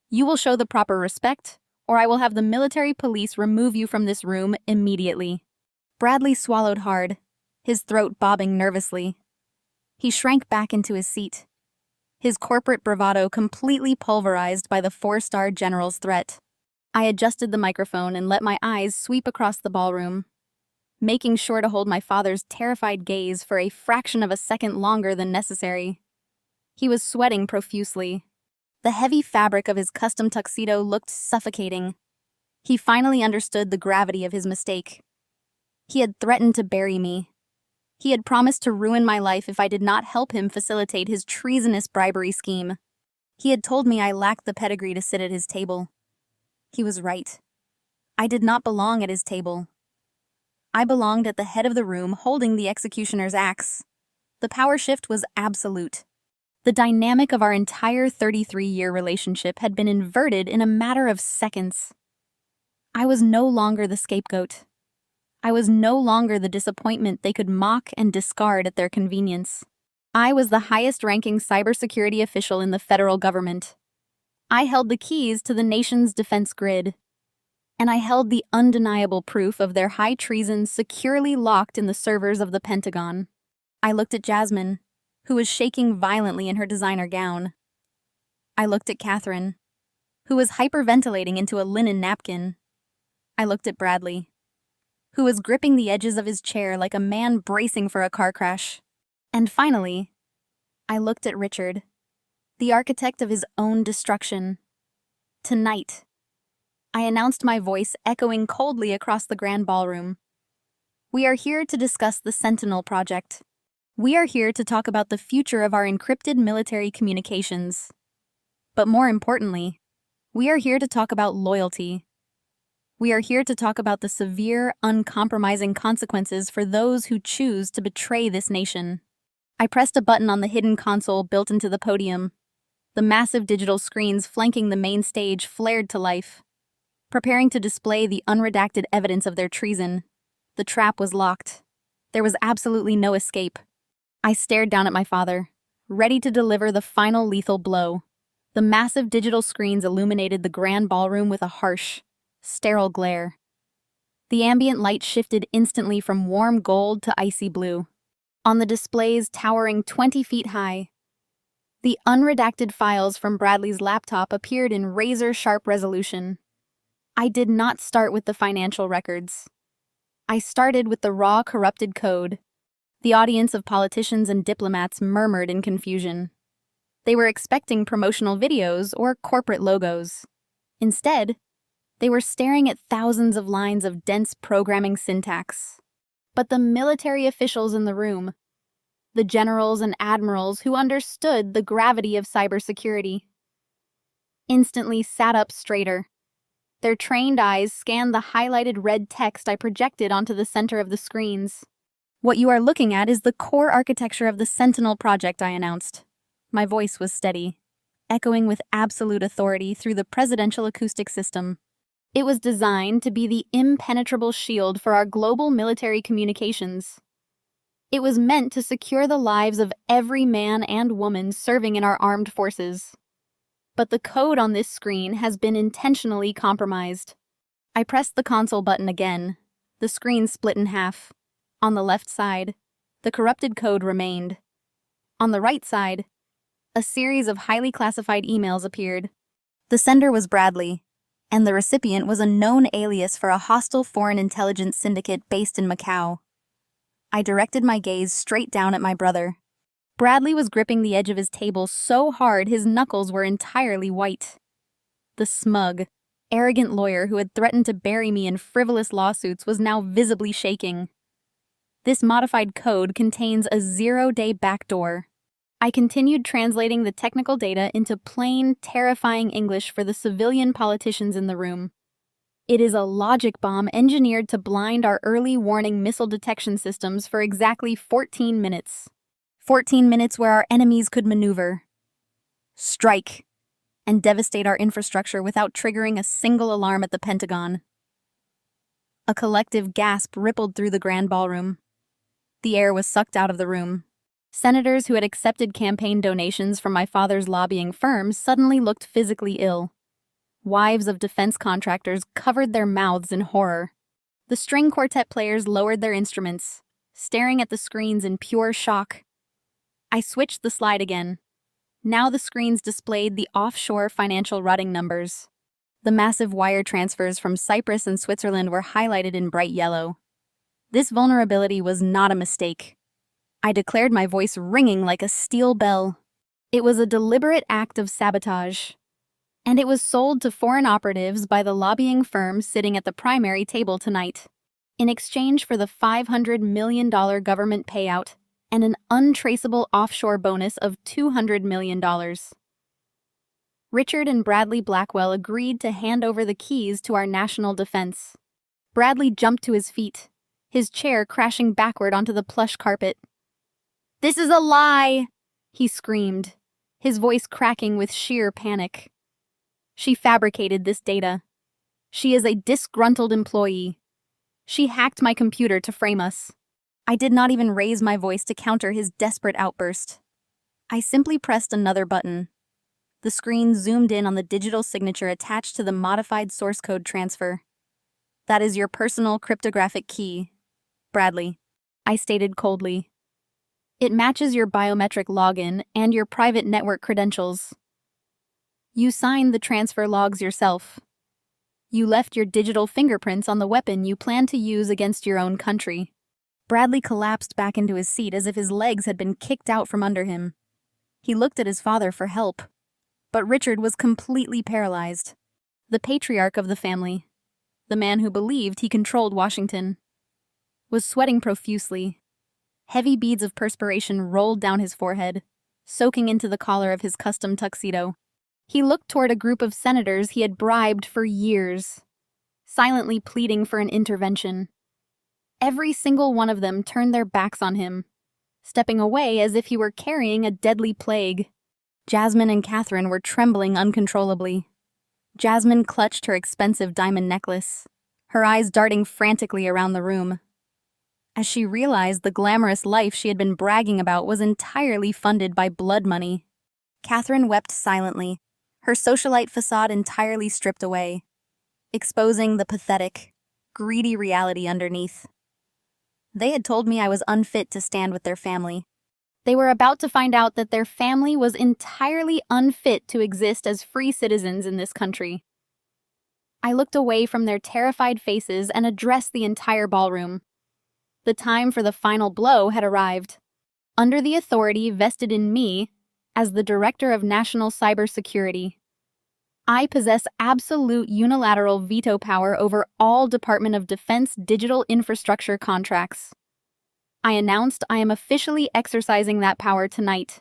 You will show the proper respect, or I will have the military police remove you from this room immediately." Bradley swallowed hard, his throat bobbing nervously. He shrank back into his seat, his corporate bravado completely pulverized by the 4-star general's threat. I adjusted the microphone and let my eyes sweep across the ballroom, making sure to hold my father's terrified gaze for a fraction of a second longer than necessary. He was sweating profusely. The heavy fabric of his custom tuxedo looked suffocating. He finally understood the gravity of his mistake. He had threatened to bury me. He had promised to ruin my life if I did not help him facilitate his treasonous bribery scheme. He had told me I lacked the pedigree to sit at his table. He was right. I did not belong at his table. I belonged at the head of the room holding the executioner's axe. The power shift was absolute. The dynamic of our entire 33-year relationship had been inverted in a matter of seconds. I was no longer the scapegoat. I was no longer the disappointment they could mock and discard at their convenience. I was the highest-ranking cybersecurity official in the federal government. I held the keys to the nation's defense grid. And I held the undeniable proof of their high treason securely locked in the servers of the Pentagon. I looked at Jasmine, who was shaking violently in her designer gown. I looked at Catherine, who was hyperventilating into a linen napkin. I looked at Bradley, who was gripping the edges of his chair like a man bracing for a car crash. And finally, I looked at Richard, the architect of his own destruction. Tonight, I announced, my voice echoing coldly across the grand ballroom. We are here to discuss the Sentinel Project. We are here to talk about the future of our encrypted military communications. But more importantly, we are here to talk about loyalty. We are here to talk about the severe, uncompromising consequences for those who choose to betray this nation. I pressed a button on the hidden console built into the podium. The massive digital screens flanking the main stage flared to life, preparing to display the unredacted evidence of their treason. The trap was locked. There was absolutely no escape. I stared down at my father, ready to deliver the final lethal blow. The massive digital screens illuminated the grand ballroom with a harsh, sterile glare. The ambient light shifted instantly from warm gold to icy blue. On the displays towering 20 feet high, the unredacted files from Bradley's laptop appeared in razor-sharp resolution. I did not start with the financial records. I started with the raw, corrupted code. The audience of politicians and diplomats murmured in confusion. They were expecting promotional videos or corporate logos. Instead, they were staring at thousands of lines of dense programming syntax. But the military officials in the room, the generals and admirals who understood the gravity of cybersecurity, instantly sat up straighter. Their trained eyes scanned the highlighted red text I projected onto the center of the screens. "What you are looking at is the core architecture of the Sentinel project," I announced. My voice was steady, echoing with absolute authority through the presidential acoustic system. It was designed to be the impenetrable shield for our global military communications. It was meant to secure the lives of every man and woman serving in our armed forces. But the code on this screen has been intentionally compromised. I pressed the console button again. The screen split in half. On the left side, the corrupted code remained. On the right side, a series of highly classified emails appeared. The sender was Bradley, and the recipient was a known alias for a hostile foreign intelligence syndicate based in Macau. I directed my gaze straight down at my brother. Bradley was gripping the edge of his table so hard his knuckles were entirely white. The smug, arrogant lawyer who had threatened to bury me in frivolous lawsuits was now visibly shaking. This modified code contains a 0-day backdoor. I continued translating the technical data into plain, terrifying English for the civilian politicians in the room. It is a logic bomb engineered to blind our early warning missile detection systems for exactly 14 minutes. 14 minutes where our enemies could maneuver, strike, and devastate our infrastructure without triggering a single alarm at the Pentagon. A collective gasp rippled through the grand ballroom. The air was sucked out of the room. Senators who had accepted campaign donations from my father's lobbying firm suddenly looked physically ill. Wives of defense contractors covered their mouths in horror. The string quartet players lowered their instruments, staring at the screens in pure shock. I switched the slide again. Now the screens displayed the offshore financial routing numbers. The massive wire transfers from Cyprus and Switzerland were highlighted in bright yellow. This vulnerability was not a mistake. I declared, my voice ringing like a steel bell. It was a deliberate act of sabotage. And it was sold to foreign operatives by the lobbying firm sitting at the primary table tonight, in exchange for the $500 million government payout and an untraceable offshore bonus of $200 million. Richard and Bradley Blackwell agreed to hand over the keys to our national defense. Bradley jumped to his feet, his chair crashing backward onto the plush carpet. "This is a lie!" he screamed, his voice cracking with sheer panic. "She fabricated this data. She is a disgruntled employee. She hacked my computer to frame us." I did not even raise my voice to counter his desperate outburst. I simply pressed another button. The screen zoomed in on the digital signature attached to the modified source code transfer. "That is your personal cryptographic key, Bradley," I stated coldly. "It matches your biometric login and your private network credentials. You signed the transfer logs yourself. You left your digital fingerprints on the weapon you plan to use against your own country." Bradley collapsed back into his seat as if his legs had been kicked out from under him. He looked at his father for help, but Richard was completely paralyzed. The patriarch of the family, the man who believed he controlled Washington, was sweating profusely. Heavy beads of perspiration rolled down his forehead, soaking into the collar of his custom tuxedo. He looked toward a group of senators he had bribed for years, silently pleading for an intervention. Every single one of them turned their backs on him, stepping away as if he were carrying a deadly plague. Jasmine and Catherine were trembling uncontrollably. Jasmine clutched her expensive diamond necklace, her eyes darting frantically around the room, as she realized the glamorous life she had been bragging about was entirely funded by blood money. Catherine wept silently, her socialite facade entirely stripped away, exposing the pathetic, greedy reality underneath. They had told me I was unfit to stand with their family. They were about to find out that their family was entirely unfit to exist as free citizens in this country. I looked away from their terrified faces and addressed the entire ballroom. The time for the final blow had arrived. Under the authority vested in me as the Director of National Cybersecurity, I possess absolute unilateral veto power over all Department of Defense digital infrastructure contracts. I announced I am officially exercising that power tonight.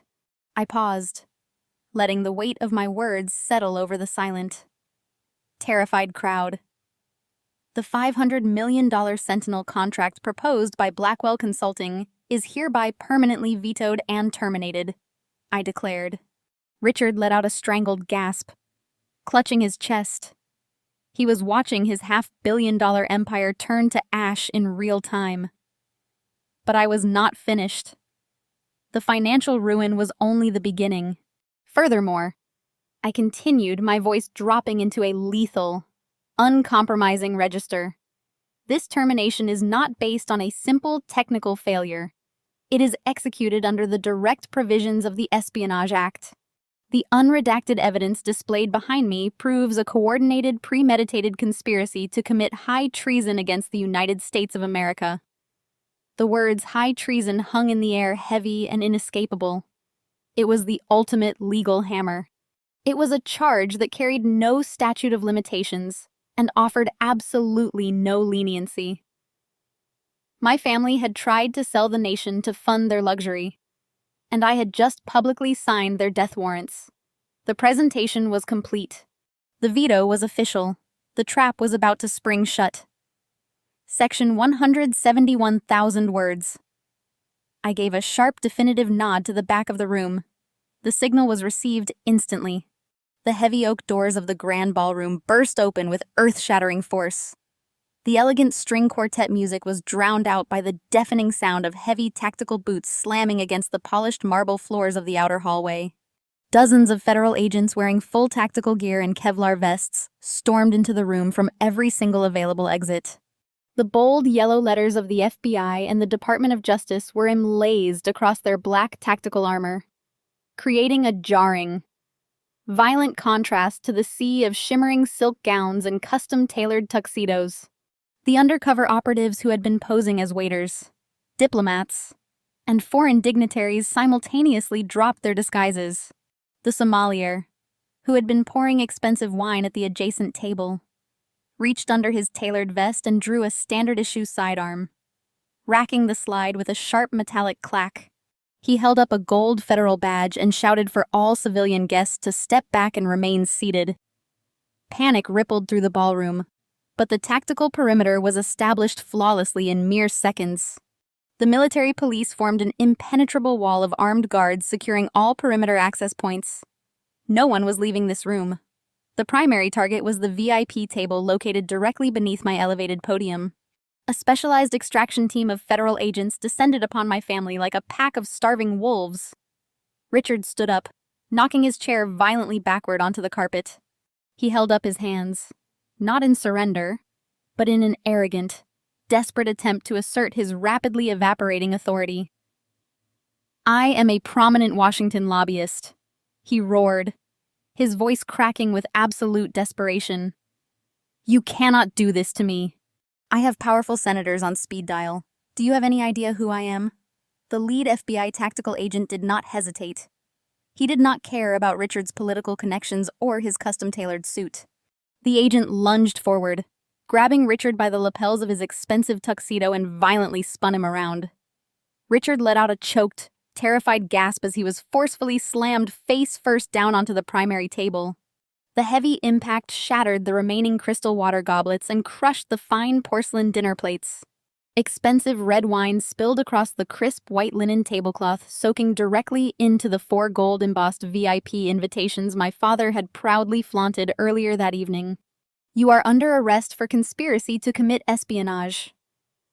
I paused, letting the weight of my words settle over the silent, terrified crowd. The $500 million Sentinel contract proposed by Blackwell Consulting is hereby permanently vetoed and terminated, I declared. Richard let out a strangled gasp, clutching his chest. He was watching his $500 million empire turn to ash in real time. But I was not finished. The financial ruin was only the beginning. Furthermore, I continued, my voice dropping into a lethal, uncompromising register. This termination is not based on a simple technical failure. It is executed under the direct provisions of the Espionage Act. The unredacted evidence displayed behind me proves a coordinated, premeditated conspiracy to commit high treason against the United States of America. The words high treason hung in the air, heavy and inescapable. It was the ultimate legal hammer. It was a charge that carried no statute of limitations and offered absolutely no leniency. My family had tried to sell the nation to fund their luxury, and I had just publicly signed their death warrants. The presentation was complete. The veto was official. The trap was about to spring shut. Section 171,000 words. I gave a sharp, definitive nod to the back of the room. The signal was received instantly. The heavy oak doors of the grand ballroom burst open with earth-shattering force. The elegant string quartet music was drowned out by the deafening sound of heavy tactical boots slamming against the polished marble floors of the outer hallway. Dozens of federal agents wearing full tactical gear and Kevlar vests stormed into the room from every single available exit. The bold yellow letters of the FBI and the Department of Justice were emblazoned across their black tactical armor, creating a jarring, violent contrast to the sea of shimmering silk gowns and custom-tailored tuxedos. The undercover operatives who had been posing as waiters, diplomats, and foreign dignitaries simultaneously dropped their disguises. The sommelier, who had been pouring expensive wine at the adjacent table, reached under his tailored vest and drew a standard-issue sidearm, racking the slide with a sharp metallic clack. He held up a gold federal badge and shouted for all civilian guests to step back and remain seated. Panic rippled through the ballroom, but the tactical perimeter was established flawlessly in mere seconds. The military police formed an impenetrable wall of armed guards securing all perimeter access points. No one was leaving this room. The primary target was the VIP table located directly beneath my elevated podium. A specialized extraction team of federal agents descended upon my family like a pack of starving wolves. Richard stood up, knocking his chair violently backward onto the carpet. He held up his hands, not in surrender, but in an arrogant, desperate attempt to assert his rapidly evaporating authority. I am a prominent Washington lobbyist, he roared, his voice cracking with absolute desperation. You cannot do this to me. I have powerful senators on speed dial. Do you have any idea who I am? The lead FBI tactical agent did not hesitate. He did not care about Richard's political connections or his custom-tailored suit. The agent lunged forward, grabbing Richard by the lapels of his expensive tuxedo and violently spun him around. Richard let out a choked, terrified gasp as he was forcefully slammed face first down onto the primary table. The heavy impact shattered the remaining crystal water goblets and crushed the fine porcelain dinner plates. Expensive red wine spilled across the crisp white linen tablecloth, soaking directly into the 4 gold-embossed VIP invitations my father had proudly flaunted earlier that evening. You are under arrest for conspiracy to commit espionage,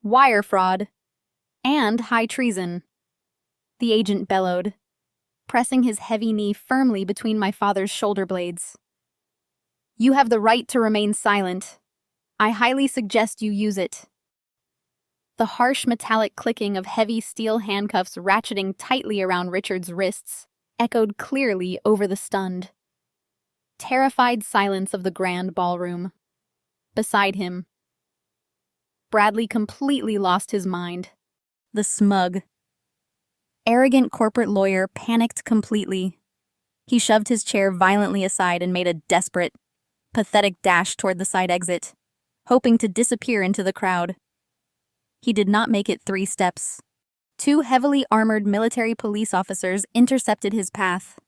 wire fraud, and high treason, the agent bellowed, pressing his heavy knee firmly between my father's shoulder blades. You have the right to remain silent. I highly suggest you use it. The harsh metallic clicking of heavy steel handcuffs ratcheting tightly around Richard's wrists echoed clearly over the stunned, terrified silence of the grand ballroom. beside him. Bradley completely lost his mind. The smug, arrogant corporate lawyer panicked completely. He shoved his chair violently aside and made a desperate, pathetic dash toward the side exit, hoping to disappear into the crowd. He did not make it 3 steps. 2 heavily armored military police officers intercepted his path,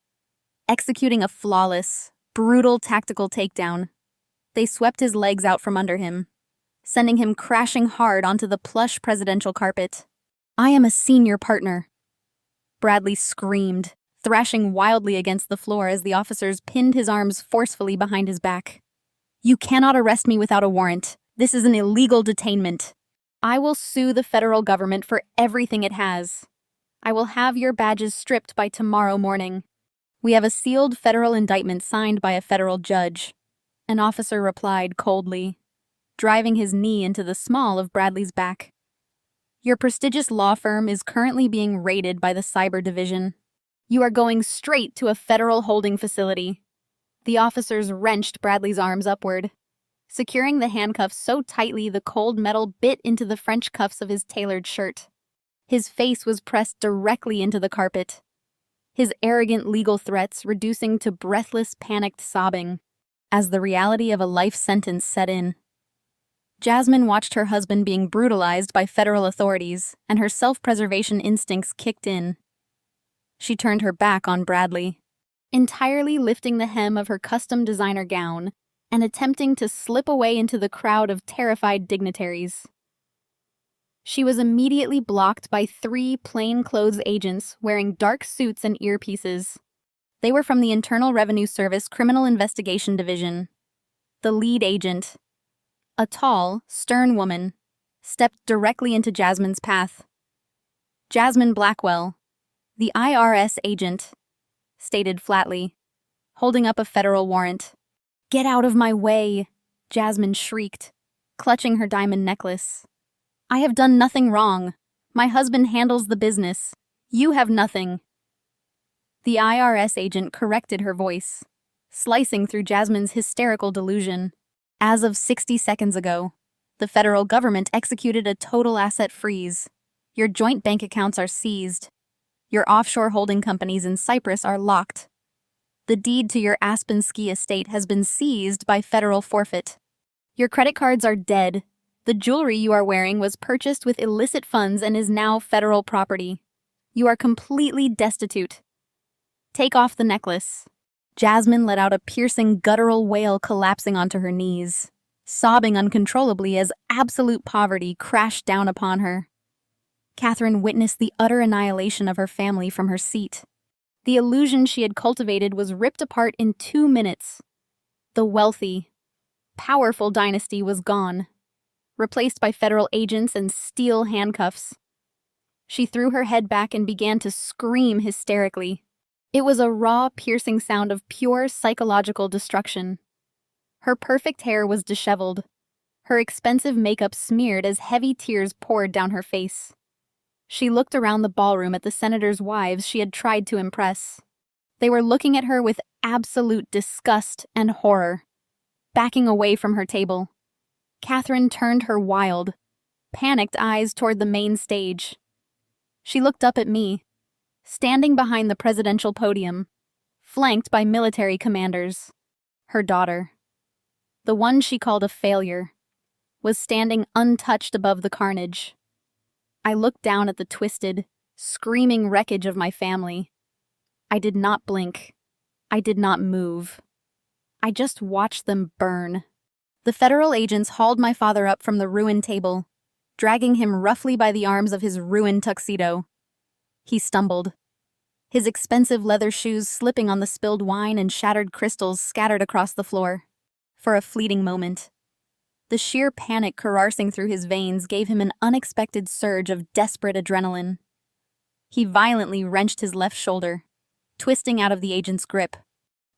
executing a flawless, brutal tactical takedown. They swept his legs out from under him, sending him crashing hard onto the plush presidential carpet. "I am a senior partner," Bradley screamed, thrashing wildly against the floor as the officers pinned his arms forcefully behind his back. "You cannot arrest me without a warrant. This is an illegal detainment. I will sue the federal government for everything it has. I will have your badges stripped by tomorrow morning. We have a sealed federal indictment signed by a federal judge," an officer replied coldly, driving his knee into the small of Bradley's back. "Your prestigious law firm is currently being raided by the Cyber Division. You are going straight to a federal holding facility." The officers wrenched Bradley's arms upward, securing the handcuffs so tightly the cold metal bit into the French cuffs of his tailored shirt. His face was pressed directly into the carpet, his arrogant legal threats reducing to breathless, panicked sobbing as the reality of a life sentence set in. Jasmine watched her husband being brutalized by federal authorities, and her self-preservation instincts kicked in. She turned her back on Bradley, entirely lifting the hem of her custom designer gown and attempting to slip away into the crowd of terrified dignitaries. She was immediately blocked by 3 plainclothes agents wearing dark suits and earpieces. They were from the Internal Revenue Service Criminal Investigation Division. The lead agent, a tall, stern woman, stepped directly into Jasmine's path. "Jasmine Blackwell, the IRS agent," stated flatly, holding up a federal warrant. "Get out of my way," Jasmine shrieked, clutching her diamond necklace. "I have done nothing wrong. My husband handles the business. You have nothing." The IRS agent corrected her voice, slicing through Jasmine's hysterical delusion. "As of 60 seconds ago, the federal government executed a total asset freeze. Your joint bank accounts are seized. Your offshore holding companies in Cyprus are locked. The deed to your Aspen ski estate has been seized by federal forfeit. Your credit cards are dead. The jewelry you are wearing was purchased with illicit funds and is now federal property. You are completely destitute. Take off the necklace." Jasmine let out a piercing guttural wail, collapsing onto her knees, sobbing uncontrollably as absolute poverty crashed down upon her. Catherine witnessed the utter annihilation of her family from her seat. The illusion she had cultivated was ripped apart in 2 minutes. The wealthy, powerful dynasty was gone, replaced by federal agents and steel handcuffs. She threw her head back and began to scream hysterically. It was a raw, piercing sound of pure psychological destruction. Her perfect hair was disheveled, her expensive makeup smeared as heavy tears poured down her face. She looked around the ballroom at the senators' wives she had tried to impress. They were looking at her with absolute disgust and horror, backing away from her table. Catherine turned her wild, panicked eyes toward the main stage. She looked up at me, standing behind the presidential podium, flanked by military commanders. Her daughter, the one she called a failure, was standing untouched above the carnage. I looked down at the twisted, screaming wreckage of my family. I did not blink. I did not move. I just watched them burn. The federal agents hauled my father up from the ruined table, dragging him roughly by the arms of his ruined tuxedo. He stumbled, his expensive leather shoes slipping on the spilled wine and shattered crystals scattered across the floor. For a fleeting moment, the sheer panic coursing through his veins gave him an unexpected surge of desperate adrenaline. He violently wrenched his left shoulder, twisting out of the agent's grip.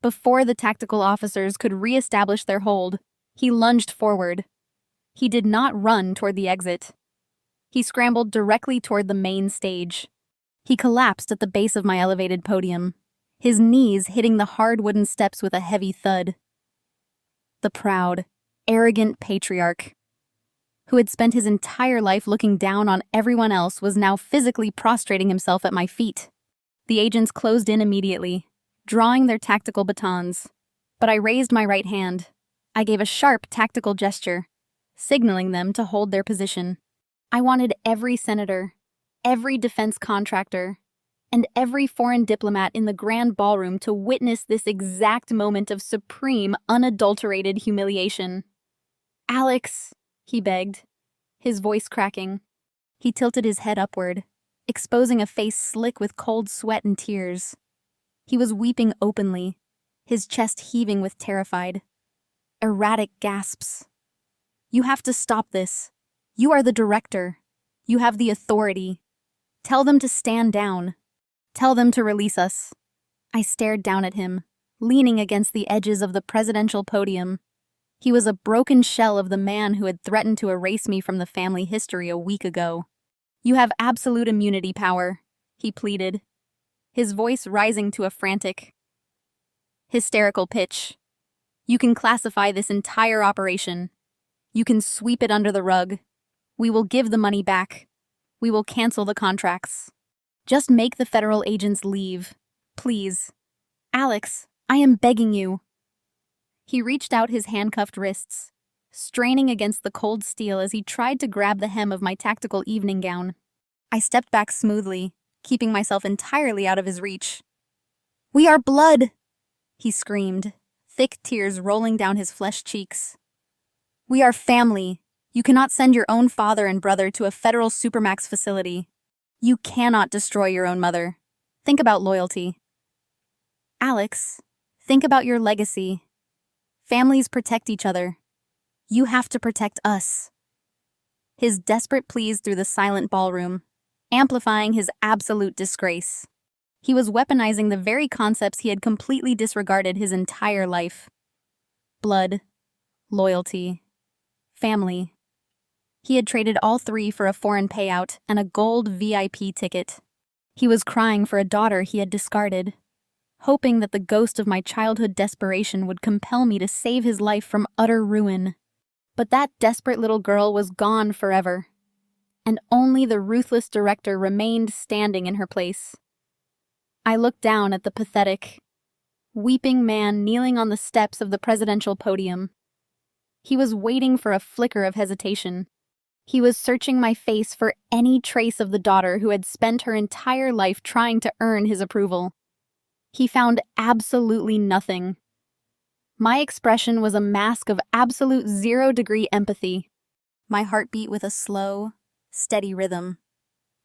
Before the tactical officers could re-establish their hold, he lunged forward. He did not run toward the exit. He scrambled directly toward the main stage. He collapsed at the base of my elevated podium, his knees hitting the hard wooden steps with a heavy thud. The proud, arrogant patriarch, who had spent his entire life looking down on everyone else, was now physically prostrating himself at my feet. The agents closed in immediately, drawing their tactical batons. But I raised my right hand. I gave a sharp tactical gesture, signaling them to hold their position. I wanted every senator, every defense contractor, and every foreign diplomat in the grand ballroom to witness this exact moment of supreme, unadulterated humiliation. "Alex," he begged, his voice cracking. He tilted his head upward, exposing a face slick with cold sweat and tears. He was weeping openly, his chest heaving with terrified, erratic gasps. "You have to stop this. You are the director. You have the authority. Tell them to stand down. Tell them to release us." I stared down at him, leaning against the edges of the presidential podium. He was a broken shell of the man who had threatened to erase me from the family history a week ago. "You have absolute immunity power," he pleaded, his voice rising to a frantic, hysterical pitch. "You can classify this entire operation. You can sweep it under the rug. We will give the money back. We will cancel the contracts. Just make the federal agents leave. Please. Alex, I am begging you." He reached out his handcuffed wrists, straining against the cold steel as he tried to grab the hem of my tactical evening gown. I stepped back smoothly, keeping myself entirely out of his reach. "We are blood!" he screamed, thick tears rolling down his flesh cheeks. "We are family. You cannot send your own father and brother to a federal supermax facility. You cannot destroy your own mother. Think about loyalty. Alex, think about your legacy. Families protect each other. You have to protect us." His desperate pleas through the silent ballroom, amplifying his absolute disgrace. He was weaponizing the very concepts he had completely disregarded his entire life. Blood, loyalty, family. He had traded all three for a foreign payout and a gold VIP ticket. He was crying for a daughter he had discarded, hoping that the ghost of my childhood desperation would compel me to save his life from utter ruin. But that desperate little girl was gone forever, and only the ruthless director remained standing in her place. I looked down at the pathetic, weeping man kneeling on the steps of the presidential podium. He was waiting for a flicker of hesitation. He was searching my face for any trace of the daughter who had spent her entire life trying to earn his approval. He found absolutely nothing. My expression was a mask of absolute 0-degree empathy. My heart beat with a slow, steady rhythm,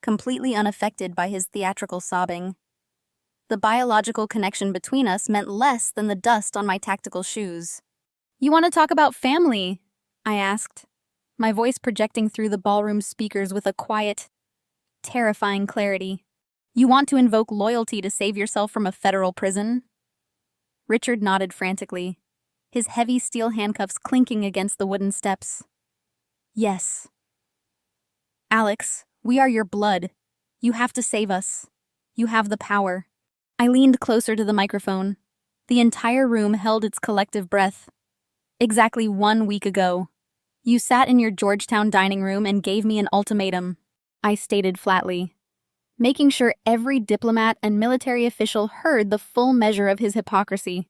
completely unaffected by his theatrical sobbing. The biological connection between us meant less than the dust on my tactical shoes. "You want to talk about family?" I asked, my voice projecting through the ballroom speakers with a quiet, terrifying clarity. "You want to invoke loyalty to save yourself from a federal prison?" Richard nodded frantically, his heavy steel handcuffs clinking against the wooden steps. "Yes." "Alex, we are your blood. You have to save us. You have the power." I leaned closer to the microphone. The entire room held its collective breath. "Exactly 1 week ago, you sat in your Georgetown dining room and gave me an ultimatum," I stated flatly, making sure every diplomat and military official heard the full measure of his hypocrisy.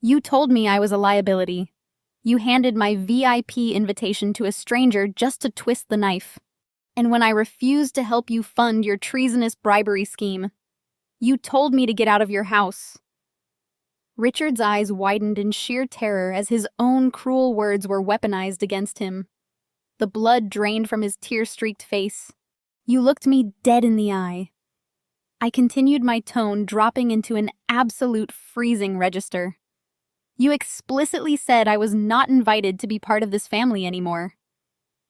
"You told me I was a liability. You handed my VIP invitation to a stranger just to twist the knife. And when I refused to help you fund your treasonous bribery scheme, you told me to get out of your house." Richard's eyes widened in sheer terror as his own cruel words were weaponized against him. The blood drained from his tear-streaked face. "You looked me dead in the eye." I continued my tone, dropping into an absolute freezing register. "You explicitly said I was not invited to be part of this family anymore.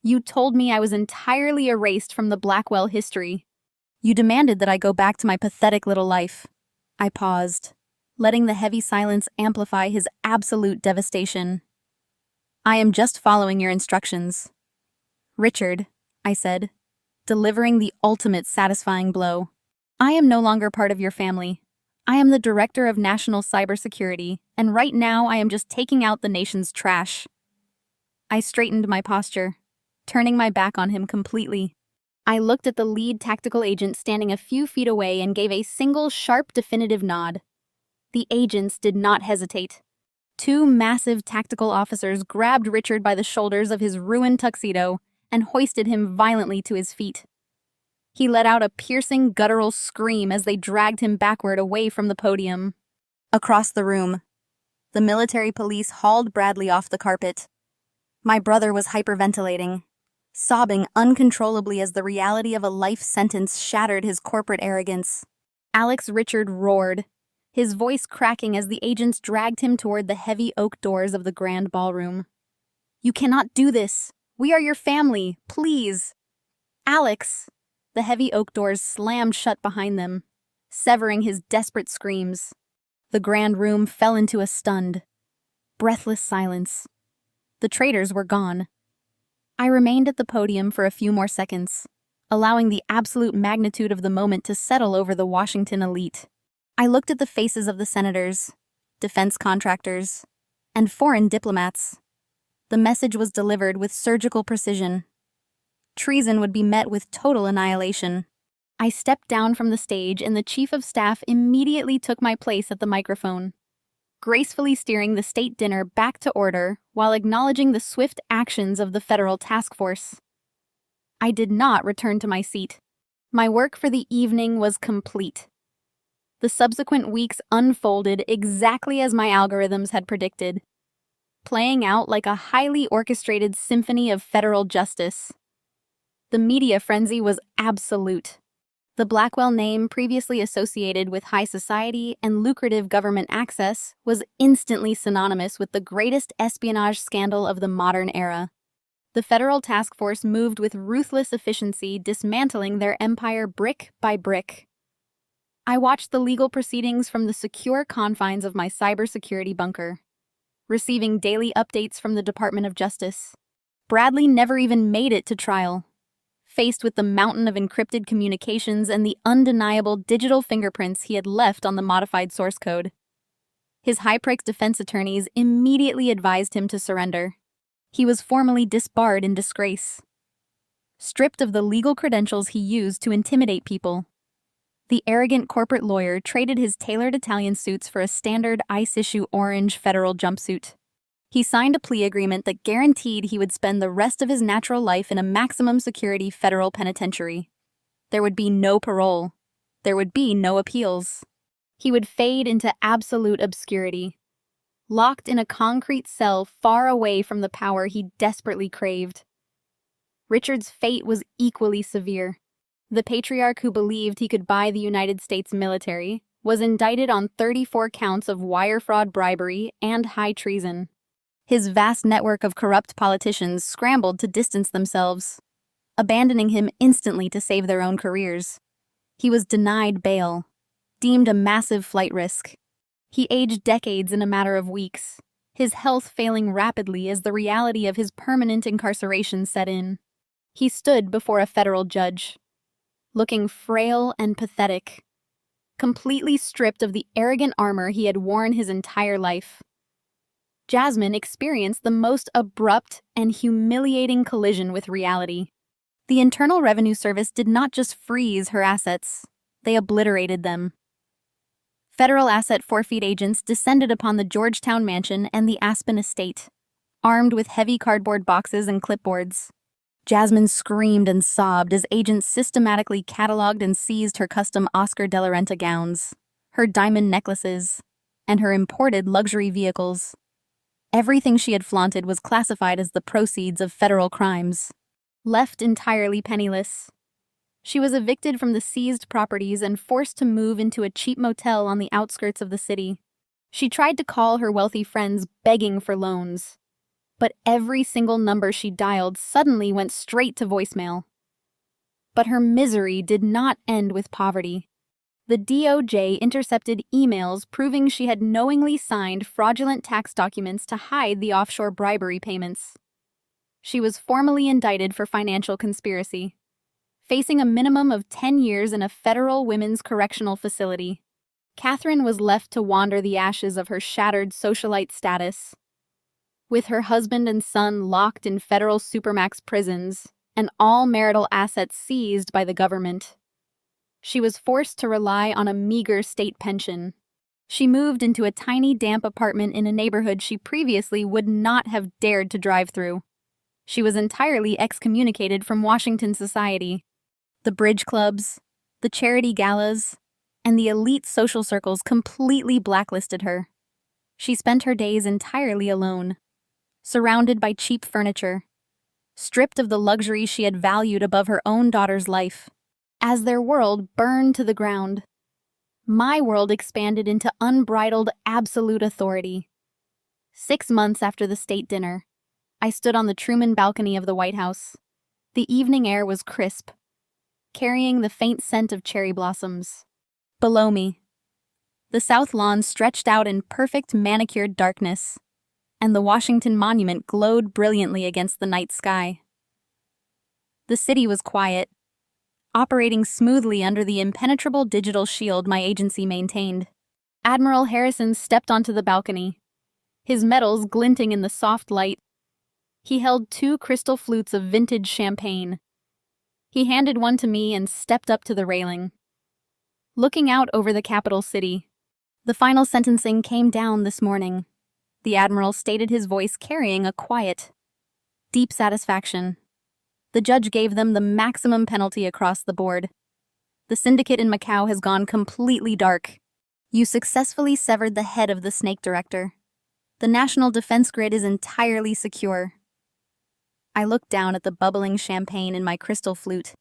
You told me I was entirely erased from the Blackwell history. You demanded that I go back to my pathetic little life." I paused, letting the heavy silence amplify his absolute devastation. "I am just following your instructions." "Richard," I said, delivering the ultimate satisfying blow, "I am no longer part of your family. I am the Director of National Cybersecurity, and right now I am just taking out the nation's trash." I straightened my posture, turning my back on him completely. I looked at the lead tactical agent standing a few feet away and gave a single sharp, definitive nod. The agents did not hesitate. Two massive tactical officers grabbed Richard by the shoulders of his ruined tuxedo and hoisted him violently to his feet. He let out a piercing, guttural scream as they dragged him backward away from the podium. Across the room, the military police hauled Bradley off the carpet. My brother was hyperventilating, sobbing uncontrollably as the reality of a life sentence shattered his corporate arrogance. Alex Richard roared, his voice cracking as the agents dragged him toward the heavy oak doors of the grand ballroom. "You cannot do this. We are your family. Please." "Alex!" The heavy oak doors slammed shut behind them, severing his desperate screams. The grand room fell into a stunned, breathless silence. The traitors were gone. I remained at the podium for a few more seconds, allowing the absolute magnitude of the moment to settle over the Washington elite. I looked at the faces of the senators, defense contractors, and foreign diplomats. The message was delivered with surgical precision. Treason would be met with total annihilation. I stepped down from the stage and the chief of staff immediately took my place at the microphone, gracefully steering the state dinner back to order while acknowledging the swift actions of the federal task force. I did not return to my seat. My work for the evening was complete. The subsequent weeks unfolded exactly as my algorithms had predicted, playing out like a highly orchestrated symphony of federal justice. The media frenzy was absolute. The Blackwell name, previously associated with high society and lucrative government access, was instantly synonymous with the greatest espionage scandal of the modern era. The federal task force moved with ruthless efficiency, dismantling their empire brick by brick. I watched the legal proceedings from the secure confines of my cybersecurity bunker, receiving daily updates from the Department of Justice. Bradley never even made it to trial. Faced with the mountain of encrypted communications and the undeniable digital fingerprints he had left on the modified source code, his high-priced defense attorneys immediately advised him to surrender. He was formally disbarred in disgrace, stripped of the legal credentials he used to intimidate people. The arrogant corporate lawyer traded his tailored Italian suits for a standard ICE-issue orange federal jumpsuit. He signed a plea agreement that guaranteed he would spend the rest of his natural life in a maximum security federal penitentiary. There would be no parole. There would be no appeals. He would fade into absolute obscurity, locked in a concrete cell far away from the power he desperately craved. Richard's fate was equally severe. The patriarch who believed he could buy the United States military was indicted on 34 counts of wire fraud, bribery, and high treason. His vast network of corrupt politicians scrambled to distance themselves, abandoning him instantly to save their own careers. He was denied bail, deemed a massive flight risk. He aged decades in a matter of weeks, his health failing rapidly as the reality of his permanent incarceration set in. He stood before a federal judge, looking frail and pathetic, completely stripped of the arrogant armor he had worn his entire life. Jasmine experienced the most abrupt and humiliating collision with reality. The Internal Revenue Service did not just freeze her assets, they obliterated them. Federal asset forfeit agents descended upon the Georgetown mansion and the Aspen estate, armed with heavy cardboard boxes and clipboards. Jasmine screamed and sobbed as agents systematically cataloged and seized her custom Oscar de la Renta gowns, her diamond necklaces, and her imported luxury vehicles. Everything she had flaunted was classified as the proceeds of federal crimes. Left entirely penniless, she was evicted from the seized properties and forced to move into a cheap motel on the outskirts of the city. She tried to call her wealthy friends begging for loans, but every single number she dialed suddenly went straight to voicemail. But her misery did not end with poverty. The DOJ intercepted emails proving she had knowingly signed fraudulent tax documents to hide the offshore bribery payments. She was formally indicted for financial conspiracy, facing a minimum of 10 years in a federal women's correctional facility. Catherine was left to wander the ashes of her shattered socialite status. With her husband and son locked in federal supermax prisons and all marital assets seized by the government, she was forced to rely on a meager state pension. She moved into a tiny, damp apartment in a neighborhood she previously would not have dared to drive through. She was entirely excommunicated from Washington society. The bridge clubs, the charity galas, and the elite social circles completely blacklisted her. She spent her days entirely alone, surrounded by cheap furniture, stripped of the luxury she had valued above her own daughter's life. As their world burned to the ground, my world expanded into unbridled absolute authority. 6 months after the state dinner, I stood on the Truman balcony of the White House. The evening air was crisp, carrying the faint scent of cherry blossoms. Below me, the South Lawn stretched out in perfect manicured darkness, and the Washington Monument glowed brilliantly against the night sky. The city was quiet, operating smoothly under the impenetrable digital shield my agency maintained. Admiral Harrison stepped onto the balcony, his metals glinting in the soft light. He held 2 crystal flutes of vintage champagne. He handed one to me and stepped up to the railing. Looking out over the capital city, the final sentencing came down this morning. The Admiral stated, his voice carrying a quiet, deep satisfaction. The judge gave them the maximum penalty across the board. The syndicate in Macau has gone completely dark. You successfully severed the head of the snake director. The national defense grid is entirely secure. I looked down at the bubbling champagne in my crystal flute.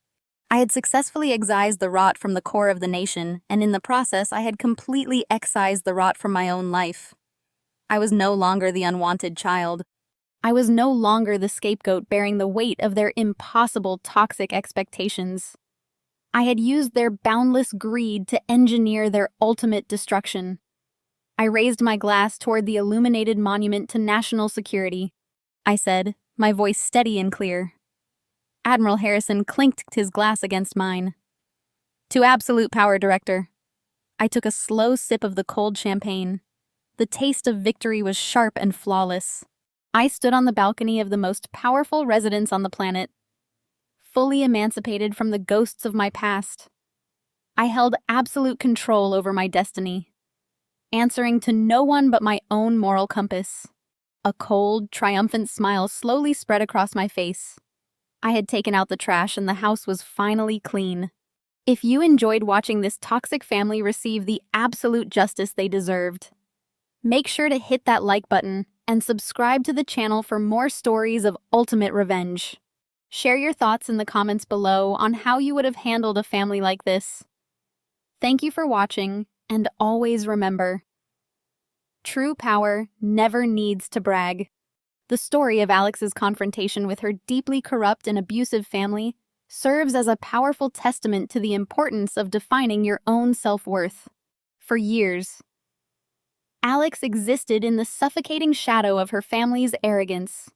I had successfully excised the rot from the core of the nation, and in the process I had completely excised the rot from my own life. I was no longer the unwanted child. I was no longer the scapegoat bearing the weight of their impossible toxic expectations. I had used their boundless greed to engineer their ultimate destruction. I raised my glass toward the illuminated monument to national security. I said, my voice steady and clear. Admiral Harrison clinked his glass against mine. To absolute power, Director. I took a slow sip of the cold champagne. The taste of victory was sharp and flawless. I stood on the balcony of the most powerful residence on the planet, fully emancipated from the ghosts of my past. I held absolute control over my destiny, answering to no one but my own moral compass. A cold, triumphant smile slowly spread across my face. I had taken out the trash and the house was finally clean. If you enjoyed watching this toxic family receive the absolute justice they deserved, make sure to hit that like button and subscribe to the channel for more stories of ultimate revenge. Share your thoughts in the comments below on how you would have handled a family like this. Thank you for watching, and always remember, true power never needs to brag. The story of Alex's confrontation with her deeply corrupt and abusive family serves as a powerful testament to the importance of defining your own self-worth. For years, Alex existed in the suffocating shadow of her family's arrogance,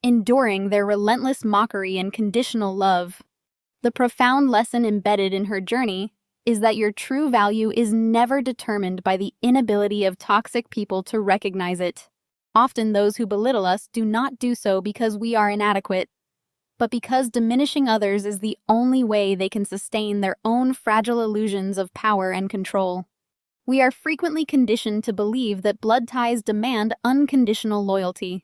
enduring their relentless mockery and conditional love. The profound lesson embedded in her journey is that your true value is never determined by the inability of toxic people to recognize it. Often those who belittle us do not do so because we are inadequate, but because diminishing others is the only way they can sustain their own fragile illusions of power and control. We are frequently conditioned to believe that blood ties demand unconditional loyalty,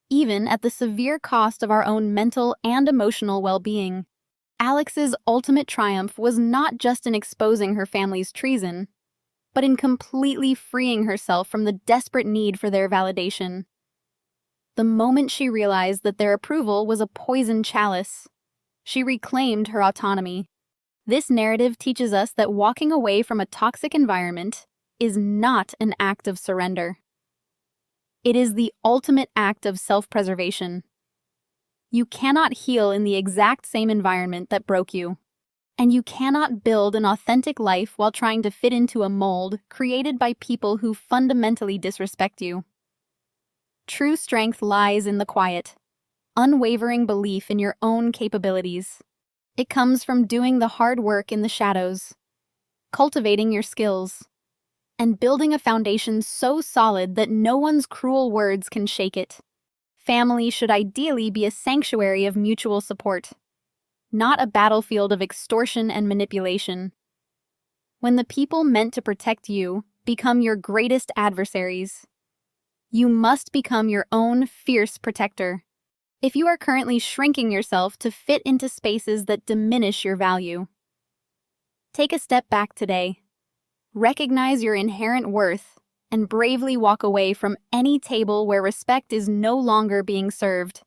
even at the severe cost of our own mental and emotional well-being. Alex's ultimate triumph was not just in exposing her family's treason, but in completely freeing herself from the desperate need for their validation. The moment she realized that their approval was a poisoned chalice, she reclaimed her autonomy. This narrative teaches us that walking away from a toxic environment is not an act of surrender. It is the ultimate act of self-preservation. You cannot heal in the exact same environment that broke you, and you cannot build an authentic life while trying to fit into a mold created by people who fundamentally disrespect you. True strength lies in the quiet, unwavering belief in your own capabilities. It comes from doing the hard work in the shadows, cultivating your skills, and building a foundation so solid that no one's cruel words can shake it. Family should ideally be a sanctuary of mutual support, not a battlefield of extortion and manipulation. When the people meant to protect you become your greatest adversaries, you must become your own fierce protector. If you are currently shrinking yourself to fit into spaces that diminish your value, take a step back today. Recognize your inherent worth and bravely walk away from any table where respect is no longer being served.